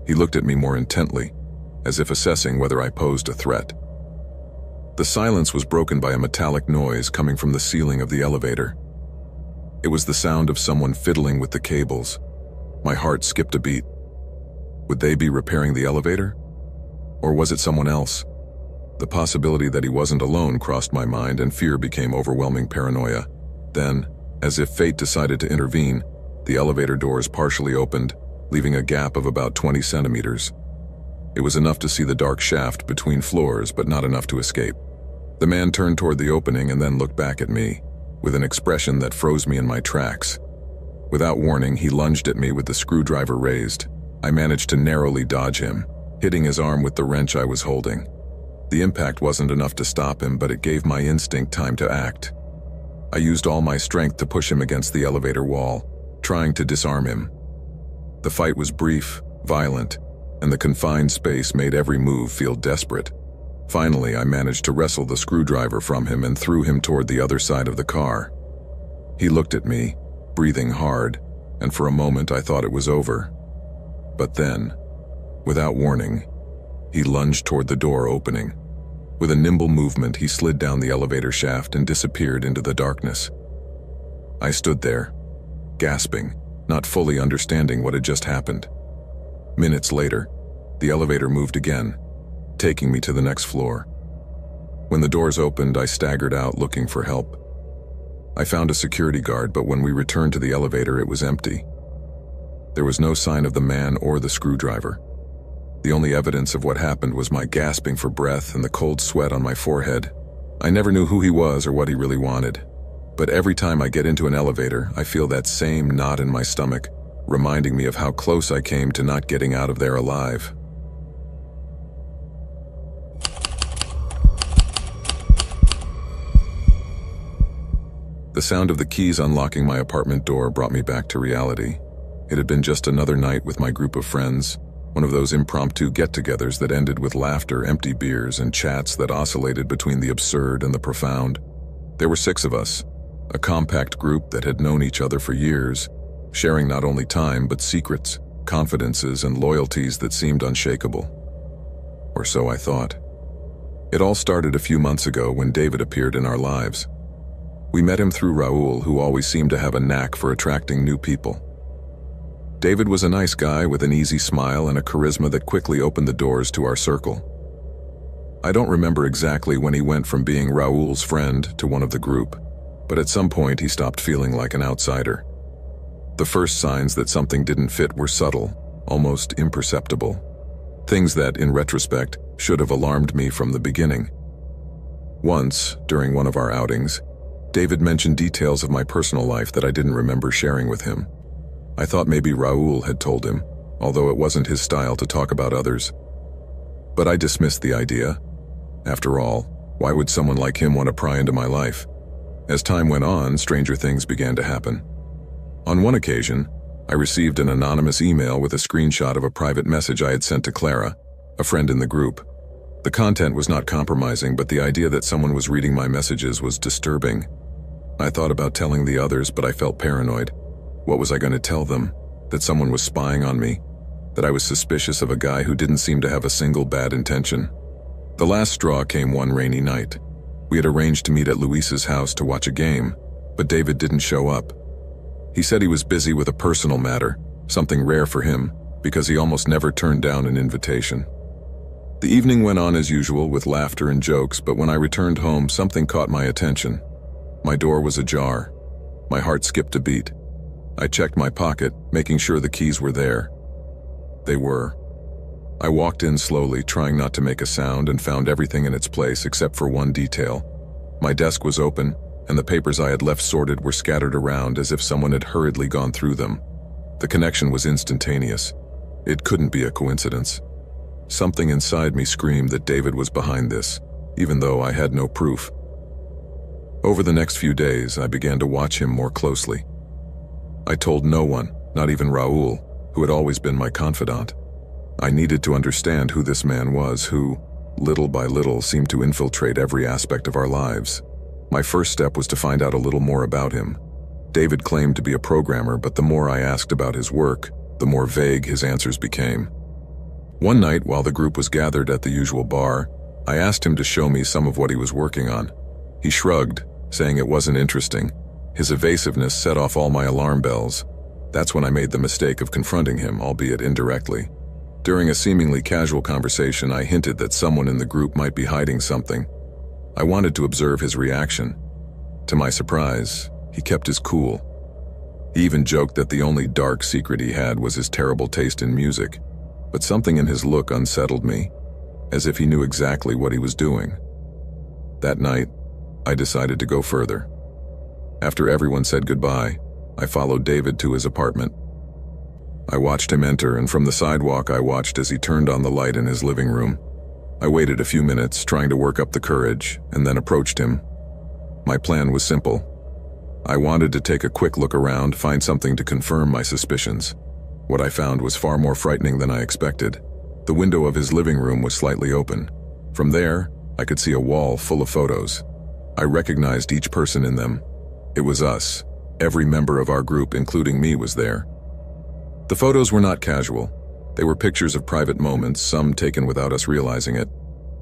S1: He looked at me more intently, as if assessing whether I posed a threat. The silence was broken by a metallic noise coming from the ceiling of the elevator. It was the sound of someone fiddling with the cables. My heart skipped a beat. Would they be repairing the elevator? Or was it someone else? The possibility that he wasn't alone crossed my mind, and fear became overwhelming paranoia. Then, as if fate decided to intervene, the elevator doors partially opened, leaving a gap of about 20 centimeters. It was enough to see the dark shaft between floors, but not enough to escape. The man turned toward the opening and then looked back at me, with an expression that froze me in my tracks. Without warning, he lunged at me with the screwdriver raised. I managed to narrowly dodge him, hitting his arm with the wrench I was holding. The impact wasn't enough to stop him, but it gave my instinct time to act. I used all my strength to push him against the elevator wall, trying to disarm him. The fight was brief, violent, and the confined space made every move feel desperate. Finally, I managed to wrestle the screwdriver from him and threw him toward the other side of the car. He looked at me, breathing hard, and for a moment I thought it was over. But then, without warning, he lunged toward the door opening. With a nimble movement, he slid down the elevator shaft and disappeared into the darkness. I stood there, gasping, not fully understanding what had just happened. Minutes later, the elevator moved again, taking me to the next floor. When the doors opened, I staggered out looking for help. I found a security guard, but when we returned to the elevator, it was empty. There was no sign of the man or the screwdriver. The only evidence of what happened was my gasping for breath and the cold sweat on my forehead. I never knew who he was or what he really wanted. But every time I get into an elevator, I feel that same knot in my stomach, reminding me of how close I came to not getting out of there alive. The sound of the keys unlocking my apartment door brought me back to reality. It had been just another night with my group of friends, one of those impromptu get-togethers that ended with laughter, empty beers, and chats that oscillated between the absurd and the profound. There were 6 of us, a compact group that had known each other for years, sharing not only time but secrets, confidences, and loyalties that seemed unshakable. Or so I thought. It all started a few months ago when David appeared in our lives. We met him through Raoul, who always seemed to have a knack for attracting new people. David was a nice guy with an easy smile and a charisma that quickly opened the doors to our circle. I don't remember exactly when he went from being Raoul's friend to one of the group, but at some point he stopped feeling like an outsider. The first signs that something didn't fit were subtle, almost imperceptible. Things that, in retrospect, should have alarmed me from the beginning. Once, during one of our outings, David mentioned details of my personal life that I didn't remember sharing with him. I thought maybe Raul had told him, although it wasn't his style to talk about others. But I dismissed the idea. After all, why would someone like him want to pry into my life? As time went on, stranger things began to happen. On one occasion, I received an anonymous email with a screenshot of a private message I had sent to Clara, a friend in the group. The content was not compromising, but the idea that someone was reading my messages was disturbing. I thought about telling the others, but I felt paranoid. What was I going to tell them? That someone was spying on me? That I was suspicious of a guy who didn't seem to have a single bad intention? The last straw came one rainy night. We had arranged to meet at Luis's house to watch a game, but David didn't show up. He said he was busy with a personal matter, something rare for him, because he almost never turned down an invitation. The evening went on as usual with laughter and jokes, but when I returned home, something caught my attention. My door was ajar. My heart skipped a beat. I checked my pocket, making sure the keys were there. They were. I walked in slowly, trying not to make a sound, and found everything in its place except for one detail. My desk was open, and the papers I had left sorted were scattered around as if someone had hurriedly gone through them. The connection was instantaneous. It couldn't be a coincidence. Something inside me screamed that David was behind this, even though I had no proof. Over the next few days, I began to watch him more closely. I told no one, not even Raul, who had always been my confidant. I needed to understand who this man was who, little by little, seemed to infiltrate every aspect of our lives. My first step was to find out a little more about him. David claimed to be a programmer, but the more I asked about his work, the more vague his answers became. One night, while the group was gathered at the usual bar, I asked him to show me some of what he was working on. He shrugged, saying it wasn't interesting. His evasiveness set off all my alarm bells. That's when I made the mistake of confronting him, albeit indirectly. During a seemingly casual conversation, I hinted that someone in the group might be hiding something. I wanted to observe his reaction. To my surprise, he kept his cool. He even joked that the only dark secret he had was his terrible taste in music. But something in his look unsettled me, as if he knew exactly what he was doing. That night, I decided to go further. After everyone said goodbye, I followed David to his apartment. I watched him enter, and from the sidewalk I watched as he turned on the light in his living room. I waited a few minutes, trying to work up the courage, and then approached him. My plan was simple. I wanted to take a quick look around, find something to confirm my suspicions. What I found was far more frightening than I expected. The window of his living room was slightly open. From there, I could see a wall full of photos. I recognized each person in them. It was us. Every member of our group, including me, was there. The photos were not casual. They were pictures of private moments, some taken without us realizing it.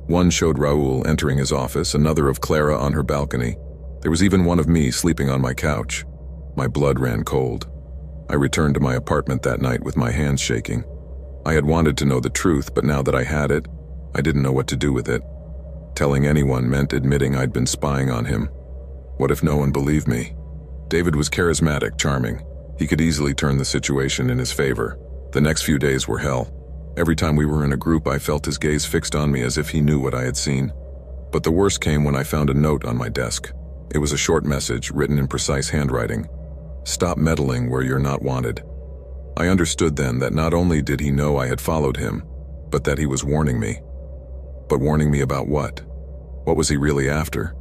S1: One showed Raul entering his office, another of Clara on her balcony. There was even one of me sleeping on my couch. My blood ran cold. I returned to my apartment that night with my hands shaking. I had wanted to know the truth, but now that I had it, I didn't know what to do with it. Telling anyone meant admitting I'd been spying on him. What if no one believed me? David was charismatic, charming. He could easily turn the situation in his favor. The next few days were hell. Every time we were in a group, I felt his gaze fixed on me as if he knew what I had seen. But the worst came when I found a note on my desk. It was a short message written in precise handwriting. "Stop meddling where you're not wanted." I understood then that not only did he know I had followed him, but that he was warning me. But warning me about what? What was he really after?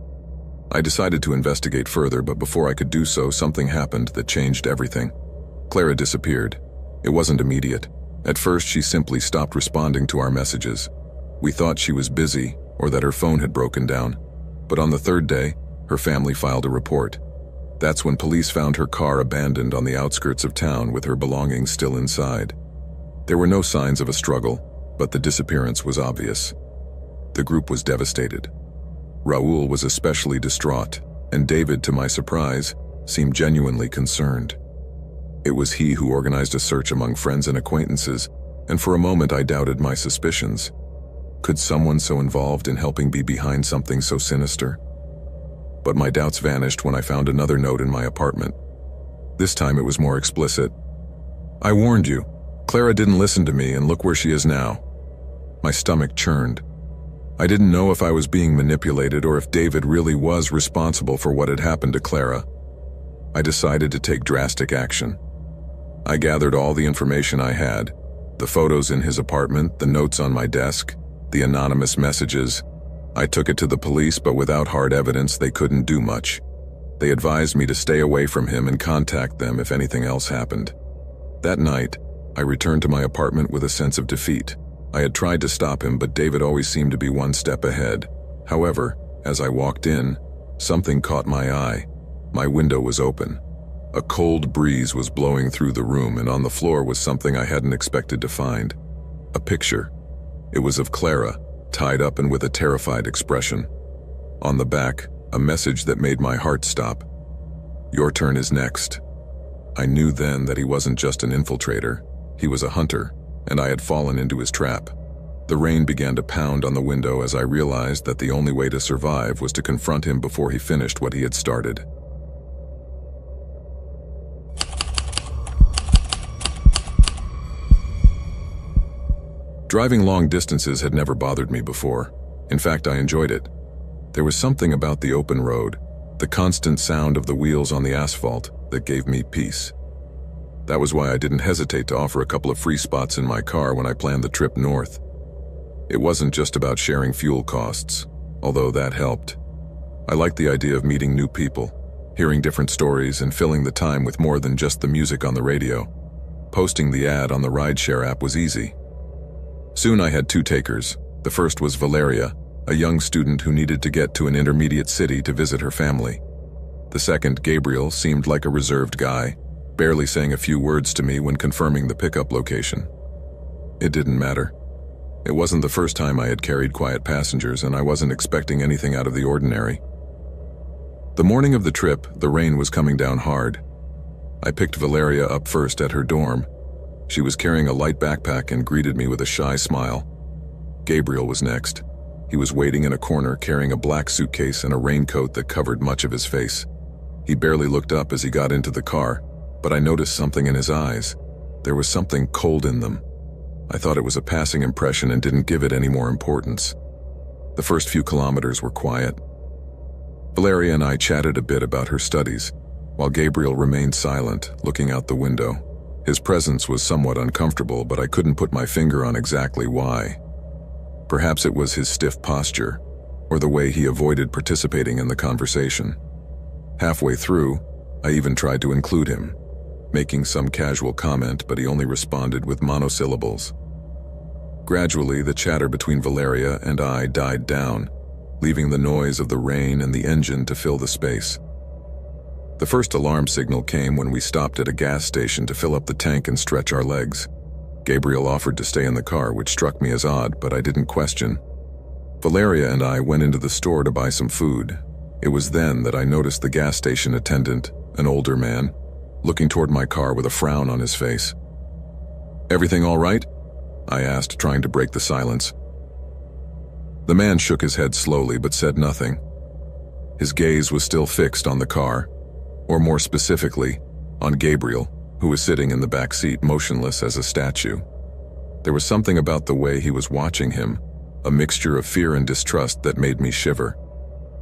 S1: I decided to investigate further, but before I could do so, something happened that changed everything. Clara disappeared. It wasn't immediate. At first, she simply stopped responding to our messages. We thought she was busy or that her phone had broken down. But on the third day, her family filed a report. That's when police found her car abandoned on the outskirts of town with her belongings still inside. There were no signs of a struggle, but the disappearance was obvious. The group was devastated. Raul was especially distraught, and David, to my surprise, seemed genuinely concerned. It was he who organized a search among friends and acquaintances, and for a moment I doubted my suspicions. Could someone so involved in helping be behind something so sinister? But my doubts vanished when I found another note in my apartment. This time it was more explicit. "I warned you. Clara didn't listen to me, and look where she is now." My stomach churned. I didn't know if I was being manipulated or if David really was responsible for what had happened to Clara. I decided to take drastic action. I gathered all the information I had, the photos in his apartment, the notes on my desk, the anonymous messages. I took it to the police, but without hard evidence, they couldn't do much. They advised me to stay away from him and contact them if anything else happened. That night, I returned to my apartment with a sense of defeat. I had tried to stop him, but David always seemed to be one step ahead. However, as I walked in, something caught my eye. My window was open. A cold breeze was blowing through the room, and on the floor was something I hadn't expected to find. A picture. It was of Clara, tied up and with a terrified expression. On the back, a message that made my heart stop. "Your turn is next." I knew then that he wasn't just an infiltrator. He was a hunter, and I had fallen into his trap. The rain began to pound on the window as I realized that the only way to survive was to confront him before he finished what he had started. Driving long distances had never bothered me before. In fact, I enjoyed it. There was something about the open road, the constant sound of the wheels on the asphalt, that gave me peace. That was why I didn't hesitate to offer a couple of free spots in my car when I planned the trip north. It wasn't just about sharing fuel costs, although that helped. I liked the idea of meeting new people, hearing different stories, and filling the time with more than just the music on the radio. Posting the ad on the rideshare app was easy. Soon I had two takers. The first was Valeria, a young student who needed to get to an intermediate city to visit her family. The second, Gabriel, seemed like a reserved guy, barely saying a few words to me when confirming the pickup location. It didn't matter. It wasn't the first time I had carried quiet passengers, and I wasn't expecting anything out of the ordinary. The morning of the trip, the rain was coming down hard. I picked Valeria up first at her dorm. She was carrying a light backpack and greeted me with a shy smile. Gabriel was next. He was waiting in a corner carrying a black suitcase and a raincoat that covered much of his face. He barely looked up as he got into the car, but I noticed something in his eyes. There was something cold in them. I thought it was a passing impression and didn't give it any more importance. The first few kilometers were quiet. Valeria and I chatted a bit about her studies, while Gabriel remained silent, looking out the window. His presence was somewhat uncomfortable, but I couldn't put my finger on exactly why. Perhaps it was his stiff posture, or the way he avoided participating in the conversation. Halfway through, I even tried to include him, making some casual comment, but he only responded with monosyllables. Gradually, the chatter between Valeria and I died down, leaving the noise of the rain and the engine to fill the space. The first alarm signal came when we stopped at a gas station to fill up the tank and stretch our legs. Gabriel offered to stay in the car, which struck me as odd, but I didn't question. Valeria and I went into the store to buy some food. It was then that I noticed the gas station attendant, an older man, looking toward my car with a frown on his face. "Everything all right?" I asked, trying to break the silence. The man shook his head slowly but said nothing. His gaze was still fixed on the car, or more specifically, on Gabriel, who was sitting in the back seat motionless as a statue. There was something about the way he was watching him, a mixture of fear and distrust that made me shiver.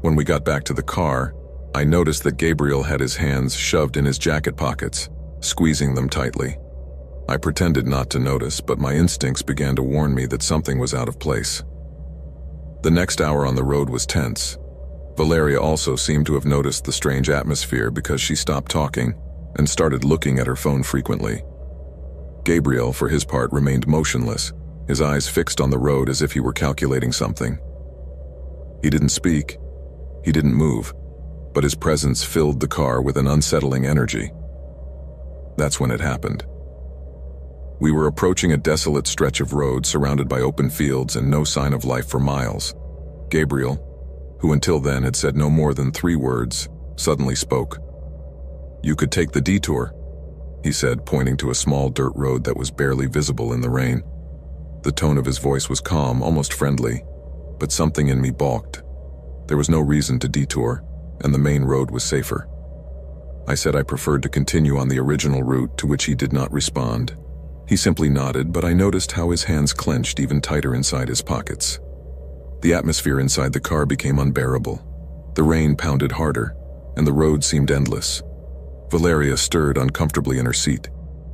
S1: When we got back to the car, I noticed that Gabriel had his hands shoved in his jacket pockets, squeezing them tightly. I pretended not to notice, but my instincts began to warn me that something was out of place. The next hour on the road was tense. Valeria also seemed to have noticed the strange atmosphere because she stopped talking and started looking at her phone frequently. Gabriel, for his part, remained motionless, his eyes fixed on the road as if he were calculating something. He didn't speak, he didn't move, but his presence filled the car with an unsettling energy. That's when it happened. We were approaching a desolate stretch of road surrounded by open fields and no sign of life for miles. Gabriel, who until then had said no more than 3 words, suddenly spoke. "You could take the detour," he said, pointing to a small dirt road that was barely visible in the rain. The tone of his voice was calm, almost friendly, but something in me balked. There was no reason to detour, and the main road was safer. I said I preferred to continue on the original route, to which he did not respond. He simply nodded, but I noticed how his hands clenched even tighter inside his pockets. The atmosphere inside the car became unbearable. The rain pounded harder, and the road seemed endless. Valeria stirred uncomfortably in her seat,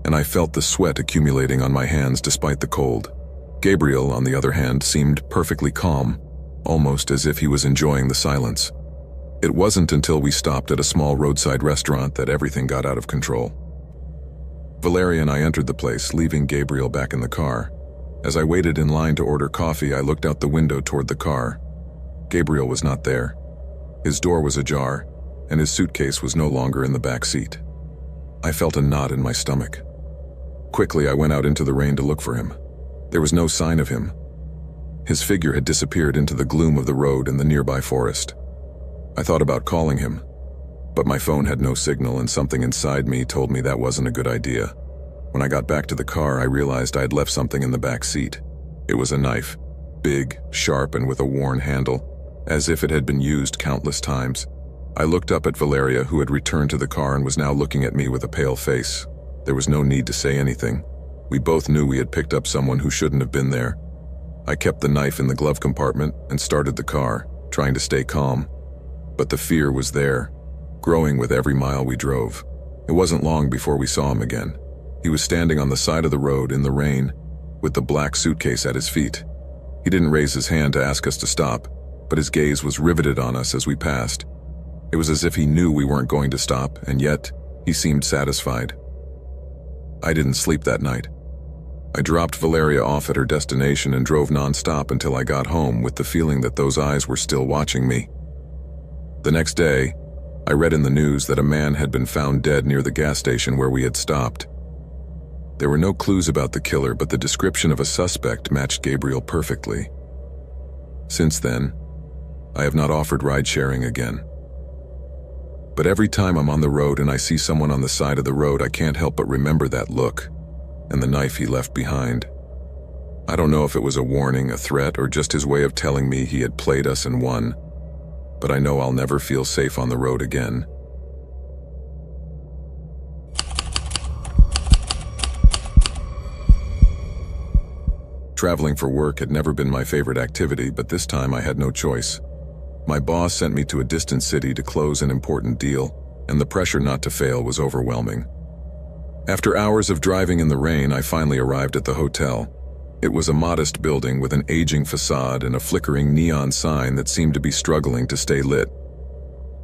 S1: and I felt the sweat accumulating on my hands despite the cold. Gabriel, on the other hand, seemed perfectly calm, almost as if he was enjoying the silence. It wasn't until we stopped at a small roadside restaurant that everything got out of control. Valeria and I entered the place, leaving Gabriel back in the car. As I waited in line to order coffee, I looked out the window toward the car. Gabriel was not there. His door was ajar, and his suitcase was no longer in the back seat. I felt a knot in my stomach. Quickly, I went out into the rain to look for him. There was no sign of him. His figure had disappeared into the gloom of the road and the nearby forest. I thought about calling him, but my phone had no signal, and something inside me told me that wasn't a good idea. When I got back to the car, I realized I had left something in the back seat. It was a knife, big, sharp, and with a worn handle, as if it had been used countless times. I looked up at Valeria, who had returned to the car and was now looking at me with a pale face. There was no need to say anything. We both knew we had picked up someone who shouldn't have been there. I kept the knife in the glove compartment and started the car, trying to stay calm. But the fear was there, growing with every mile we drove. It wasn't long before we saw him again. He was standing on the side of the road in the rain, with the black suitcase at his feet. He didn't raise his hand to ask us to stop, but his gaze was riveted on us as we passed. It was as if he knew we weren't going to stop, and yet he seemed satisfied. I didn't sleep that night. I dropped Valeria off at her destination and drove nonstop until I got home with the feeling that those eyes were still watching me. The next day, I read in the news that a man had been found dead near the gas station where we had stopped. There were no clues about the killer, but the description of a suspect matched Gabriel perfectly. Since then, I have not offered ride-sharing again. But every time I'm on the road and I see someone on the side of the road, I can't help but remember that look and the knife he left behind. I don't know if it was a warning, a threat, or just his way of telling me he had played us and won, but I know I'll never feel safe on the road again. Traveling for work had never been my favorite activity, but this time I had no choice. My boss sent me to a distant city to close an important deal, and the pressure not to fail was overwhelming. After hours of driving in the rain, I finally arrived at the hotel. It was a modest building with an aging facade and a flickering neon sign that seemed to be struggling to stay lit.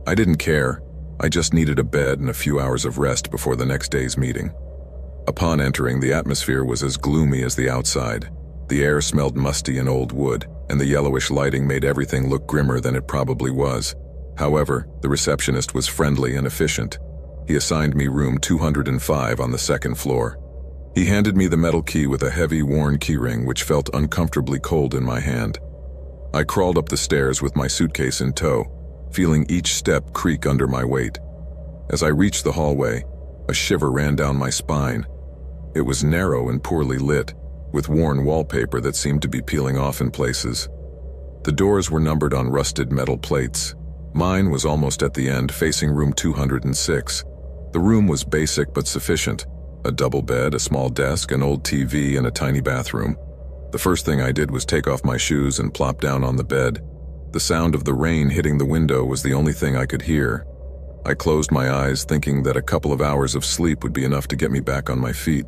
S1: I didn't care. I just needed a bed and a few hours of rest before the next day's meeting. Upon entering, the atmosphere was as gloomy as the outside. The air smelled musty and old wood, and the yellowish lighting made everything look grimmer than it probably was. However, the receptionist was friendly and efficient. He assigned me room 205 on the second floor. He handed me the metal key with a heavy, worn keyring which felt uncomfortably cold in my hand. I crawled up the stairs with my suitcase in tow, feeling each step creak under my weight. As I reached the hallway, a shiver ran down my spine. It was narrow and poorly lit, with worn wallpaper that seemed to be peeling off in places. The doors were numbered on rusted metal plates. Mine was almost at the end, facing room 206. The room was basic but sufficient. A double bed, a small desk, an old TV, and a tiny bathroom. The first thing I did was take off my shoes and plop down on the bed. The sound of the rain hitting the window was the only thing I could hear. I closed my eyes, thinking that a couple of hours of sleep would be enough to get me back on my feet.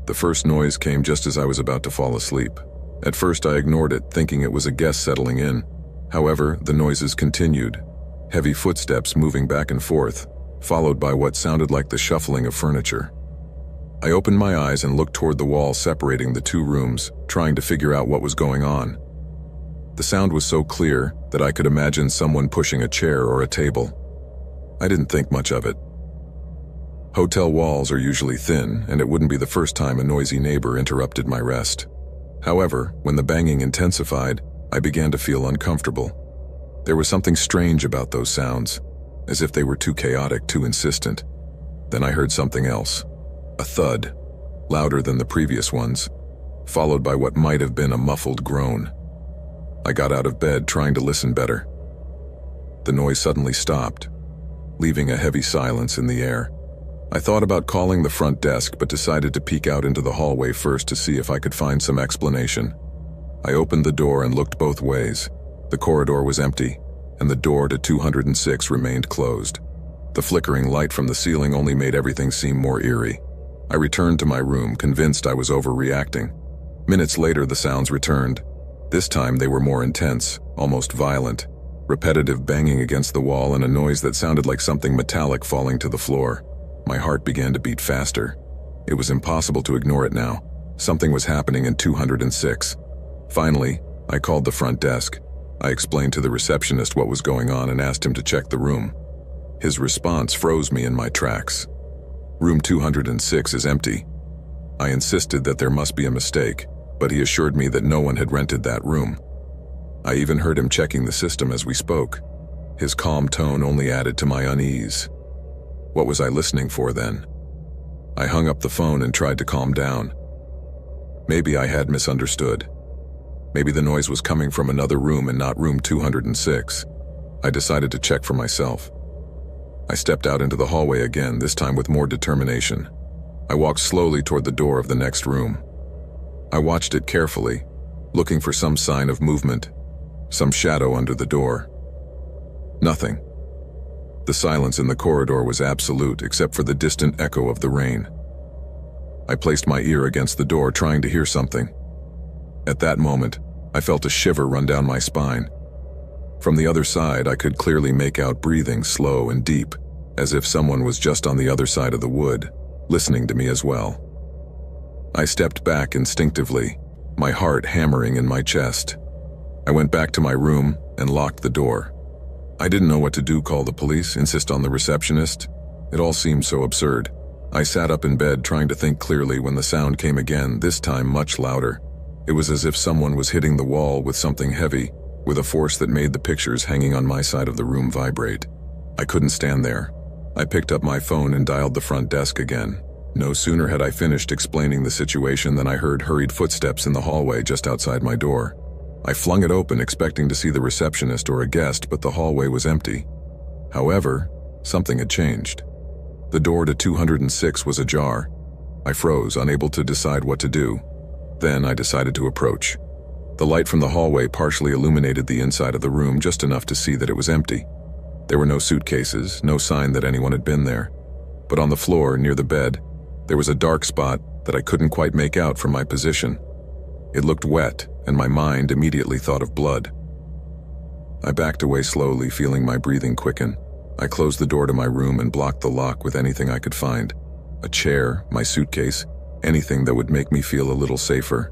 S1: The first noise came just as I was about to fall asleep. At first I ignored it, thinking it was a guest settling in. However, the noises continued. Heavy footsteps moving back and forth, followed by what sounded like the shuffling of furniture. I opened my eyes and looked toward the wall separating the two rooms, trying to figure out what was going on. The sound was so clear that I could imagine someone pushing a chair or a table. I didn't think much of it. Hotel walls are usually thin, and it wouldn't be the first time a noisy neighbor interrupted my rest. However, when the banging intensified, I began to feel uncomfortable. There was something strange about those sounds, as if they were too chaotic, too insistent. Then I heard something else. A thud, louder than the previous ones, followed by what might have been a muffled groan. I got out of bed, trying to listen better. The noise suddenly stopped, leaving a heavy silence in the air. I thought about calling the front desk but decided to peek out into the hallway first to see if I could find some explanation. I opened the door and looked both ways. The corridor was empty, and the door to 206 remained closed. The flickering light from the ceiling only made everything seem more eerie. I returned to my room, convinced I was overreacting. Minutes later, the sounds returned. This time they were more intense, almost violent. Repetitive banging against the wall and a noise that sounded like something metallic falling to the floor. My heart began to beat faster. It was impossible to ignore it now. Something was happening in 206. Finally, I called the front desk. I explained to the receptionist what was going on and asked him to check the room. His response froze me in my tracks. Room 206 is empty. I insisted that there must be a mistake, but he assured me that no one had rented that room. I even heard him checking the system as we spoke. His calm tone only added to my unease. What was I listening for then? I hung up the phone and tried to calm down. Maybe I had misunderstood. Maybe the noise was coming from another room and not room 206. I decided to check for myself. I stepped out into the hallway again, this time with more determination. I walked slowly toward the door of the next room. I watched it carefully, looking for some sign of movement, some shadow under the door. Nothing. The silence in the corridor was absolute, except for the distant echo of the rain. I placed my ear against the door, trying to hear something. At that moment, I felt a shiver run down my spine. From the other side, I could clearly make out breathing, slow and deep, as if someone was just on the other side of the wood, listening to me as well. I stepped back instinctively, my heart hammering in my chest. I went back to my room and locked the door. I didn't know what to do, call the police, insist on the receptionist. It all seemed so absurd. I sat up in bed trying to think clearly when the sound came again, this time much louder. It was as if someone was hitting the wall with something heavy, with a force that made the pictures hanging on my side of the room vibrate. I couldn't stand there. I picked up my phone and dialed the front desk again. No sooner had I finished explaining the situation than I heard hurried footsteps in the hallway just outside my door. I flung it open, expecting to see the receptionist or a guest, but the hallway was empty. However, something had changed. The door to 206 was ajar. I froze, unable to decide what to do. Then I decided to approach. The light from the hallway partially illuminated the inside of the room, just enough to see that it was empty. There were no suitcases, no sign that anyone had been there. But on the floor, near the bed, there was a dark spot that I couldn't quite make out from my position. It looked wet, and my mind immediately thought of blood. I backed away slowly, feeling my breathing quicken. I closed the door to my room and blocked the lock with anything I could find. A chair, my suitcase, anything that would make me feel a little safer.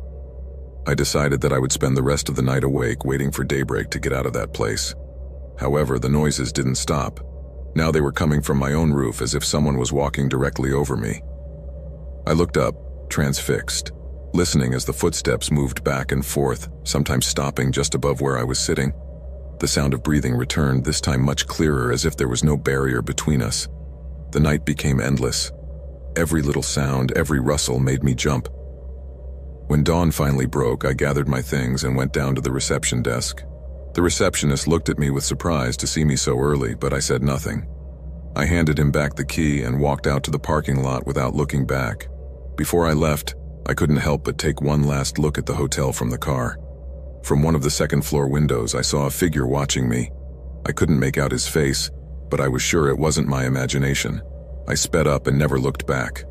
S1: I decided that I would spend the rest of the night awake, waiting for daybreak to get out of that place. However, the noises didn't stop. Now they were coming from my own roof, as if someone was walking directly over me. I looked up, transfixed, listening as the footsteps moved back and forth, sometimes stopping just above where I was sitting. The sound of breathing returned, this time much clearer, as if there was no barrier between us. The night became endless. Every little sound, every rustle made me jump. When dawn finally broke, I gathered my things and went down to the reception desk. The receptionist looked at me with surprise to see me so early, but I said nothing. I handed him back the key and walked out to the parking lot without looking back. Before I left, I couldn't help but take one last look at the hotel from the car. From one of the second-floor windows, I saw a figure watching me. I couldn't make out his face, but I was sure it wasn't my imagination. I sped up and never looked back.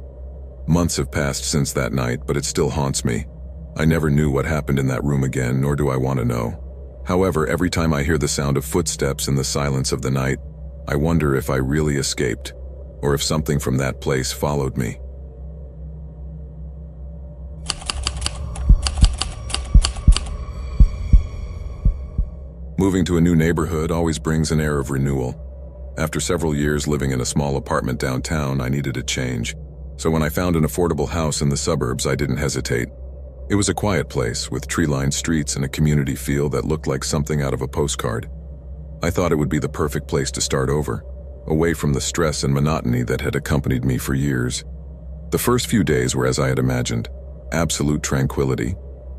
S1: Months have passed since that night, but it still haunts me. I never knew what happened in that room again, nor do I want to know. However, every time I hear the sound of footsteps in the silence of the night, I wonder if I really escaped, or if something from that place followed me. Moving to a new neighborhood always brings an air of renewal. After several years living in a small apartment downtown, I needed a change. So when I found an affordable house in the suburbs, I didn't hesitate. It was a quiet place with tree-lined streets and a community feel that looked like something out of a postcard. I thought it would be the perfect place to start over, away from the stress and monotony that had accompanied me for years. The first few days were as I had imagined, absolute tranquility.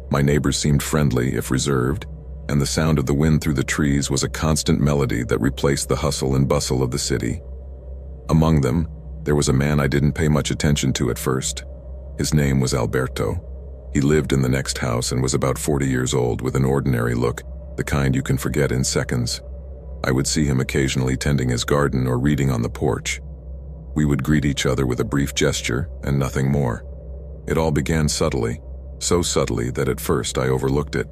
S1: My neighbors seemed friendly, if reserved, and the sound of the wind through the trees was a constant melody that replaced the hustle and bustle of the city. Among them, There was a man I didn't pay much attention to at first. His name was Alberto. He lived in the next house and was about 40 years old with an ordinary look, the kind you can forget in seconds. I would see him occasionally tending his garden or reading on the porch. We would greet each other with a brief gesture and nothing more. It all began subtly, so subtly that at first I overlooked it.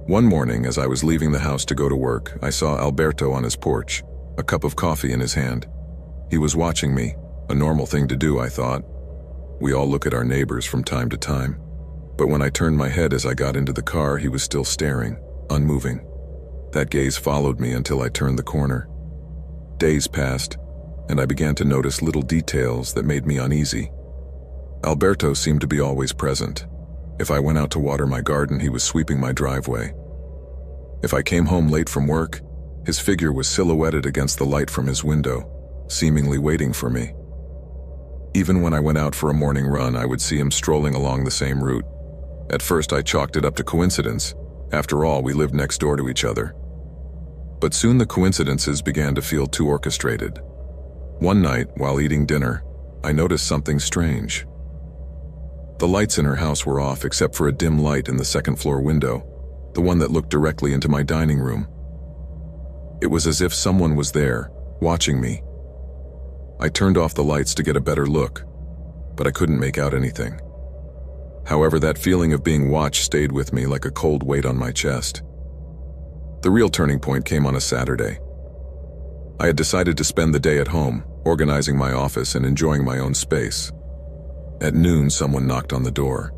S1: One morning, as I was leaving the house to go to work, I saw Alberto on his porch, a cup of coffee in his hand. He was watching me, a normal thing to do, I thought. We all look at our neighbors from time to time. But when I turned my head as I got into the car, he was still staring, unmoving. That gaze followed me until I turned the corner. Days passed, and I began to notice little details that made me uneasy. Alberto seemed to be always present. If I went out to water my garden, he was sweeping my driveway. If I came home late from work, his figure was silhouetted against the light from his window, seemingly waiting for me. Even when I went out for a morning run, I would see him strolling along the same route. At first, I chalked it up to coincidence. After all, we lived next door to each other. But soon the coincidences began to feel too orchestrated. One night, while eating dinner, I noticed something strange. The lights in her house were off except for a dim light in the second-floor window, the one that looked directly into my dining room. It was as if someone was there, watching me. I turned off the lights to get a better look, but I couldn't make out anything. However, that feeling of being watched stayed with me like a cold weight on my chest. The real turning point came on a Saturday. I had decided to spend the day at home, organizing my office and enjoying my own space. At noon, someone knocked on the door.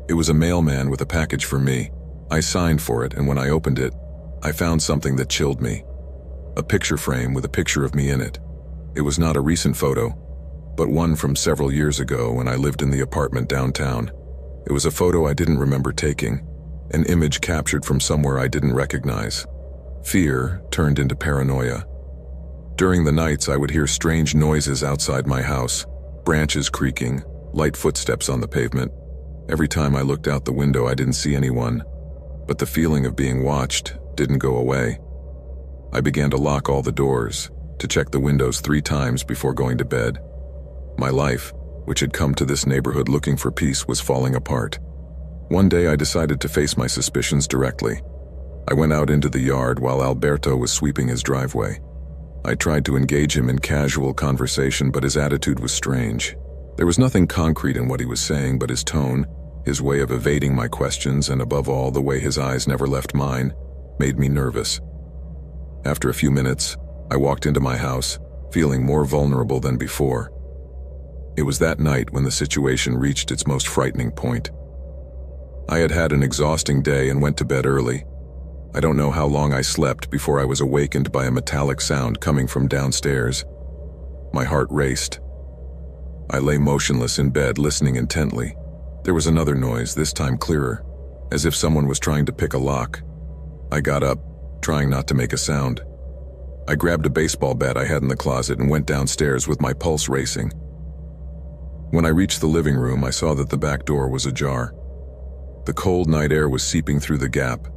S1: It was a mailman with a package for me. I signed for it, and when I opened it, I found something that chilled me. A picture frame with a picture of me in it. It was not a recent photo, but one from several years ago when I lived in the apartment downtown. It was a photo I didn't remember taking, an image captured from somewhere I didn't recognize. Fear turned into paranoia. During the nights, I would hear strange noises outside my house, branches creaking, light footsteps on the pavement. Every time I looked out the window, I didn't see anyone, but the feeling of being watched didn't go away. I began to lock all the doors, to check the windows 3 times before going to bed. My life, which had come to this neighborhood looking for peace, was falling apart. One day I decided to face my suspicions directly. I went out into the yard while Alberto was sweeping his driveway. I tried to engage him in casual conversation, but his attitude was strange. There was nothing concrete in what he was saying, but his tone, his way of evading my questions, and above all, the way his eyes never left mine, made me nervous. After a few minutes, I walked into my house, feeling more vulnerable than before. It was that night when the situation reached its most frightening point. I had had an exhausting day and went to bed early. I don't know how long I slept before I was awakened by a metallic sound coming from downstairs. My heart raced. I lay motionless in bed, listening intently. There was another noise, this time clearer, as if someone was trying to pick a lock. I got up, trying not to make a sound. I grabbed a baseball bat I had in the closet and went downstairs with my pulse racing. When I reached the living room, I saw that the back door was ajar. The cold night air was seeping through the gap,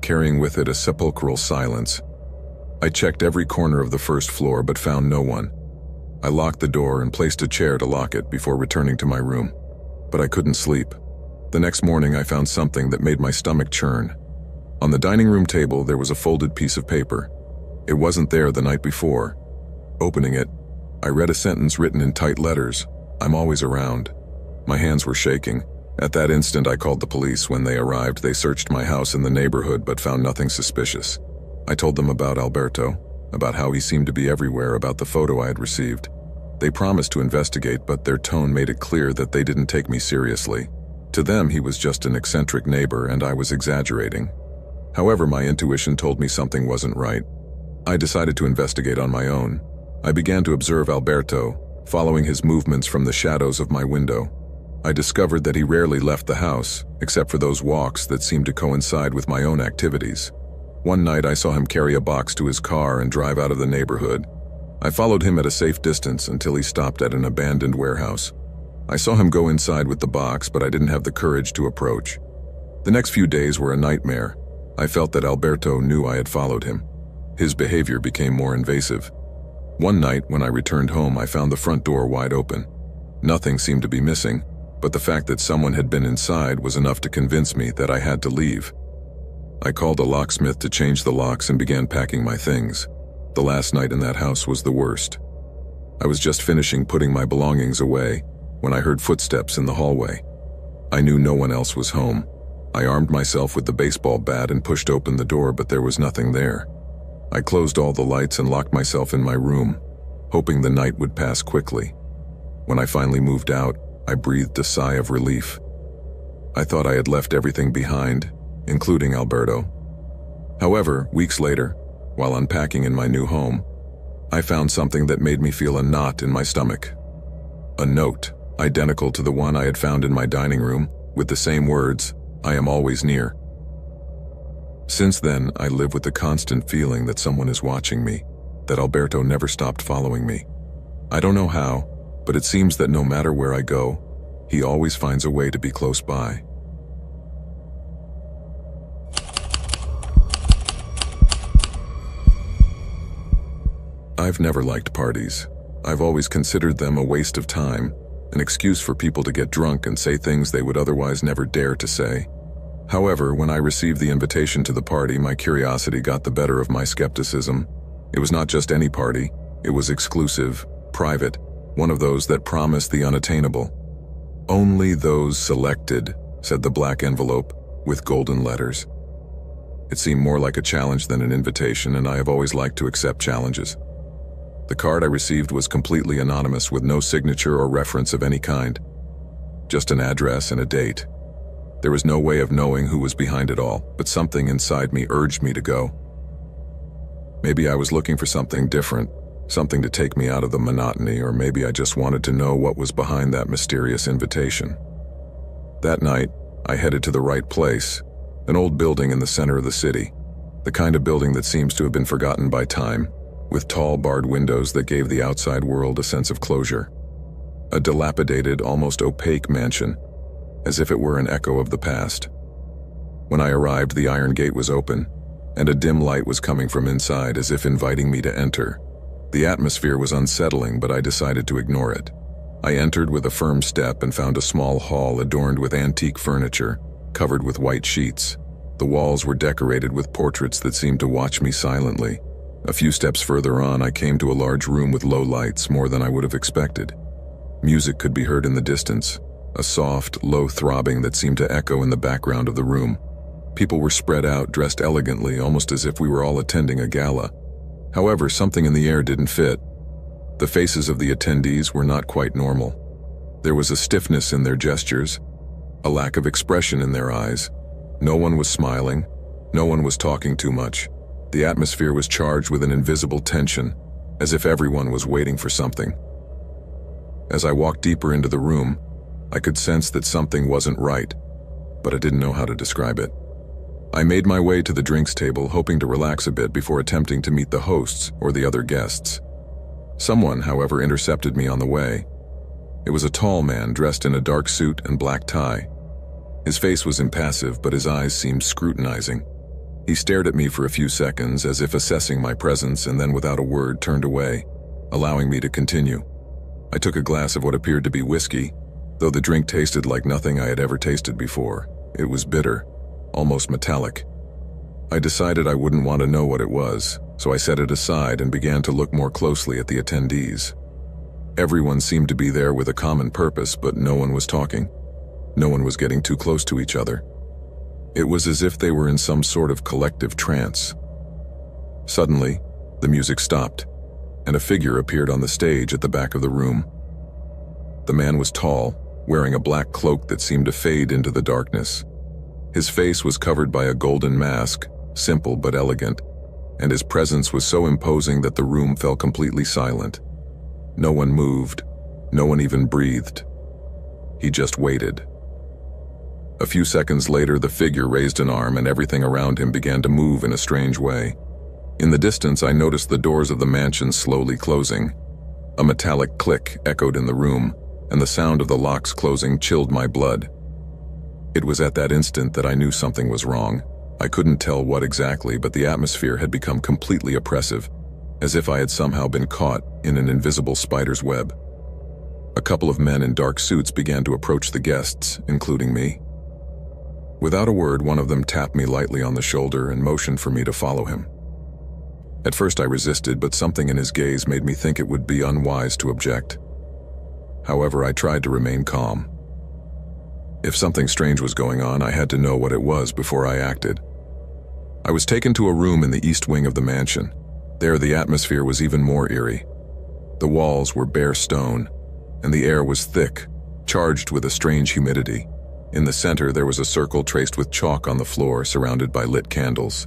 S1: carrying with it a sepulchral silence. I checked every corner of the first floor but found no one. I locked the door and placed a chair to lock it before returning to my room. But I couldn't sleep. The next morning I found something that made my stomach churn. On the dining room table there was a folded piece of paper. It wasn't there the night before. Opening it, I read a sentence written in tight letters, "I'm always around." My hands were shaking. At that instant I called the police. When they arrived, they searched my house in the neighborhood but found nothing suspicious. I told them about Alberto, about how he seemed to be everywhere, about the photo I had received. They promised to investigate, but their tone made it clear that they didn't take me seriously. To them, he was just an eccentric neighbor and I was exaggerating. However, my intuition told me something wasn't right. I decided to investigate on my own. I began to observe Alberto, following his movements from the shadows of my window. I discovered that he rarely left the house, except for those walks that seemed to coincide with my own activities. One night I saw him carry a box to his car and drive out of the neighborhood. I followed him at a safe distance until he stopped at an abandoned warehouse. I saw him go inside with the box, but I didn't have the courage to approach. The next few days were a nightmare. I felt that Alberto knew I had followed him. His behavior became more invasive. One night, when I returned home, I found the front door wide open. Nothing seemed to be missing, but the fact that someone had been inside was enough to convince me that I had to leave. I called a locksmith to change the locks and began packing my things. The last night in that house was the worst. I was just finishing putting my belongings away when I heard footsteps in the hallway. I knew no one else was home. I armed myself with the baseball bat and pushed open the door, but there was nothing there. I closed all the lights and locked myself in my room, hoping the night would pass quickly. When I finally moved out, I breathed a sigh of relief. I thought I had left everything behind, including Alberto. However, weeks later, while unpacking in my new home, I found something that made me feel a knot in my stomach. A note, identical to the one I had found in my dining room, with the same words, "I am always near." Since then, I live with the constant feeling that someone is watching me, that Alberto never stopped following me. I don't know how, but it seems that no matter where I go, he always finds a way to be close by. I've never liked parties. I've always considered them a waste of time, an excuse for people to get drunk and say things they would otherwise never dare to say. However, when I received the invitation to the party, my curiosity got the better of my skepticism. It was not just any party, it was exclusive, private, one of those that promised the unattainable. "Only those selected," said the black envelope, with golden letters. It seemed more like a challenge than an invitation, and I have always liked to accept challenges. The card I received was completely anonymous, with no signature or reference of any kind. Just an address and a date. There was no way of knowing who was behind it all, but something inside me urged me to go. Maybe I was looking for something different, something to take me out of the monotony, or maybe I just wanted to know what was behind that mysterious invitation. That night, I headed to the right place, an old building in the center of the city, the kind of building that seems to have been forgotten by time, with tall barred windows that gave the outside world a sense of closure. A dilapidated, almost opaque mansion, as if it were an echo of the past. When I arrived, the iron gate was open, and a dim light was coming from inside, as if inviting me to enter. The atmosphere was unsettling, but I decided to ignore it. I entered with a firm step and found a small hall adorned with antique furniture, covered with white sheets. The walls were decorated with portraits that seemed to watch me silently. A few steps further on, I came to a large room with low lights, more than I would have expected. Music could be heard in the distance, a soft, low throbbing that seemed to echo in the background of the room. People were spread out, dressed elegantly, almost as if we were all attending a gala. However, something in the air didn't fit. The faces of the attendees were not quite normal. There was a stiffness in their gestures, a lack of expression in their eyes. No one was smiling, no one was talking too much. The atmosphere was charged with an invisible tension, as if everyone was waiting for something. As I walked deeper into the room, I could sense that something wasn't right, but I didn't know how to describe it. I made my way to the drinks table, hoping to relax a bit before attempting to meet the hosts or the other guests. Someone, however, intercepted me on the way. It was a tall man dressed in a dark suit and black tie. His face was impassive, but his eyes seemed scrutinizing. He stared at me for a few seconds, as if assessing my presence, and then without a word turned away, allowing me to continue. I took a glass of what appeared to be whiskey, though the drink tasted like nothing I had ever tasted before. It was bitter, almost metallic. I decided I wouldn't want to know what it was, so I set it aside and began to look more closely at the attendees. Everyone seemed to be there with a common purpose, but no one was talking. No one was getting too close to each other. It was as if they were in some sort of collective trance. Suddenly, the music stopped, and a figure appeared on the stage at the back of the room. The man was tall, wearing a black cloak that seemed to fade into the darkness. His face was covered by a golden mask, simple but elegant, and his presence was so imposing that the room fell completely silent. No one moved, no one even breathed. He just waited. A few seconds later, the figure raised an arm and everything around him began to move in a strange way. In the distance, I noticed the doors of the mansion slowly closing. A metallic click echoed in the room, and the sound of the locks closing chilled my blood. It was at that instant that I knew something was wrong. I couldn't tell what exactly, but the atmosphere had become completely oppressive. as if I had somehow been caught in an invisible spider's web. A couple of men in dark suits began to approach the guests, including me. Without a word, one of them tapped me lightly on the shoulder and motioned for me to follow him. At first I resisted, but something in his gaze made me think it would be unwise to object. However, I tried to remain calm. If something strange was going on, I had to know what it was before I acted. I was taken to a room in the east wing of the mansion. There, the atmosphere was even more eerie. The walls were bare stone, and the air was thick, charged with a strange humidity. In the center, there was a circle traced with chalk on the floor, surrounded by lit candles.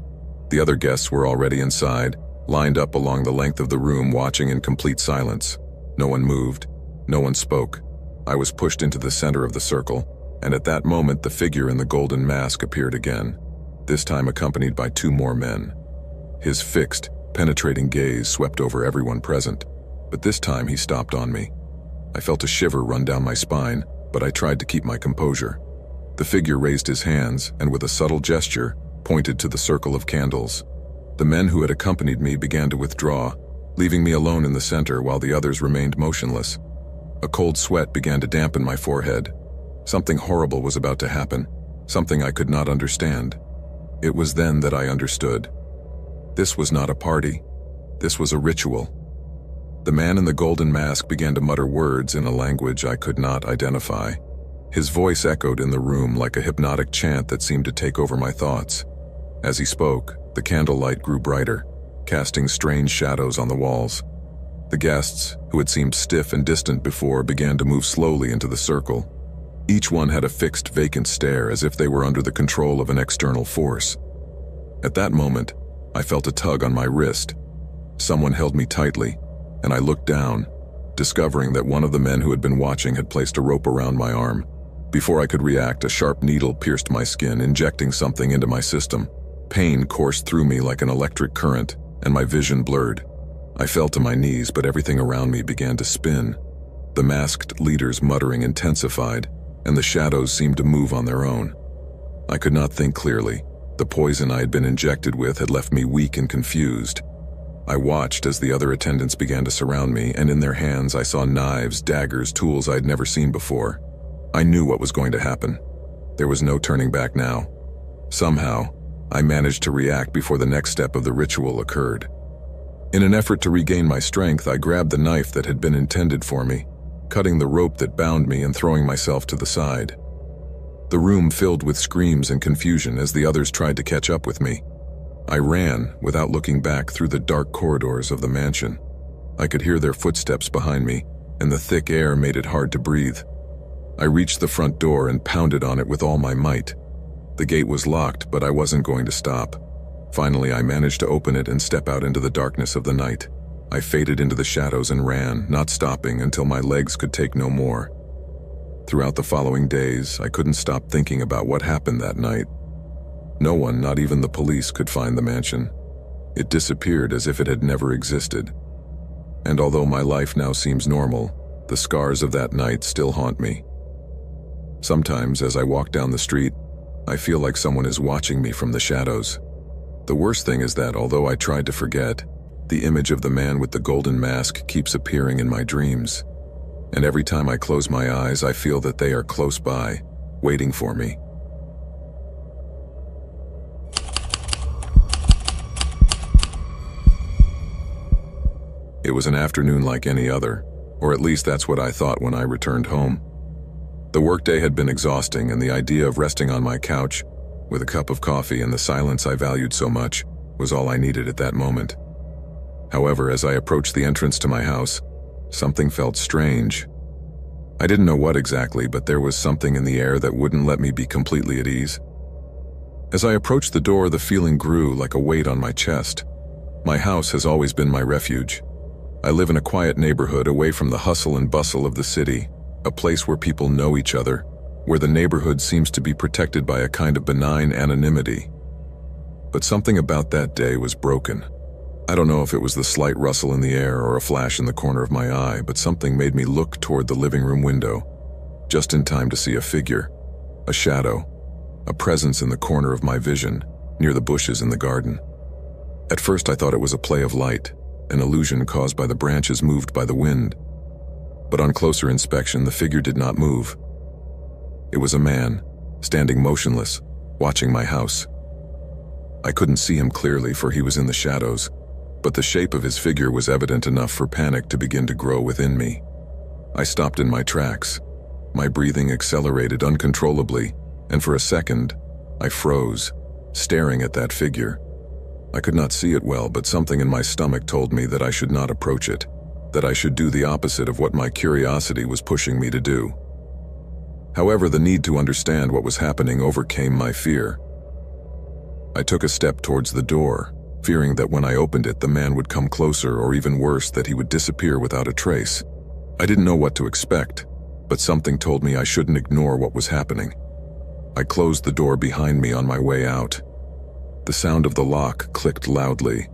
S1: The other guests were already inside, lined up along the length of the room, watching in complete silence. No one moved. No one spoke. I was pushed into the center of the circle, and at that moment, the figure in the golden mask appeared again, this time accompanied by two more men. His fixed, penetrating gaze swept over everyone present, but this time he stopped on me. I felt a shiver run down my spine, but I tried to keep my composure. The figure raised his hands and, with a subtle gesture, pointed to the circle of candles. The men who had accompanied me began to withdraw, leaving me alone in the center while the others remained motionless. A cold sweat began to dampen my forehead. Something horrible was about to happen, something I could not understand. It was then that I understood. This was not a party. This was a ritual. The man in the golden mask began to mutter words in a language I could not identify. His voice echoed in the room like a hypnotic chant that seemed to take over my thoughts. As he spoke, the candlelight grew brighter, casting strange shadows on the walls. The guests, who had seemed stiff and distant before, began to move slowly into the circle. Each one had a fixed, vacant stare, as if they were under the control of an external force. At that moment, I felt a tug on my wrist. Someone held me tightly, and I looked down, discovering that one of the men who had been watching had placed a rope around my arm. Before I could react, a sharp needle pierced my skin, injecting something into my system. Pain coursed through me like an electric current, and my vision blurred. I fell to my knees, but everything around me began to spin. The masked leader's muttering intensified, and the shadows seemed to move on their own. I could not think clearly. The poison I had been injected with had left me weak and confused. I watched as the other attendants began to surround me, and in their hands I saw knives, daggers, tools I had never seen before. I knew what was going to happen. There was no turning back now. Somehow, I managed to react before the next step of the ritual occurred. In an effort to regain my strength, I grabbed the knife that had been intended for me, cutting the rope that bound me and throwing myself to the side. The room filled with screams and confusion as the others tried to catch up with me. I ran, without looking back, through the dark corridors of the mansion. I could hear their footsteps behind me, and the thick air made it hard to breathe. I reached the front door and pounded on it with all my might. The gate was locked, but I wasn't going to stop. Finally, I managed to open it and step out into the darkness of the night. I faded into the shadows and ran, not stopping until my legs could take no more. Throughout the following days, I couldn't stop thinking about what happened that night. No one, not even the police, could find the mansion. It disappeared as if it had never existed. And although my life now seems normal, the scars of that night still haunt me. Sometimes, as I walk down the street, I feel like someone is watching me from the shadows. The worst thing is that, although I tried to forget, the image of the man with the golden mask keeps appearing in my dreams. And every time I close my eyes, I feel that they are close by, waiting for me. It was an afternoon like any other, or at least that's what I thought when I returned home. The workday had been exhausting, and the idea of resting on my couch, with a cup of coffee and the silence I valued so much, was all I needed at that moment. However, as I approached the entrance to my house, something felt strange. I didn't know what exactly, but there was something in the air that wouldn't let me be completely at ease. As I approached the door, the feeling grew like a weight on my chest. My house has always been my refuge. I live in a quiet neighborhood away from the hustle and bustle of the city, a place where people know each other, where the neighborhood seems to be protected by a kind of benign anonymity. But something about that day was broken. I don't know if it was the slight rustle in the air or a flash in the corner of my eye, but something made me look toward the living room window, just in time to see a figure, a shadow, a presence in the corner of my vision, near the bushes in the garden. At first I thought it was a play of light, an illusion caused by the branches moved by the wind. But on closer inspection, the figure did not move. It was a man, standing motionless, watching my house. I couldn't see him clearly, for he was in the shadows, but the shape of his figure was evident enough for panic to begin to grow within me. I stopped in my tracks. My breathing accelerated uncontrollably, and for a second, I froze, staring at that figure. I could not see it well, but something in my stomach told me that I should not approach it, that I should do the opposite of what my curiosity was pushing me to do. However, the need to understand what was happening overcame my fear. I took a step towards the door, fearing that when I opened it, the man would come closer, or even worse, that he would disappear without a trace. I didn't know what to expect, but something told me I shouldn't ignore what was happening. I closed the door behind me on my way out. The sound of the lock clicked loudly,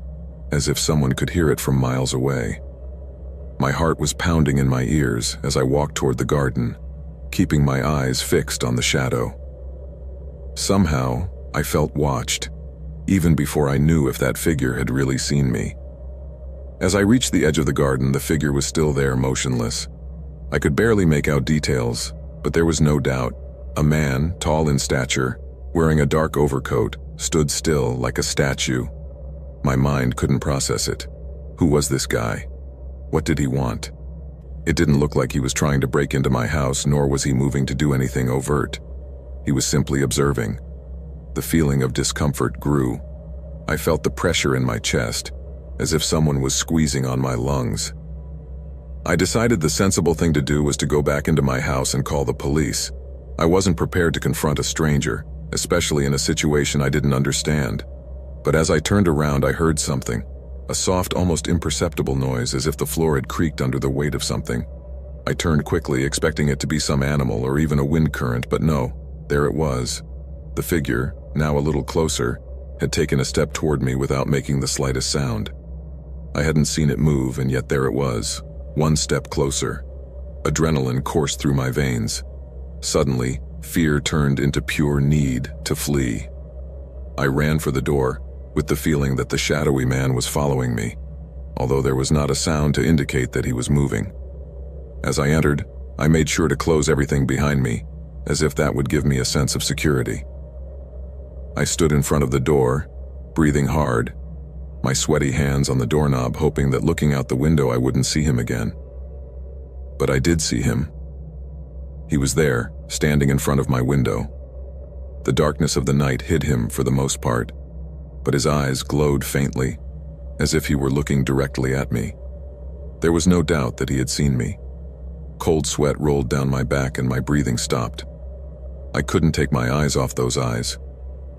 S1: as if someone could hear it from miles away. My heart was pounding in my ears as I walked toward the garden, keeping my eyes fixed on the shadow. Somehow, I felt watched, even before I knew if that figure had really seen me. As I reached the edge of the garden, the figure was still there, motionless. I could barely make out details, but there was no doubt. A man, tall in stature, wearing a dark overcoat, stood still like a statue. My mind couldn't process it. Who was this guy? What did he want? It didn't look like he was trying to break into my house, nor was he moving to do anything overt. He was simply observing. The feeling of discomfort grew. I felt the pressure in my chest, as if someone was squeezing on my lungs. I decided the sensible thing to do was to go back into my house and call the police. I wasn't prepared to confront a stranger, especially in a situation I didn't understand. But as I turned around, I heard something, a soft, almost imperceptible noise, as if the floor had creaked under the weight of something. I turned quickly, expecting it to be some animal or even a wind current, but no, there it was. The figure, now a little closer, had taken a step toward me without making the slightest sound. I hadn't seen it move, and yet there it was, one step closer. Adrenaline coursed through my veins. Suddenly, fear turned into pure need to flee. I ran for the door, with the feeling that the shadowy man was following me, although there was not a sound to indicate that he was moving. As I entered, I made sure to close everything behind me, as if that would give me a sense of security. I stood in front of the door, breathing hard, my sweaty hands on the doorknob, hoping that looking out the window I wouldn't see him again. But I did see him. He was there, standing in front of my window. The darkness of the night hid him for the most part, but his eyes glowed faintly, as if he were looking directly at me. There was no doubt that he had seen me. Cold sweat rolled down my back and my breathing stopped. I couldn't take my eyes off those eyes,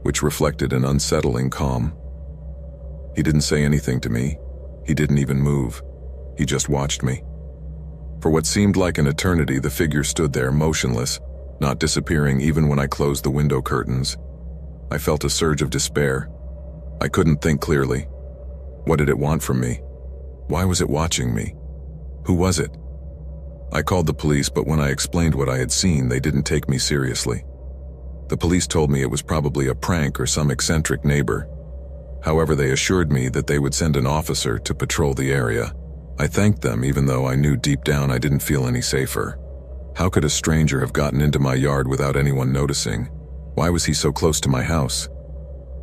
S1: which reflected an unsettling calm. He didn't say anything to me. He didn't even move. He just watched me. For what seemed like an eternity, the figure stood there, motionless, not disappearing even when I closed the window curtains. I felt a surge of despair. I couldn't think clearly. What did it want from me? Why was it watching me? Who was it? I called the police, but when I explained what I had seen, they didn't take me seriously. The police told me it was probably a prank or some eccentric neighbor. However, they assured me that they would send an officer to patrol the area. I thanked them, even though I knew deep down I didn't feel any safer. How could a stranger have gotten into my yard without anyone noticing? Why was he so close to my house?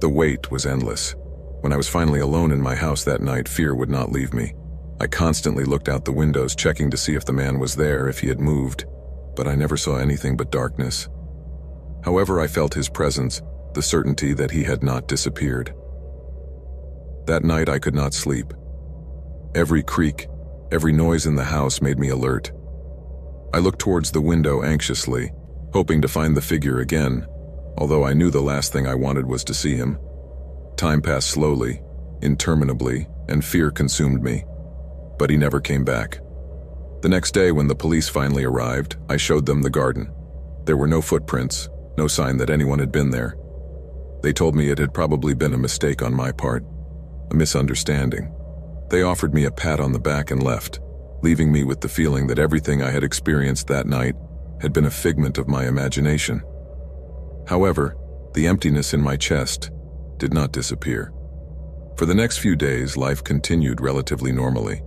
S1: The wait was endless. When I was finally alone in my house that night, fear would not leave me. I constantly looked out the windows, checking to see if the man was there, if he had moved, but I never saw anything but darkness. However, I felt his presence, the certainty that he had not disappeared. That night I could not sleep. Every creak, every noise in the house made me alert. I looked towards the window anxiously, hoping to find the figure again, although I knew the last thing I wanted was to see him. Time passed slowly, interminably, and fear consumed me. But he never came back. The next day, when the police finally arrived, I showed them the garden. There were no footprints, no sign that anyone had been there. They told me it had probably been a mistake on my part, a misunderstanding. They offered me a pat on the back and left, leaving me with the feeling that everything I had experienced that night had been a figment of my imagination. However, the emptiness in my chest did not disappear. For the next few days, life continued relatively normally.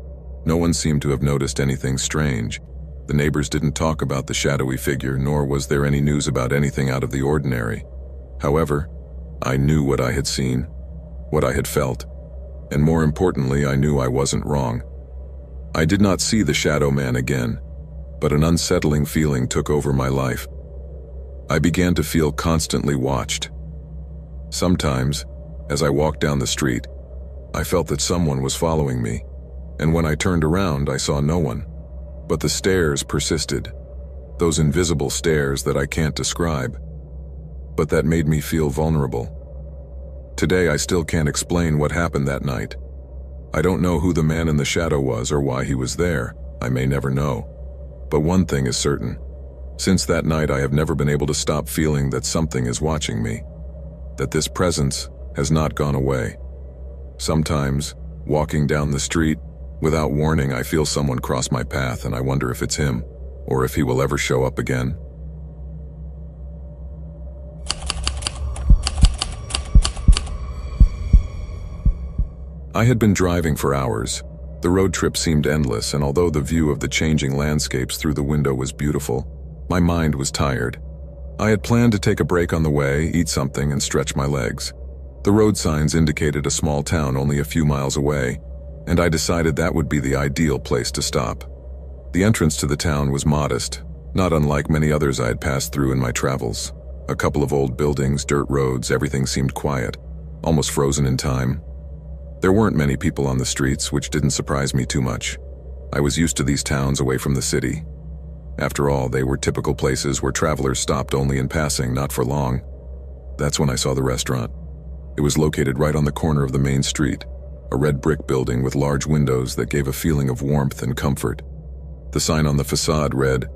S1: No one seemed to have noticed anything strange. The neighbors didn't talk about the shadowy figure, nor was there any news about anything out of the ordinary. However, I knew what I had seen, what I had felt, and more importantly, I knew I wasn't wrong. I did not see the shadow man again, but an unsettling feeling took over my life. I began to feel constantly watched. Sometimes, as I walked down the street, I felt that someone was following me, and when I turned around, I saw no one. But the stares persisted, those invisible stares that I can't describe, but that made me feel vulnerable. Today, I still can't explain what happened that night. I don't know who the man in the shadow was or why he was there. I may never know. But one thing is certain. Since that night, I have never been able to stop feeling that something is watching me, that this presence has not gone away. Sometimes, walking down the street, without warning, I feel someone cross my path and I wonder if it's him, or if he will ever show up again. I had been driving for hours. The road trip seemed endless, and although the view of the changing landscapes through the window was beautiful, my mind was tired. I had planned to take a break on the way, eat something, and stretch my legs. The road signs indicated a small town only a few miles away, and I decided that would be the ideal place to stop. The entrance to the town was modest, not unlike many others I had passed through in my travels. A couple of old buildings, dirt roads, everything seemed quiet, almost frozen in time. There weren't many people on the streets, which didn't surprise me too much. I was used to these towns away from the city. After all, they were typical places where travelers stopped only in passing, not for long. That's when I saw the restaurant. It was located right on the corner of the main street, a red brick building with large windows that gave a feeling of warmth and comfort. The sign on the facade read,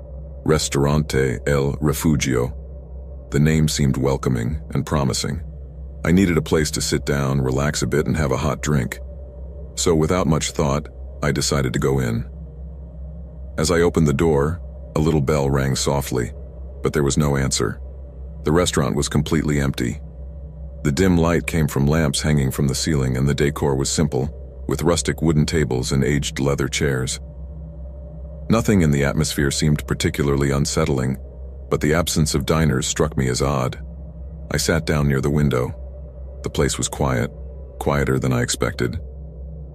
S1: Ristorante El Refugio. The name seemed welcoming and promising. I needed a place to sit down, relax a bit, and have a hot drink. So without much thought, I decided to go in. As I opened the door, a little bell rang softly, but there was no answer. The restaurant was completely empty. The dim light came from lamps hanging from the ceiling, and the decor was simple, with rustic wooden tables and aged leather chairs. Nothing in the atmosphere seemed particularly unsettling, but the absence of diners struck me as odd. I sat down near the window. The place was quiet, quieter than I expected.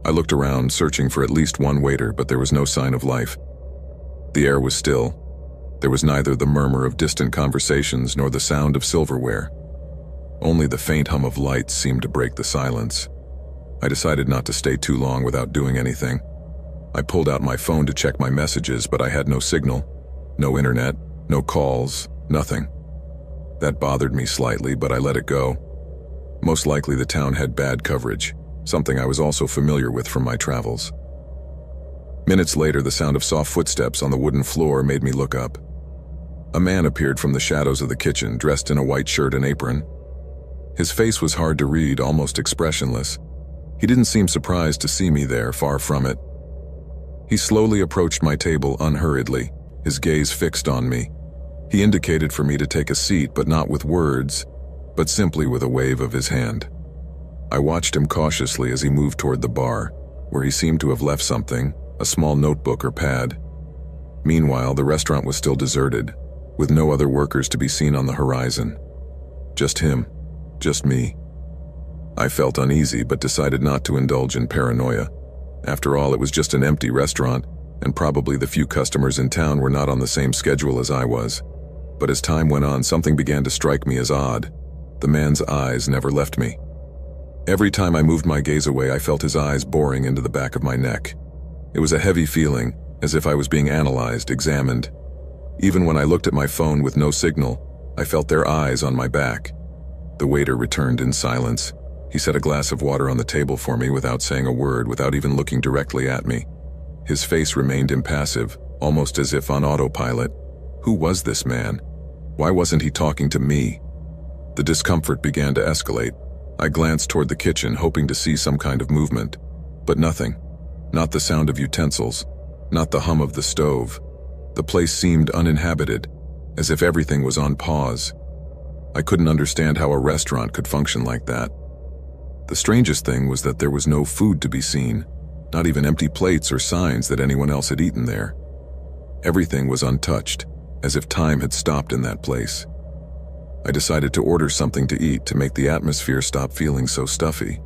S1: I looked around, searching for at least one waiter, but there was no sign of life. The air was still. There was neither the murmur of distant conversations nor the sound of silverware. Only the faint hum of lights seemed to break the silence. I decided not to stay too long without doing anything. I pulled out my phone to check my messages, but I had no signal, no internet, no calls, nothing. That bothered me slightly, but I let it go. Most likely the town had bad coverage, something I was also familiar with from my travels. Minutes later, the sound of soft footsteps on the wooden floor made me look up. A man appeared from the shadows of the kitchen, dressed in a white shirt and apron. His face was hard to read, almost expressionless. He didn't seem surprised to see me there, far from it. He slowly approached my table unhurriedly, his gaze fixed on me. He indicated for me to take a seat, but not with words, but simply with a wave of his hand. I watched him cautiously as he moved toward the bar, where he seemed to have left something, a small notebook or pad. Meanwhile, the restaurant was still deserted, with no other workers to be seen on the horizon. Just him, just me. I felt uneasy, but decided not to indulge in paranoia. After all, it was just an empty restaurant, and probably the few customers in town were not on the same schedule as I was. But as time went on, something began to strike me as odd. The man's eyes never left me. Every time I moved my gaze away, I felt his eyes boring into the back of my neck. It was a heavy feeling, as if I was being analyzed, examined. Even when I looked at my phone with no signal, I felt their eyes on my back. The waiter returned in silence. He set a glass of water on the table for me without saying a word, without even looking directly at me. His face remained impassive, almost as if on autopilot. Who was this man? Why wasn't he talking to me? The discomfort began to escalate. I glanced toward the kitchen, hoping to see some kind of movement. But nothing. Not the sound of utensils. Not the hum of the stove. The place seemed uninhabited, as if everything was on pause. I couldn't understand how a restaurant could function like that. The strangest thing was that there was no food to be seen, not even empty plates or signs that anyone else had eaten there. Everything was untouched, as if time had stopped in that place. I decided to order something to eat to make the atmosphere stop feeling so stuffy.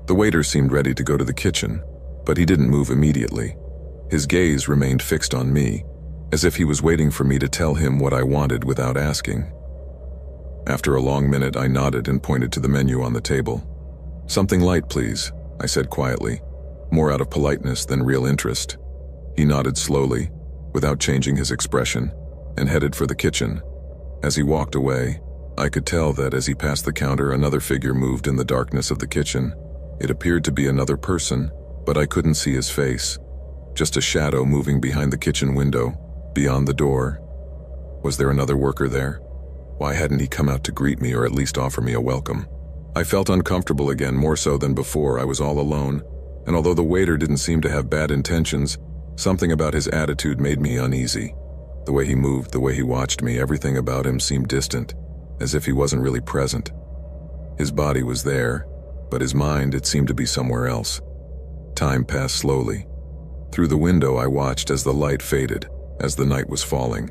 S1: The waiter seemed ready to go to the kitchen, but he didn't move immediately. His gaze remained fixed on me, as if he was waiting for me to tell him what I wanted without asking. After a long minute, I nodded and pointed to the menu on the table. "Something light, please," I said quietly, more out of politeness than real interest. He nodded slowly, without changing his expression, and headed for the kitchen. As he walked away, I could tell that as he passed the counter, another figure moved in the darkness of the kitchen. It appeared to be another person, but I couldn't see his face. Just a shadow moving behind the kitchen window, beyond the door. Was there another worker there? Why hadn't he come out to greet me or at least offer me a welcome? I felt uncomfortable again, more so than before. I was all alone, and although the waiter didn't seem to have bad intentions, something about his attitude made me uneasy. The way he moved, the way he watched me, everything about him seemed distant, as if he wasn't really present. His body was there, but his mind, it seemed to be somewhere else. Time passed slowly. Through the window, I watched as the light faded, as the night was falling.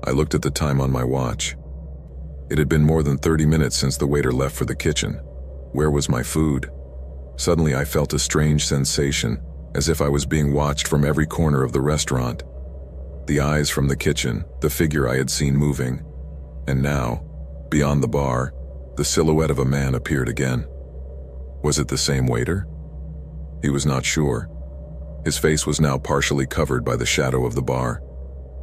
S1: I looked at the time on my watch. It had been more than 30 minutes since the waiter left for the kitchen. Where was my food? Suddenly I felt a strange sensation, as if I was being watched from every corner of the restaurant. The eyes from the kitchen, the figure I had seen moving. And now, beyond the bar, the silhouette of a man appeared again. Was it the same waiter? He was not sure. His face was now partially covered by the shadow of the bar.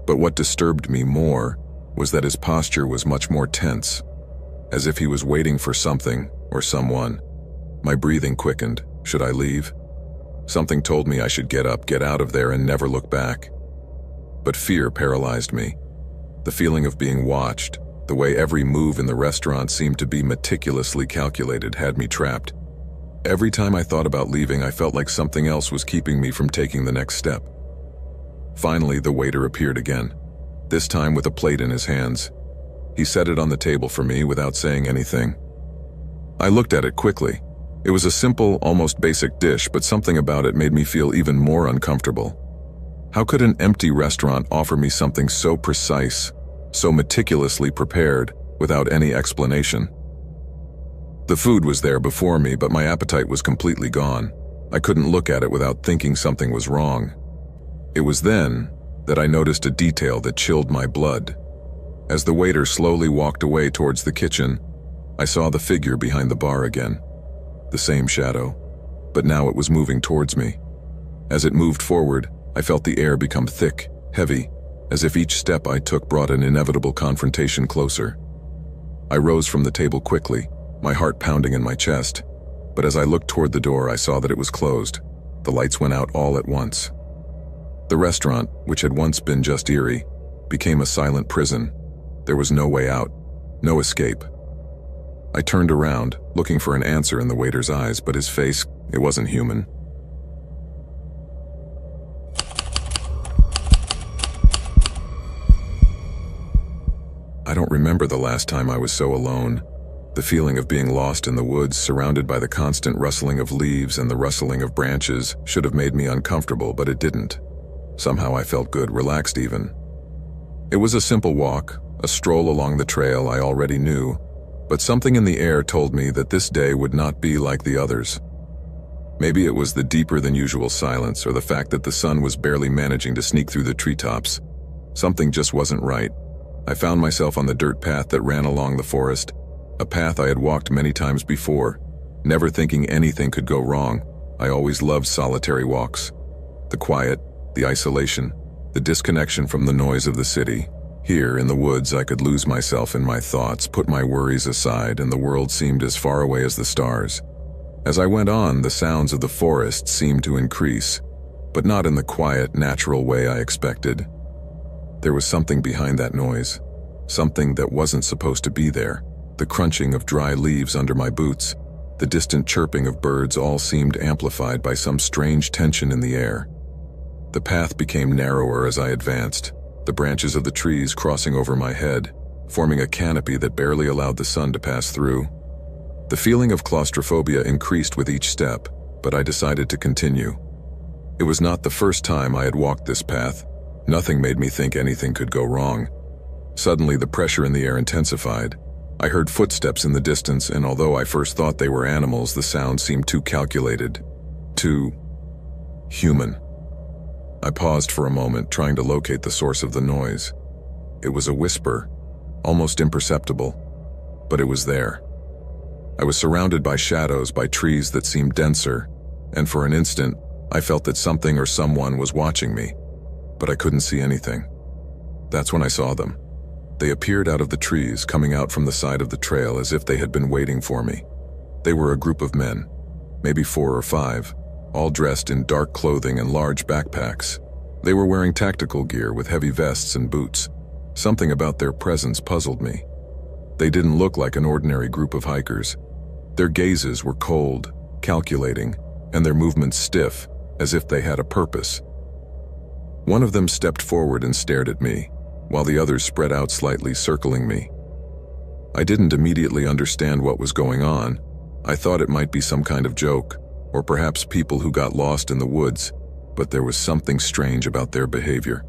S1: But what disturbed me more was that his posture was much more tense, as if he was waiting for something or someone. My breathing quickened. Should I leave? Something told me I should get up, get out of there, and never look back. But fear paralyzed me. The feeling of being watched, the way every move in the restaurant seemed to be meticulously calculated, had me trapped. Every time I thought about leaving, I felt like something else was keeping me from taking the next step. Finally, the waiter appeared again, this time with a plate in his hands. He set it on the table for me without saying anything. I looked at it quickly. It was a simple, almost basic dish, but something about it made me feel even more uncomfortable. How could an empty restaurant offer me something so precise, so meticulously prepared, without any explanation? The food was there before me, but my appetite was completely gone. I couldn't look at it without thinking something was wrong. It was then that I noticed a detail that chilled my blood. As the waiter slowly walked away towards the kitchen, I saw the figure behind the bar again. The same shadow, but now it was moving towards me. As it moved forward, I felt the air become thick, heavy, as if each step I took brought an inevitable confrontation closer. I rose from the table quickly, my heart pounding in my chest, but as I looked toward the door, I saw that it was closed. The lights went out all at once. The restaurant, which had once been just eerie, became a silent prison. There was no way out, no escape. I turned around, looking for an answer in the waiter's eyes, but his face, it wasn't human. I don't remember the last time I was so alone. The feeling of being lost in the woods, surrounded by the constant rustling of leaves and the rustling of branches, should have made me uncomfortable, but it didn't. Somehow I felt good, relaxed even. It was a simple walk, a stroll along the trail I already knew, but something in the air told me that this day would not be like the others. Maybe it was the deeper than usual silence, or the fact that the sun was barely managing to sneak through the treetops. Something just wasn't right. I found myself on the dirt path that ran along the forest, a path I had walked many times before, never thinking anything could go wrong. I always loved solitary walks. The quiet, the isolation, the disconnection from the noise of the city. Here, in the woods, I could lose myself in my thoughts, put my worries aside, and the world seemed as far away as the stars. As I went on, the sounds of the forest seemed to increase, but not in the quiet, natural way I expected. There was something behind that noise, something that wasn't supposed to be there. The crunching of dry leaves under my boots, the distant chirping of birds, all seemed amplified by some strange tension in the air. The path became narrower as I advanced, the branches of the trees crossing over my head, forming a canopy that barely allowed the sun to pass through. The feeling of claustrophobia increased with each step, but I decided to continue. It was not the first time I had walked this path. Nothing made me think anything could go wrong. Suddenly, the pressure in the air intensified. I heard footsteps in the distance, and although I first thought they were animals, the sound seemed too calculated, too human. I paused for a moment, trying to locate the source of the noise. It was a whisper, almost imperceptible, but it was there. I was surrounded by shadows, by trees that seemed denser, and for an instant, I felt that something or someone was watching me, but I couldn't see anything. That's when I saw them. They appeared out of the trees, coming out from the side of the trail as if they had been waiting for me. They were a group of men, maybe 4 or 5, all dressed in dark clothing and large backpacks. They were wearing tactical gear with heavy vests and boots. Something about their presence puzzled me. They didn't look like an ordinary group of hikers. Their gazes were cold, calculating, and their movements stiff, as if they had a purpose. One of them stepped forward and stared at me, while the others spread out slightly, circling me. I didn't immediately understand what was going on. I thought it might be some kind of joke, or perhaps people who got lost in the woods, but there was something strange about their behavior.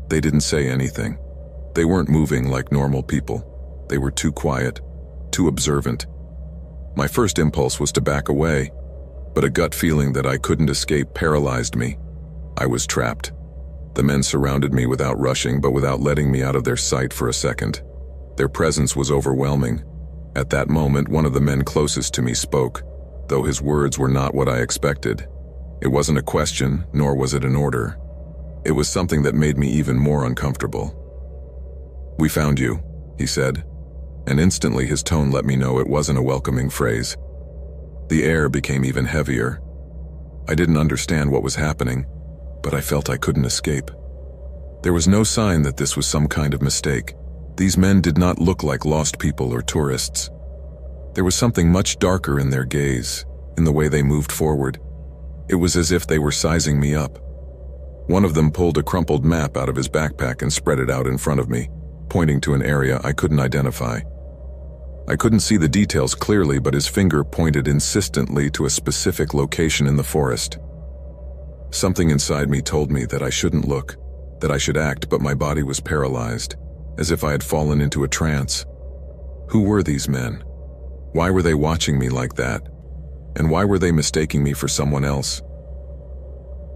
S1: They didn't say anything. They weren't moving like normal people. They were too quiet, too observant. My first impulse was to back away, but a gut feeling that I couldn't escape paralyzed me. I was trapped. The men surrounded me without rushing, but without letting me out of their sight for a second. Their presence was overwhelming. At that moment, one of the men closest to me spoke, though his words were not what I expected. It wasn't a question, nor was it an order. It was something that made me even more uncomfortable. "We found you," he said, and instantly his tone let me know it wasn't a welcoming phrase. The air became even heavier. I didn't understand what was happening, but I felt I couldn't escape. There was no sign that this was some kind of mistake. These men did not look like lost people or tourists. There was something much darker in their gaze, in the way they moved forward. It was as if they were sizing me up. One of them pulled a crumpled map out of his backpack and spread it out in front of me, pointing to an area I couldn't identify. I couldn't see the details clearly, but his finger pointed insistently to a specific location in the forest. Something inside me told me that I shouldn't look, that I should act, but my body was paralyzed, as if I had fallen into a trance. Who were these men? Why were they watching me like that? And why were they mistaking me for someone else?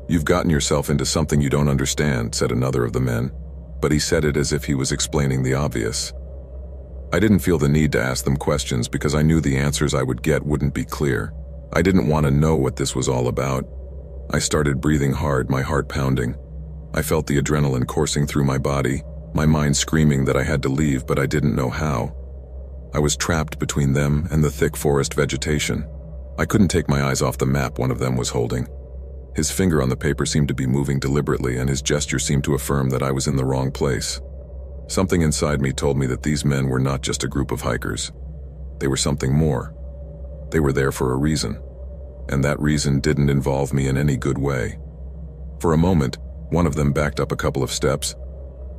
S1: "You've gotten yourself into something you don't understand," said another of the men, but he said it as if he was explaining the obvious. I didn't feel the need to ask them questions because I knew the answers I would get wouldn't be clear. I didn't want to know what this was all about. I started breathing hard, my heart pounding. I felt the adrenaline coursing through my body, my mind screaming that I had to leave, but I didn't know how. I was trapped between them and the thick forest vegetation. I couldn't take my eyes off the map one of them was holding. His finger on the paper seemed to be moving deliberately, and his gesture seemed to affirm that I was in the wrong place. Something inside me told me that these men were not just a group of hikers. They were something more. They were there for a reason, and that reason didn't involve me in any good way. For a moment, one of them backed up a couple of steps,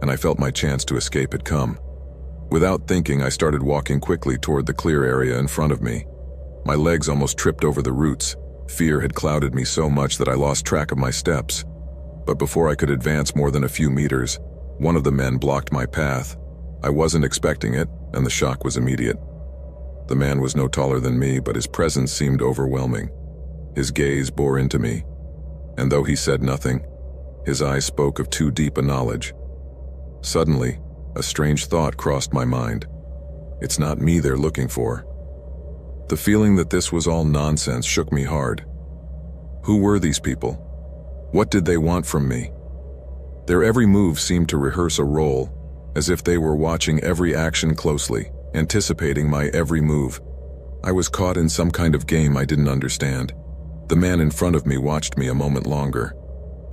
S1: and I felt my chance to escape had come. Without thinking, I started walking quickly toward the clear area in front of me. My legs almost tripped over the roots. Fear had clouded me so much that I lost track of my steps. But before I could advance more than a few meters, one of the men blocked my path. I wasn't expecting it, and the shock was immediate. The man was no taller than me, but his presence seemed overwhelming. His gaze bore into me, and though he said nothing, his eyes spoke of too deep a knowledge. Suddenly, a strange thought crossed my mind. It's not me they're looking for. The feeling that this was all nonsense shook me hard. Who were these people? What did they want from me? Their every move seemed to rehearse a role, as if they were watching every action closely, anticipating my every move. I was caught in some kind of game I didn't understand. The man in front of me watched me a moment longer.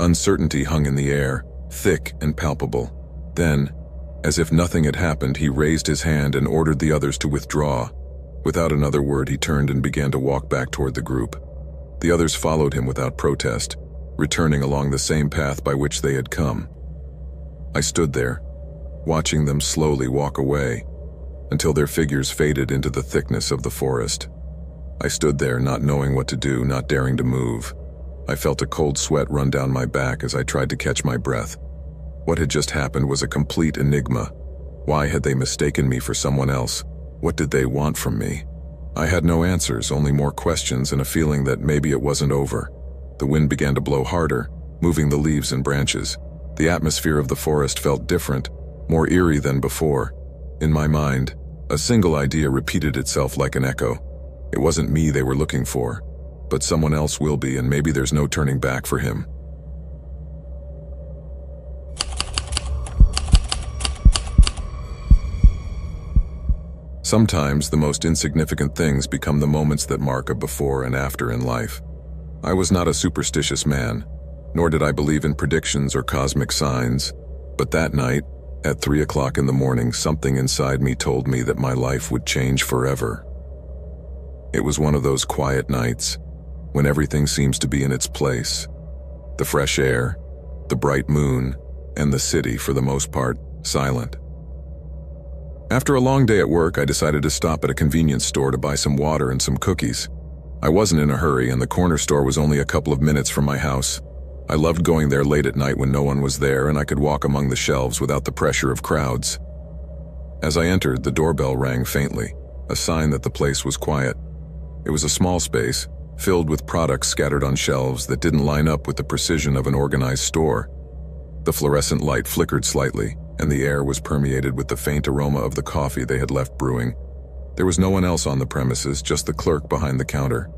S1: Uncertainty hung in the air, thick and palpable. Then, as if nothing had happened, he raised his hand and ordered the others to withdraw. Without another word, he turned and began to walk back toward the group. The others followed him without protest, returning along the same path by which they had come. I stood there, watching them slowly walk away, until their figures faded into the thickness of the forest. I stood there, not knowing what to do, not daring to move. I felt a cold sweat run down my back as I tried to catch my breath. What had just happened was a complete enigma. Why had they mistaken me for someone else? What did they want from me? I had no answers, only more questions and a feeling that maybe it wasn't over. The wind began to blow harder, moving the leaves and branches. The atmosphere of the forest felt different, more eerie than before. In my mind, a single idea repeated itself like an echo. It wasn't me they were looking for, but someone else will be, and maybe there's no turning back for him. Sometimes the most insignificant things become the moments that mark a before and after in life. I was not a superstitious man, nor did I believe in predictions or cosmic signs, but that night, at 3 o'clock in the morning, something inside me told me that my life would change forever. It was one of those quiet nights, when everything seems to be in its place. The fresh air, the bright moon, and the city, for the most part, silent. After a long day at work, I decided to stop at a convenience store to buy some water and some cookies. I wasn't in a hurry, and the corner store was only a couple of minutes from my house. I loved going there late at night when no one was there and I could walk among the shelves without the pressure of crowds. As I entered, the doorbell rang faintly, a sign that the place was quiet. It was a small space, filled with products scattered on shelves that didn't line up with the precision of an organized store. The fluorescent light flickered slightly, and the air was permeated with the faint aroma of the coffee they had left brewing. There was no one else on the premises, just the clerk behind the counter.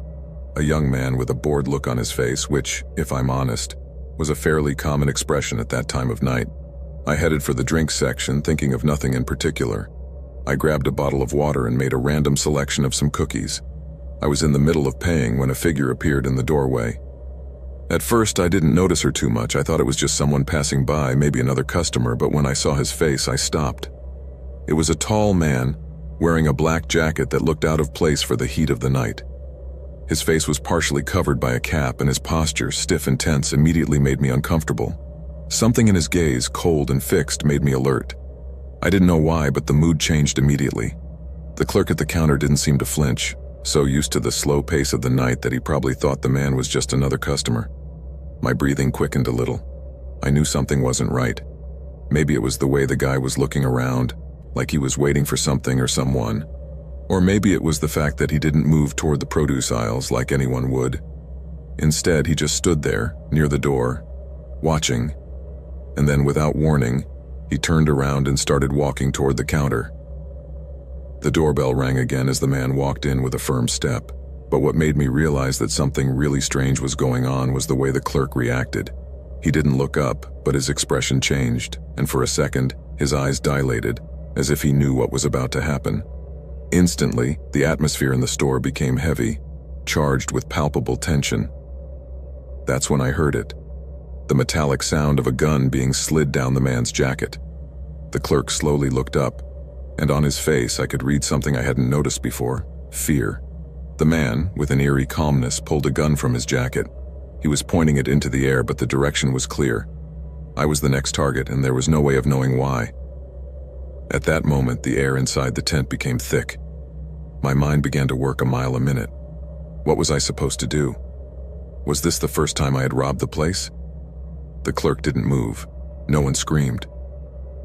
S1: A young man with a bored look on his face, which, if I'm honest, was a fairly common expression at that time of night. I headed for the drinks section, thinking of nothing in particular. I grabbed a bottle of water and made a random selection of some cookies. I was in the middle of paying when a figure appeared in the doorway. At first, I didn't notice her too much. I thought it was just someone passing by, maybe another customer, but when I saw his face, I stopped. It was a tall man, wearing a black jacket that looked out of place for the heat of the night. His face was partially covered by a cap, and his posture, stiff and tense, immediately made me uncomfortable. Something in his gaze, cold and fixed, made me alert. I didn't know why, but the mood changed immediately. The clerk at the counter didn't seem to flinch, so used to the slow pace of the night that he probably thought the man was just another customer. My breathing quickened a little. I knew something wasn't right. Maybe it was the way the guy was looking around, like he was waiting for something or someone. Or maybe it was the fact that he didn't move toward the produce aisles like anyone would. Instead, he just stood there, near the door, watching. And then, without warning, he turned around and started walking toward the counter. The doorbell rang again as the man walked in with a firm step. But what made me realize that something really strange was going on was the way the clerk reacted. He didn't look up, but his expression changed, and for a second, his eyes dilated, as if he knew what was about to happen. Instantly, the atmosphere in the store became heavy, charged with palpable tension. That's when I heard it. The metallic sound of a gun being slid down the man's jacket. The clerk slowly looked up, and on his face I could read something I hadn't noticed before: fear. The man, with an eerie calmness, pulled a gun from his jacket. He was pointing it into the air, but the direction was clear. I was the next target, and there was no way of knowing why. At that moment, the air inside the tent became thick. My mind began to work a mile a minute. What was I supposed to do? Was this the first time I had robbed the place? The clerk didn't move. No one screamed.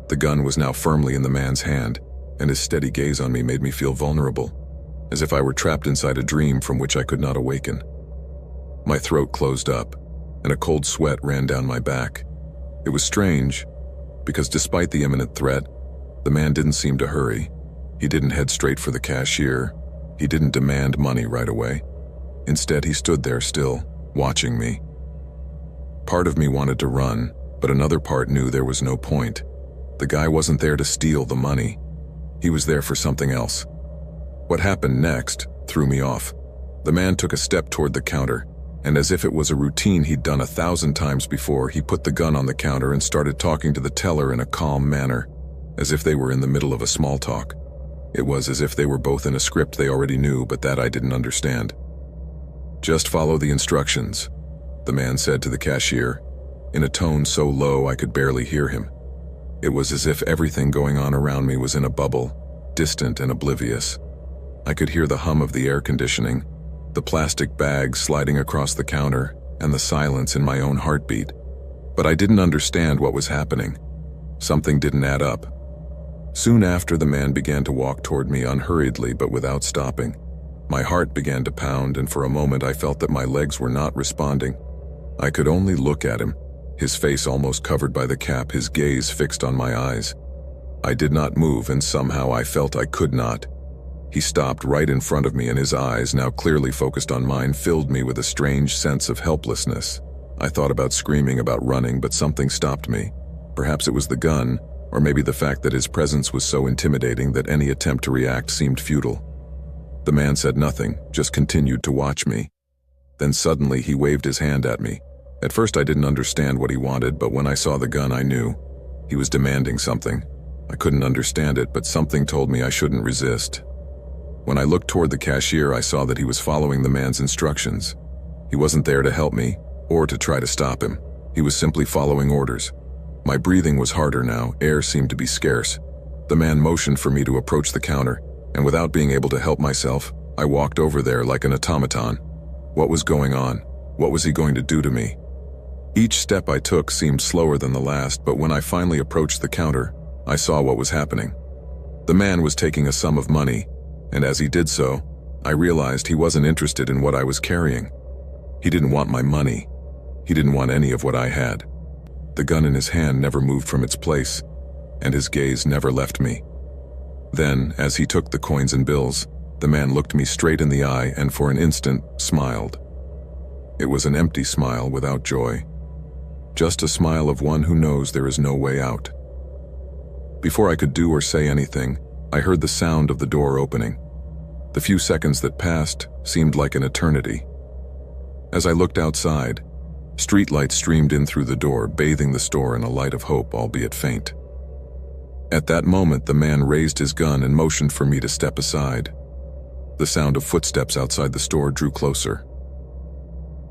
S1: The gun was now firmly in the man's hand, and his steady gaze on me made me feel vulnerable, as if I were trapped inside a dream from which I could not awaken. My throat closed up, and a cold sweat ran down my back. It was strange, because despite the imminent threat, the man didn't seem to hurry. He didn't head straight for the cashier. He didn't demand money right away. Instead, he stood there still, watching me. Part of me wanted to run, but another part knew there was no point. The guy wasn't there to steal the money. He was there for something else. What happened next threw me off. The man took a step toward the counter, and as if it was a routine he'd done 1,000 times before, he put the gun on the counter and started talking to the teller in a calm manner, as if they were in the middle of a small talk. It was as if they were both in a script they already knew, but that I didn't understand. "Just follow the instructions," the man said to the cashier, in a tone so low I could barely hear him. It was as if everything going on around me was in a bubble, distant and oblivious. I could hear the hum of the air conditioning, the plastic bag sliding across the counter, and the silence in my own heartbeat. But I didn't understand what was happening. Something didn't add up. Soon after, the man began to walk toward me unhurriedly but without stopping. My heart began to pound, and for a moment I felt that my legs were not responding. I could only look at him, his face almost covered by the cap, his gaze fixed on my eyes. I did not move, and somehow I felt I could not. He stopped right in front of me, and his eyes, now clearly focused on mine, filled me with a strange sense of helplessness. I thought about screaming, about running, but something stopped me. Perhaps it was the gun, or maybe the fact that his presence was so intimidating that any attempt to react seemed futile. The man said nothing, just continued to watch me. Then suddenly he waved his hand at me. At first I didn't understand what he wanted, but when I saw the gun I knew. He was demanding something. I couldn't understand it, but something told me I shouldn't resist. When I looked toward the cashier, I saw that he was following the man's instructions. He wasn't there to help me, or to try to stop him. He was simply following orders. My breathing was harder now, air seemed to be scarce. The man motioned for me to approach the counter, and without being able to help myself, I walked over there like an automaton. What was going on? What was he going to do to me? Each step I took seemed slower than the last, but when I finally approached the counter, I saw what was happening. The man was taking a sum of money, and as he did so, I realized he wasn't interested in what I was carrying. He didn't want my money. He didn't want any of what I had. The gun in his hand never moved from its place, and his gaze never left me. Then, as he took the coins and bills, the man looked me straight in the eye and for an instant smiled. It was an empty smile without joy. Just a smile of one who knows there is no way out. Before I could do or say anything, I heard the sound of the door opening. The few seconds that passed seemed like an eternity. As I looked outside, streetlights streamed in through the door, bathing the store in a light of hope, albeit faint. At that moment, the man raised his gun and motioned for me to step aside. The sound of footsteps outside the store drew closer.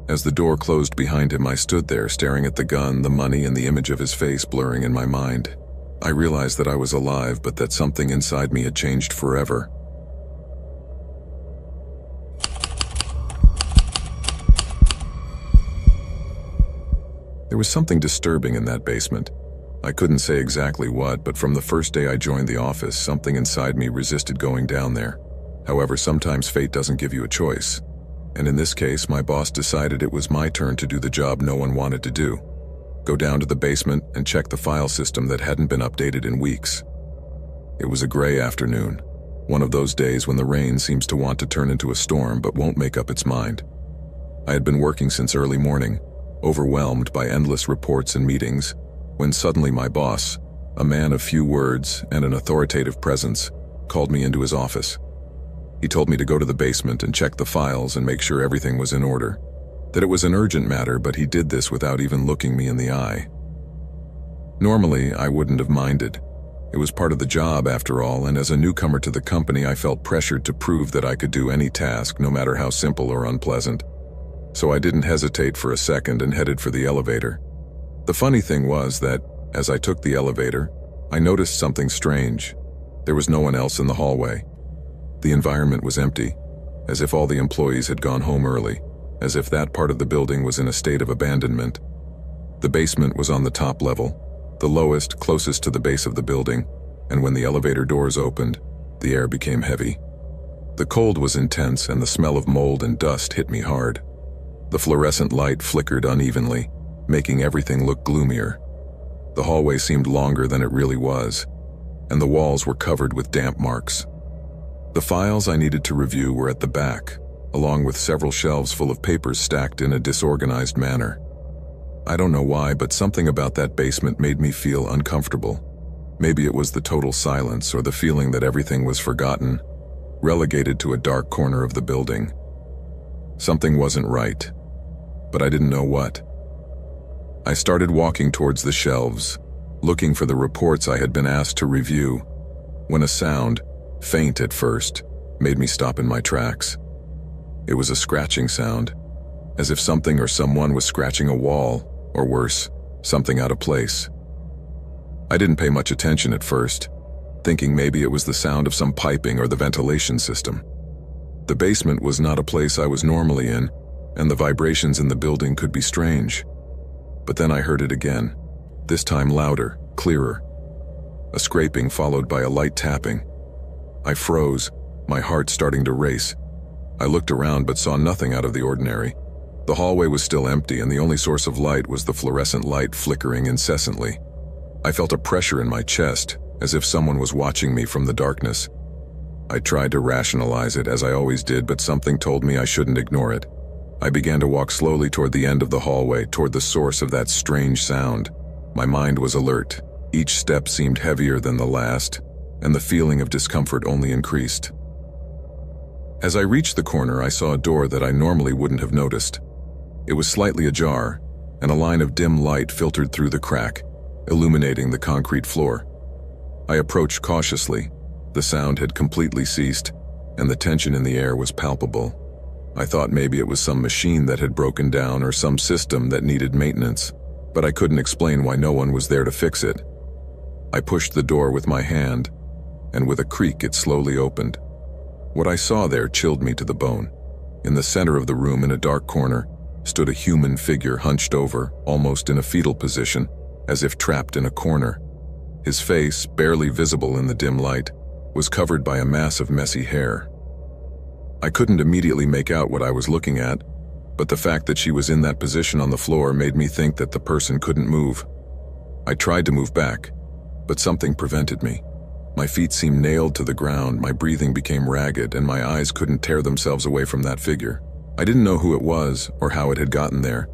S1: As the door closed behind him, I stood there staring at the gun, the money, and the image of his face blurring in my mind. I realized that I was alive, but that something inside me had changed forever. There was something disturbing in that basement. I couldn't say exactly what, but from the first day I joined the office, something inside me resisted going down there. However, sometimes fate doesn't give you a choice. And in this case, my boss decided it was my turn to do the job no one wanted to do. Go down to the basement and check the file system that hadn't been updated in weeks. It was a gray afternoon, one of those days when the rain seems to want to turn into a storm but won't make up its mind. I had been working since early morning, overwhelmed by endless reports and meetings, when suddenly my boss, a man of few words and an authoritative presence, called me into his office. He told me to go to the basement and check the files and make sure everything was in order. That it was an urgent matter, but he did this without even looking me in the eye. Normally, I wouldn't have minded. It was part of the job after all, and as a newcomer to the company, I felt pressured to prove that I could do any task, no matter how simple or unpleasant. So I didn't hesitate for a second and headed for the elevator. The funny thing was that, as I took the elevator, I noticed something strange. There was no one else in the hallway. The environment was empty, as if all the employees had gone home early, as if that part of the building was in a state of abandonment. The basement was on the top level, the lowest, closest to the base of the building, and when the elevator doors opened, the air became heavy. The cold was intense, and the smell of mold and dust hit me hard. The fluorescent light flickered unevenly, making everything look gloomier. The hallway seemed longer than it really was, and the walls were covered with damp marks. The files I needed to review were at the back, along with several shelves full of papers stacked in a disorganized manner. I don't know why, but something about that basement made me feel uncomfortable. Maybe it was the total silence or the feeling that everything was forgotten, relegated to a dark corner of the building. Something wasn't right, but I didn't know what. I started walking towards the shelves, looking for the reports I had been asked to review, when a sound, faint at first, made me stop in my tracks. It was a scratching sound, as if something or someone was scratching a wall, or worse, something out of place. I didn't pay much attention at first, thinking maybe it was the sound of some piping or the ventilation system. The basement was not a place I was normally in, and the vibrations in the building could be strange. But then I heard it again, this time louder, clearer. A scraping followed by a light tapping. I froze, my heart starting to race. I looked around but saw nothing out of the ordinary. The hallway was still empty, and the only source of light was the fluorescent light flickering incessantly. I felt a pressure in my chest, as if someone was watching me from the darkness. I tried to rationalize it, as I always did, but something told me I shouldn't ignore it. I began to walk slowly toward the end of the hallway, toward the source of that strange sound. My mind was alert. Each step seemed heavier than the last, and the feeling of discomfort only increased. As I reached the corner, I saw a door that I normally wouldn't have noticed. It was slightly ajar, and a line of dim light filtered through the crack, illuminating the concrete floor. I approached cautiously. The sound had completely ceased, and the tension in the air was palpable. I thought maybe it was some machine that had broken down or some system that needed maintenance, but I couldn't explain why no one was there to fix it. I pushed the door with my hand, and with a creak it slowly opened. What I saw there chilled me to the bone. In the center of the room, in a dark corner, stood a human figure hunched over, almost in a fetal position, as if trapped in a corner. His face, barely visible in the dim light, was covered by a mass of messy hair. I couldn't immediately make out what I was looking at, but the fact that she was in that position on the floor made me think that the person couldn't move. I tried to move back, but something prevented me. My feet seemed nailed to the ground, my breathing became ragged, and my eyes couldn't tear themselves away from that figure. I didn't know who it was or how it had gotten there,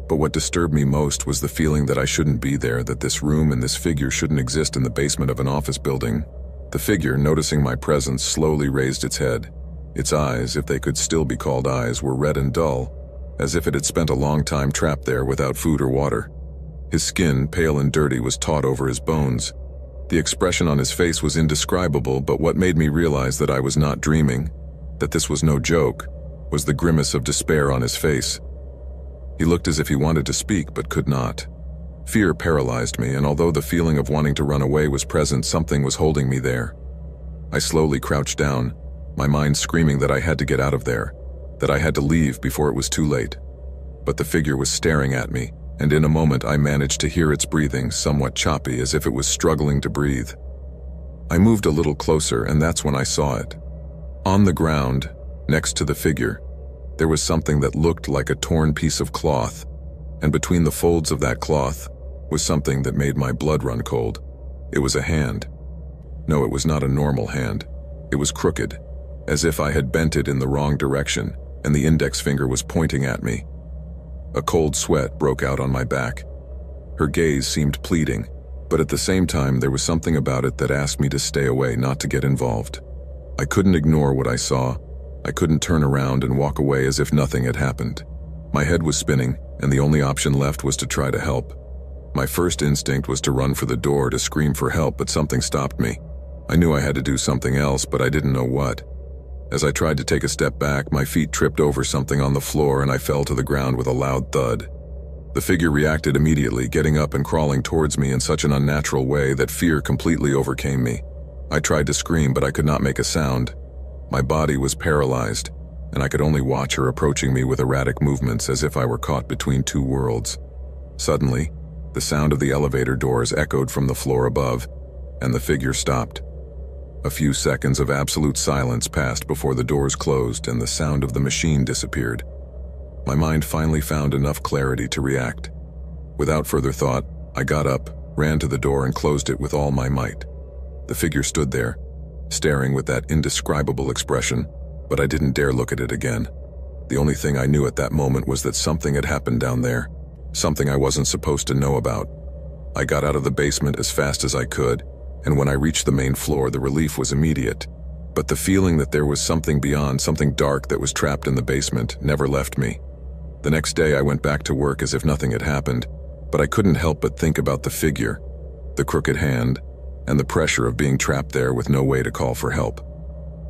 S1: but what disturbed me most was the feeling that I shouldn't be there, that this room and this figure shouldn't exist in the basement of an office building. The figure, noticing my presence, slowly raised its head. Its eyes, if they could still be called eyes, were red and dull, as if it had spent a long time trapped there without food or water. His skin, pale and dirty, was taut over his bones. The expression on his face was indescribable, but what made me realize that I was not dreaming, that this was no joke, was the grimace of despair on his face. He looked as if he wanted to speak but could not. Fear paralyzed me, and although the feeling of wanting to run away was present, something was holding me there. I slowly crouched down, my mind screaming that I had to get out of there, that I had to leave before it was too late. But the figure was staring at me, and in a moment I managed to hear its breathing, somewhat choppy, as if it was struggling to breathe. I moved a little closer, and that's when I saw it. On the ground, next to the figure, there was something that looked like a torn piece of cloth, and between the folds of that cloth was something that made my blood run cold. It was a hand. No, it was not a normal hand. It was crooked, as if I had bent it in the wrong direction, and the index finger was pointing at me. A cold sweat broke out on my back. Her gaze seemed pleading, but at the same time there was something about it that asked me to stay away, not to get involved. I couldn't ignore what I saw. I couldn't turn around and walk away as if nothing had happened. My head was spinning, and the only option left was to try to help. My first instinct was to run for the door, to scream for help, but something stopped me. I knew I had to do something else, but I didn't know what. As I tried to take a step back, my feet tripped over something on the floor and I fell to the ground with a loud thud. The figure reacted immediately, getting up and crawling towards me in such an unnatural way that fear completely overcame me. I tried to scream, but I could not make a sound. My body was paralyzed, and I could only watch her approaching me with erratic movements, as if I were caught between two worlds. Suddenly, the sound of the elevator doors echoed from the floor above, and the figure stopped. A few seconds of absolute silence passed before the doors closed and the sound of the machine disappeared. My mind finally found enough clarity to react. Without further thought, I got up, ran to the door, and closed it with all my might. The figure stood there, staring with that indescribable expression, but I didn't dare look at it again. The only thing I knew at that moment was that something had happened down there, something I wasn't supposed to know about. I got out of the basement as fast as I could, and when I reached the main floor, the relief was immediate. But the feeling that there was something beyond, something dark that was trapped in the basement, never left me. The next day I went back to work as if nothing had happened, but I couldn't help but think about the figure, the crooked hand, and the pressure of being trapped there with no way to call for help.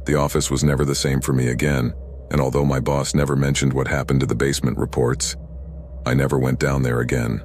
S1: The office was never the same for me again, and although my boss never mentioned what happened to the basement reports, I never went down there again.